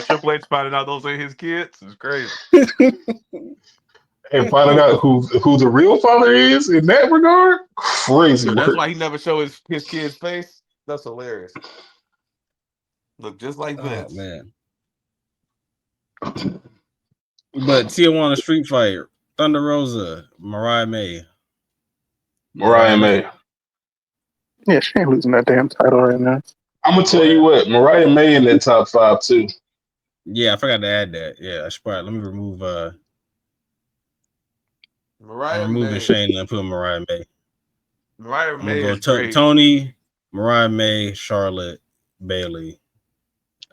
Triple H finding out those ain't his kids is crazy. And finding out who the real father is in that regard, crazy. That's why he never show his kid's face. That's hilarious. Look just like Vince. Oh, man. But Tijuana Street Fight, Thunder Rosa, Mariah May. Yeah, she ain't losing that damn title right now. I'm gonna tell you what, Mariah May in that top 5 too. Yeah, I forgot to add that. Yeah, I should probably let me remove Mariah May. Shayna and put Mariah May. Mariah May is great. Tony, Mariah May, Charlotte, Bailey,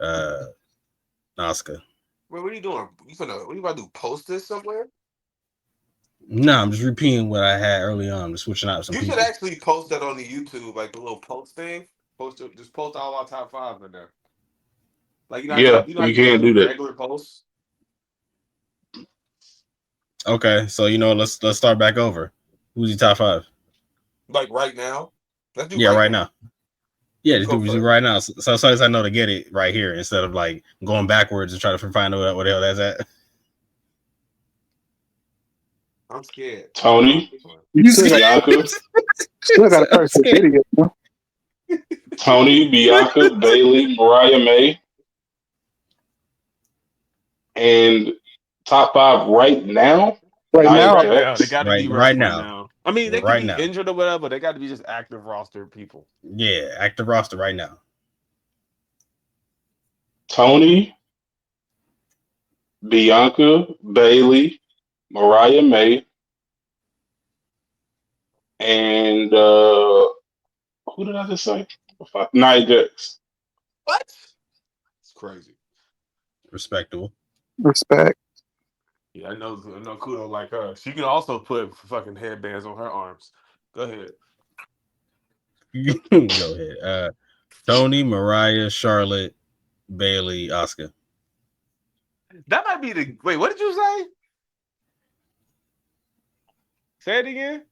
Asuka. Wait, what are you doing? What are you about to do? Post this somewhere? No, I'm just repeating what I had early on. I'm just switching out some people. You should actually post that on the YouTube, like the little post thing. Just post all our top 5 in there. Like, you can't do that. Regular posts. Okay, so let's start back over. Who's your top 5? Like right now? Let's do right now. Yeah, just do right now. So as I know to get it right here instead of like going backwards and trying to find out what the hell that's at. I'm scared. Tony, You still got, Bianca, still got to search the video. Bro. Tony, Bianca, Bailey, Mariah May, and top 5 right now. Right Nia now, Right now, they Jax. got to be Right wrestling now. now. I mean, they could Right be now. injured or whatever. They got to be just active roster people. Yeah, active roster right now. Tony, Bianca, Bailey, Mariah May, and who did I just say? Nia Jax. What? It's crazy. Respectable. respect. Yeah, I know Kudo like her. She can also put fucking headbands on her arms. Go ahead. Go ahead. Tony, Mariah, Charlotte, Bailey, Oscar. That might be the wait. What did you say? Say it again.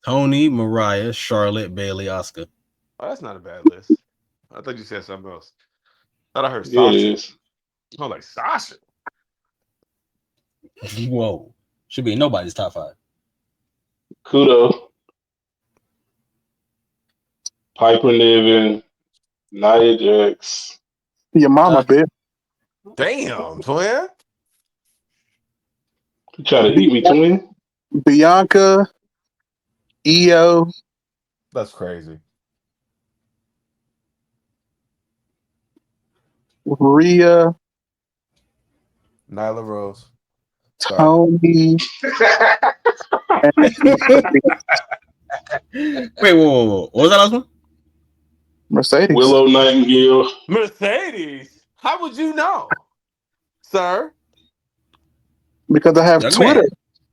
Tony, Mariah, Charlotte, Bailey, Oscar. Oh, that's not a bad list. I thought you said something else. Thought I heard Yeah, it Sasha. is. I was like Sasha. Whoa. Should be in nobody's top 5. Kudo, Piper Niven, Nia Jax. Your mama, bitch. Damn, twin. You try to eat me, twin? Bianca, Io, That's crazy. Rhea, Nyla Rose. Sorry. Tony. Wait, whoa. What was that last one? Mercedes. Willow Nightingale. Mercedes. How would you know, sir? Because I have Young Twitter,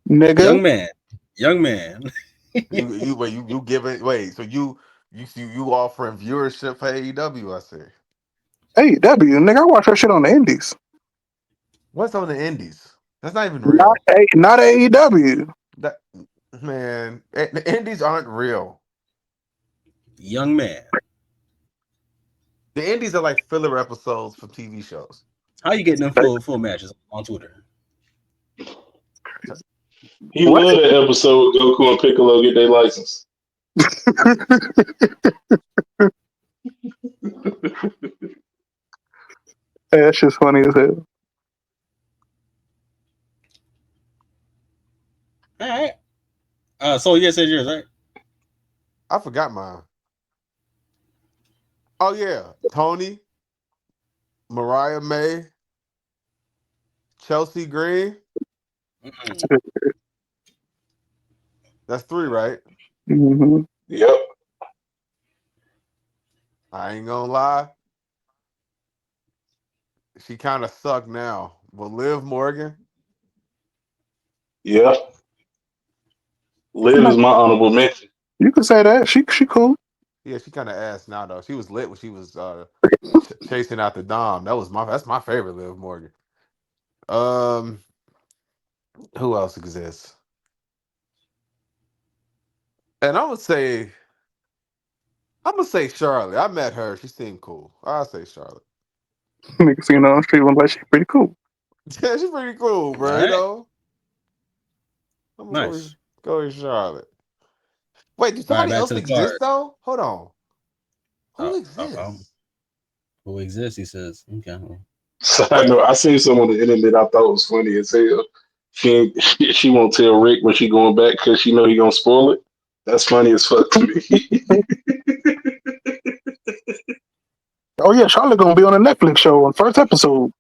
nigga. Young man. You giving wait? So you offering viewership for AEW? I see. AEW, nigga. I watch her shit on the Indies. What's on the Indies? That's not even real. Not AEW. That man, the Indies aren't real. Young man. The Indies are like filler episodes from TV shows. How you getting them full matches on Twitter? He loved that episode with Goku and Piccolo get their license. Hey, that shit's funny as hell. All right. So yes, it's yours, right? I forgot mine. Oh yeah, Tony, Mariah May, Chelsea Green. Mm-mm. That's 3, right? Mm-hmm. Yep. I ain't gonna lie. She kind of sucked now. But Liv Morgan. Yeah. Liv is my honorable mention. You can say that. She cool. Yeah, she kind of ass now though. She was lit when she was chasing out the Dom. That's my favorite Liv Morgan. Who else exists? And I'm gonna say Charlotte. I met her. She seemed cool. I'll say Charlotte. Nigga seen her on the street one like she's pretty cool. Yeah, she's pretty cool, bro. Right. You know. I'm gonna Nice. go with Charlotte. Wait, does All right, somebody back else to the exist card. though? Hold on. Who exists? Who exists? He says. Okay. So I know I seen some on the internet I thought was funny as hell. She won't tell Rick when she going back because she know he gonna spoil it. That's funny as fuck to me. Oh yeah, Charlotte gonna be on a Netflix show on first episode.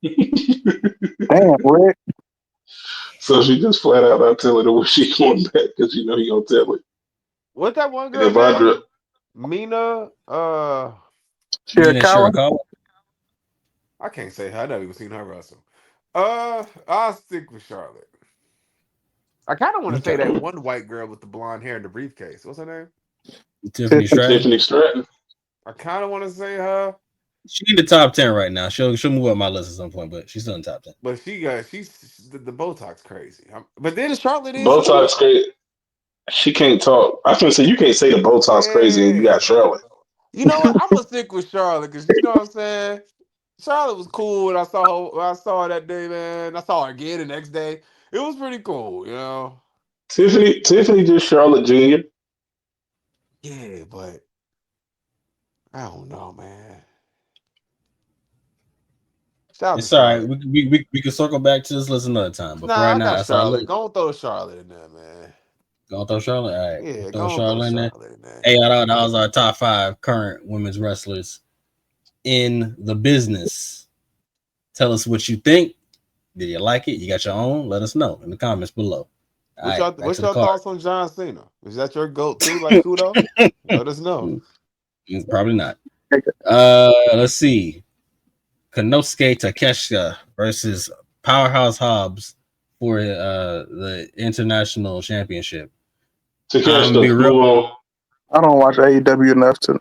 Damn, Rick. So she just flat out not telling her when she going back because she know he gonna tell it. What's that one And girl? if Andra, Mina. Shirakawa. I can't say her. I never even seen her wrestle. I'll stick with Charlotte. I kind of want to say that one white girl with the blonde hair and the briefcase. What's her name? Tiffany Stratton. I kind of want to say her. She's in the top 10 right now. She'll move up my list at some point, but she's still in the top 10. But she's the Botox crazy. But then Charlotte is Botox crazy. She can't talk. I was gonna say you can't say the Botox crazy and you got Charlotte. You know what? I'm gonna stick with Charlotte because you know what I'm saying. Charlotte was cool when I saw her. When I saw her that day, man. I saw her again the next day. It was pretty cool, you know. Tiffany just Charlotte Jr. Yeah, but I don't know, man. Shout out to It's all right. Charlotte. We can circle back to this list another time. But for Nah, right I now, got that's our Charlotte. list. Go and throw Charlotte in there, man. Gonna throw Charlotte. All right, Yeah, throw go and throw Charlotte in there. Charlotte in there. Hey, that was our top 5 current women's wrestlers in the business. Tell us what you think. Did you like it? You got your own? Let us know in the comments below. All right, back What's to the your card. thoughts on John Cena? Is that your goat too, like Kudo? Let us know. Probably not. Let's see. Konosuke Takeshita versus Powerhouse Hobbs for the international championship. Takeshita, Be real. move on. I don't watch AEW enough to.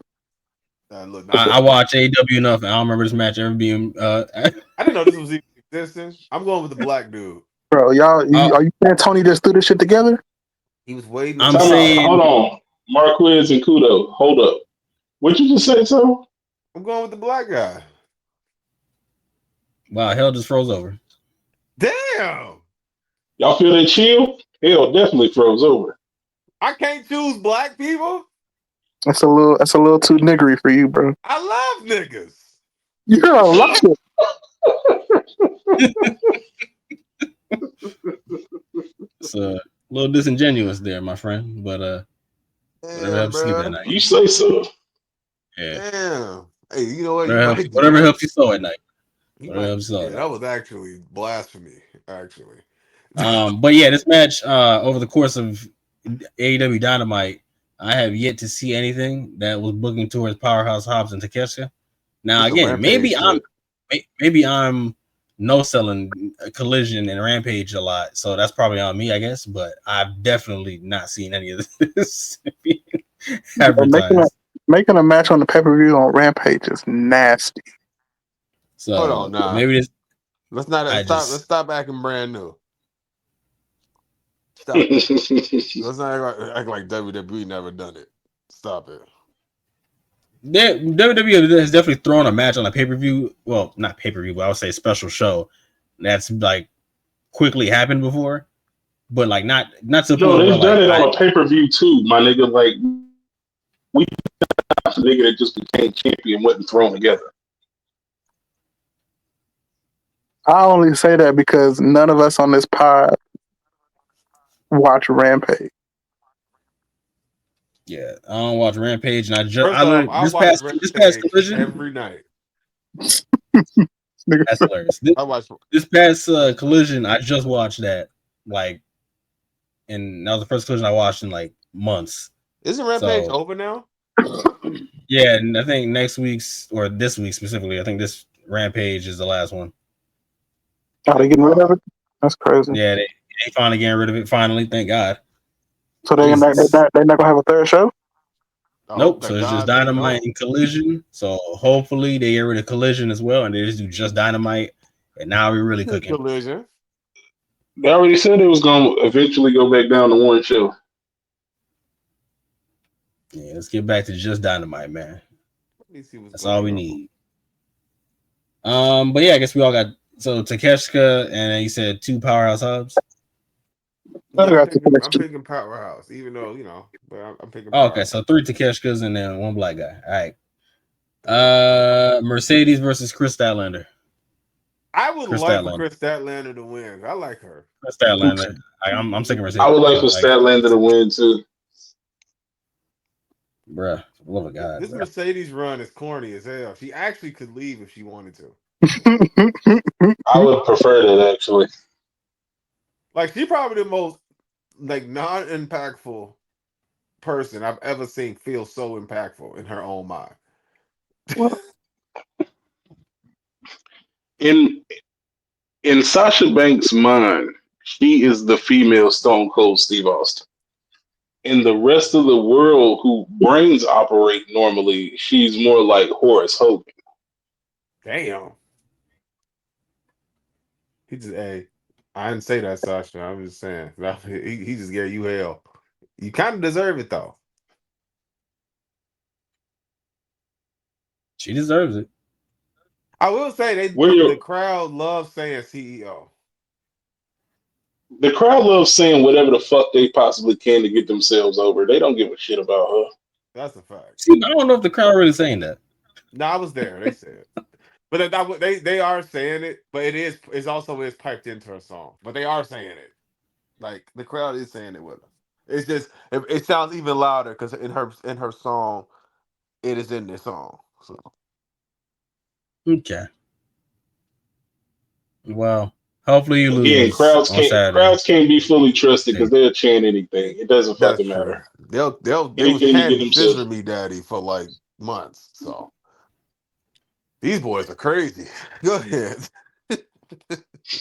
Look, I watch AEW enough, and I don't remember this match ever being. I didn't know this was even existing. I'm going with the black dude. Bro, are you saying Tony just threw this shit together? He was waiting. I'm Time out. saying, Hold on. Marquiz and Kudo. Hold up. What you just say, so? I'm going with the black guy. wow, hell just froze over. Damn. Y'all feel that chill? Hell definitely froze over. I can't choose black people. That's a little too niggery for you, bro. I love niggas. You don't love it. It's a little disingenuous there, my friend. But whatever helps you sleep at night. You say so. Yeah. Damn. Hey, you know what? Whatever helps you so at night. That was actually blasphemy, actually. But yeah, this match over the course of AEW Dynamite, I have yet to see anything that was booking towards Powerhouse Hobbs and Takeshita. Now It's a again, Rampage maybe I'm no selling Collision and Rampage a lot, so that's probably on me, I guess. But I've definitely not seen any of this advertised. Making a match on the pay-per-view on Rampage is nasty. So hold on, nah. maybe this. Let's stop acting brand new. Stop it. Let's not act like WWE never done it. Stop it. WWE has definitely thrown a match on a pay-per-view. Well, not pay-per-view, but I would say special show. That's like quickly happened before, but like not to the No, point they've where done like it on a pay-per-view too, my nigga. Like we got the nigga that just became champion wasn't thrown together. I only say that because none of us on this pod watch Rampage. Yeah, I don't watch Rampage, and I watch this past Collision every night. That's hilarious. This past Collision, I just watched that, like, and that was the first Collision I watched in like months. Isn't Rampage over now? Yeah, and I think next week's or this week specifically, I think this Rampage is the last one. Are they getting rid of it? That's crazy. Yeah, they finally getting rid of it. Finally, thank God. So they're not gonna have a third show? Nope. So it's just Dynamite and Collision. So hopefully they get rid of Collision as well, and they just do just Dynamite. And now we're really cooking. Collision. They already said it was going to eventually go back down to one show. Yeah, let's get back to just Dynamite, man. That's all we need. But yeah, I guess we all got Takeshita, and you said 2 Powerhouse Hobbs. Yeah, I'm picking Powerhouse, even though but I'm picking. Okay, so 3 Takeshitas and then 1 black guy. All right. Mercedes versus Kris Statlander. I would like for Kris Statlander to win. I like her. Kris Statlander. I'm taking Mercedes. I would like for Statlander to win too. Bruh, love of God. This Mercedes run is corny as hell. She actually could leave if she wanted to. I would prefer that actually. Like she's probably the most non-impactful person I've ever seen feel so impactful in her own mind. In Sasha Banks' mind, she is the female Stone Cold Steve Austin. In the rest of the world who brains operate normally, she's more like Horace Hogan. Damn. I didn't say that, Sasha. I'm just saying. He just gave you hell. You kind of deserve it, though. She deserves it. I will say Where the your crowd loves saying CEO. the crowd loves saying whatever the fuck they possibly can to get themselves over. They don't give a shit about her. That's a fact. See, I don't know if the crowd really saying that. No, I was there. They said, but they are saying it. But it's also piped into her song. But they are saying it. Like the crowd is saying it with her. It's just it sounds even louder because in her song, it is in this song. So Okay. Well, hopefully you Again, lose on Saturday. crowds can't be fully trusted because they'll chant anything. It doesn't that's fucking true. matter. They was Anything to get chanting themselves. "Scissor Me, Daddy" for like months. So these boys are crazy. Go ahead.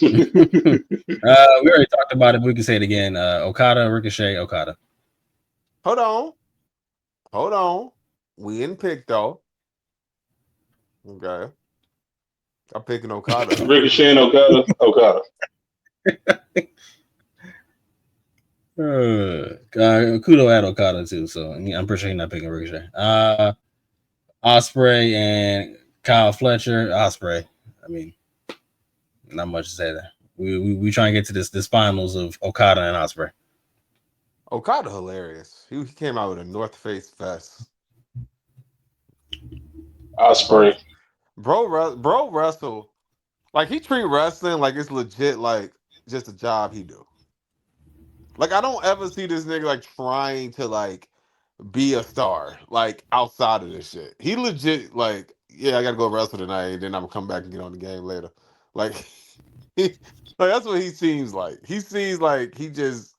We already talked about it, but we can say it again. Okada, Ricochet, Okada. Hold on. We in pick though. Okay, I'm picking Okada. Ricochet and Okada. Kudo at Okada too, so I'm pretty sure he's not picking Ricochet. Osprey and Kyle Fletcher. Osprey. I mean, not much to say there. We try and get to this finals of Okada and Osprey. Okada hilarious. He came out with a North Face vest. Osprey. Bro wrestle like he treat wrestling like it's legit, like just a job he do. Like I don't ever see this nigga like trying to like be a star like outside of this shit. He legit like, yeah, I gotta go wrestle tonight, and then I'm gonna come back and get on the game later. Like, like that's what he seems like. He seems like he just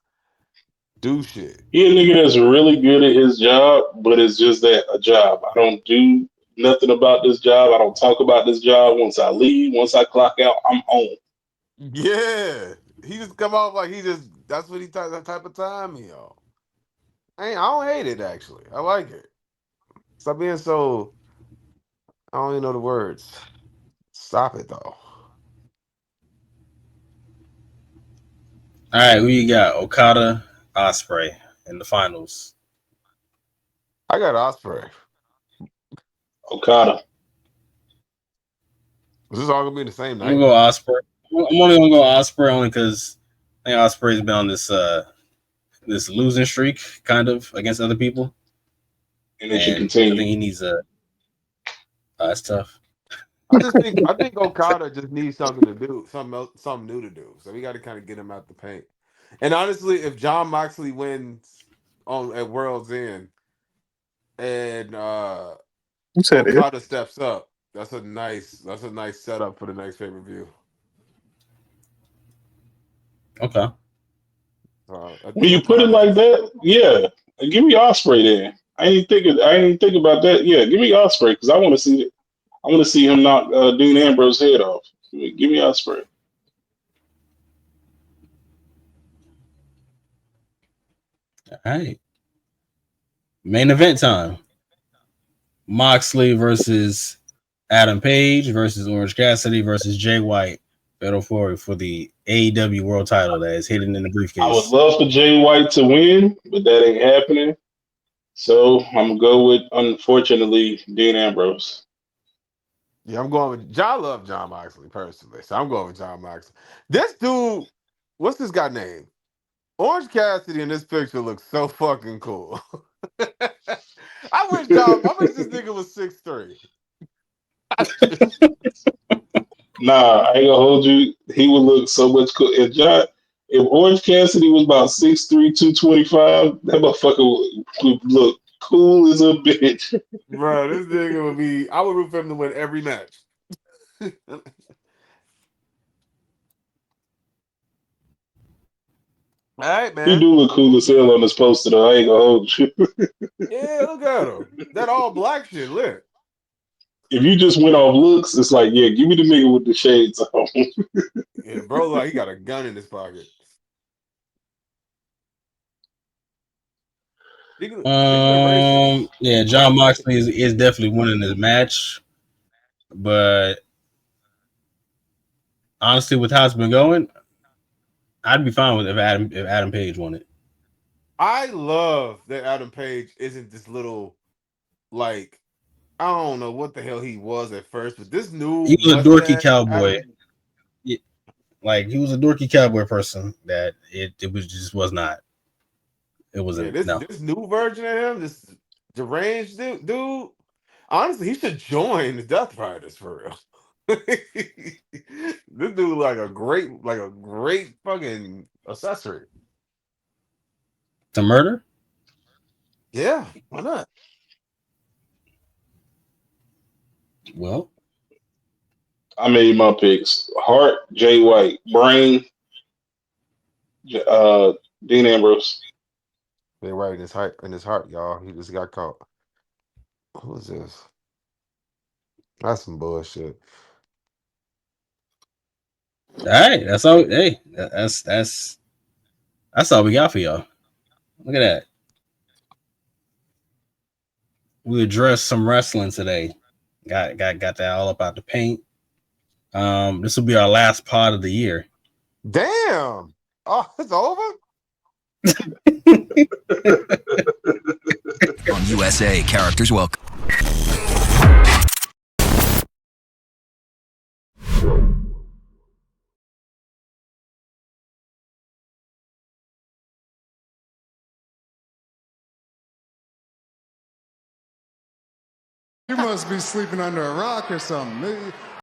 do shit. He a nigga that's really good at his job, but it's just that a job. I don't do nothing about this job. I don't talk about this job. Once I leave, once I clock out, I'm home. Yeah, he just come off like he just that's what that type of time he on. I don't hate it actually. I like it. Stop being so. I don't even know the words. Stop it though. All right, who you got? Okada, Osprey in the finals. I got Osprey. Okada. Is this all gonna be the same I'm gonna night? go Osprey. I'm only gonna go Osprey only because I think Osprey's been on this losing streak, kind of against other people, And it should and I think continue. he needs a. That's tough. I think Okada just needs something to do, something new to do. So we got to kind of get him out the paint. And honestly, if John Moxley wins at World's End and You said it. Okada steps up, that's a nice setup for the next pay-per-view. Okay. I When think you put it Okada like just that, yeah, give me Osprey then. I ain't think about that. Yeah, give me Osprey because I want to see it. I want to see him knock Dean Ambrose's head off. Give me Osprey. All right. Main event time. Moxley versus Adam Page versus Orange Cassidy versus Jay White. Fatal Fury for the AEW World Title that is hidden in the I would briefcase. love for Jay White to win, but that ain't happening. So I'm gonna go with, unfortunately, Dean Ambrose. Yeah, I'm going with John. Love John Moxley personally, so I'm going with John Moxley. This dude, what's this guy name? Orange Cassidy in this picture looks so fucking cool. I wish this nigga was 6'3". Nah, I ain't gonna hold you. He would look so much cool. If Orange Cassidy was about 6'3", 225, that motherfucker would look cool as a bitch. Bro, this nigga would be. I would root for him to win every match. All right, He man. do look cool as hell on this poster, though. I ain't gonna hold you. Yeah, look at him. That all black shit lit. If you just went off looks, it's like, yeah, give me the nigga with the shades on. Yeah, bro, like he got a gun in his pocket. Speaking of racist, Yeah, John Moxley is definitely winning this match, but honestly, with how it's been going, I'd be fine with if Adam Page won it. I love that Adam Page isn't this little like I don't know what the hell he was at first, but this new He was a dorky mustache, cowboy. Like he was a dorky cowboy person that it was just was not. It wasn't this new version of him, this deranged dude. Honestly, he should join the Death Riders for real. This dude like a great fucking accessory. To murder. Yeah, why not? Well, I made my picks: Hart, Jay White, Brain, Dean Ambrose. They right in his heart, y'all. He just got caught. Who is this? That's some bullshit. all right. That's all. Hey, that's all we got for y'all. Look at that. We addressed some wrestling today. Got that all up out the paint. This will be our last pod of the year. Damn. Oh, it's over? On USA, characters welcome. You must be sleeping under a rock or something.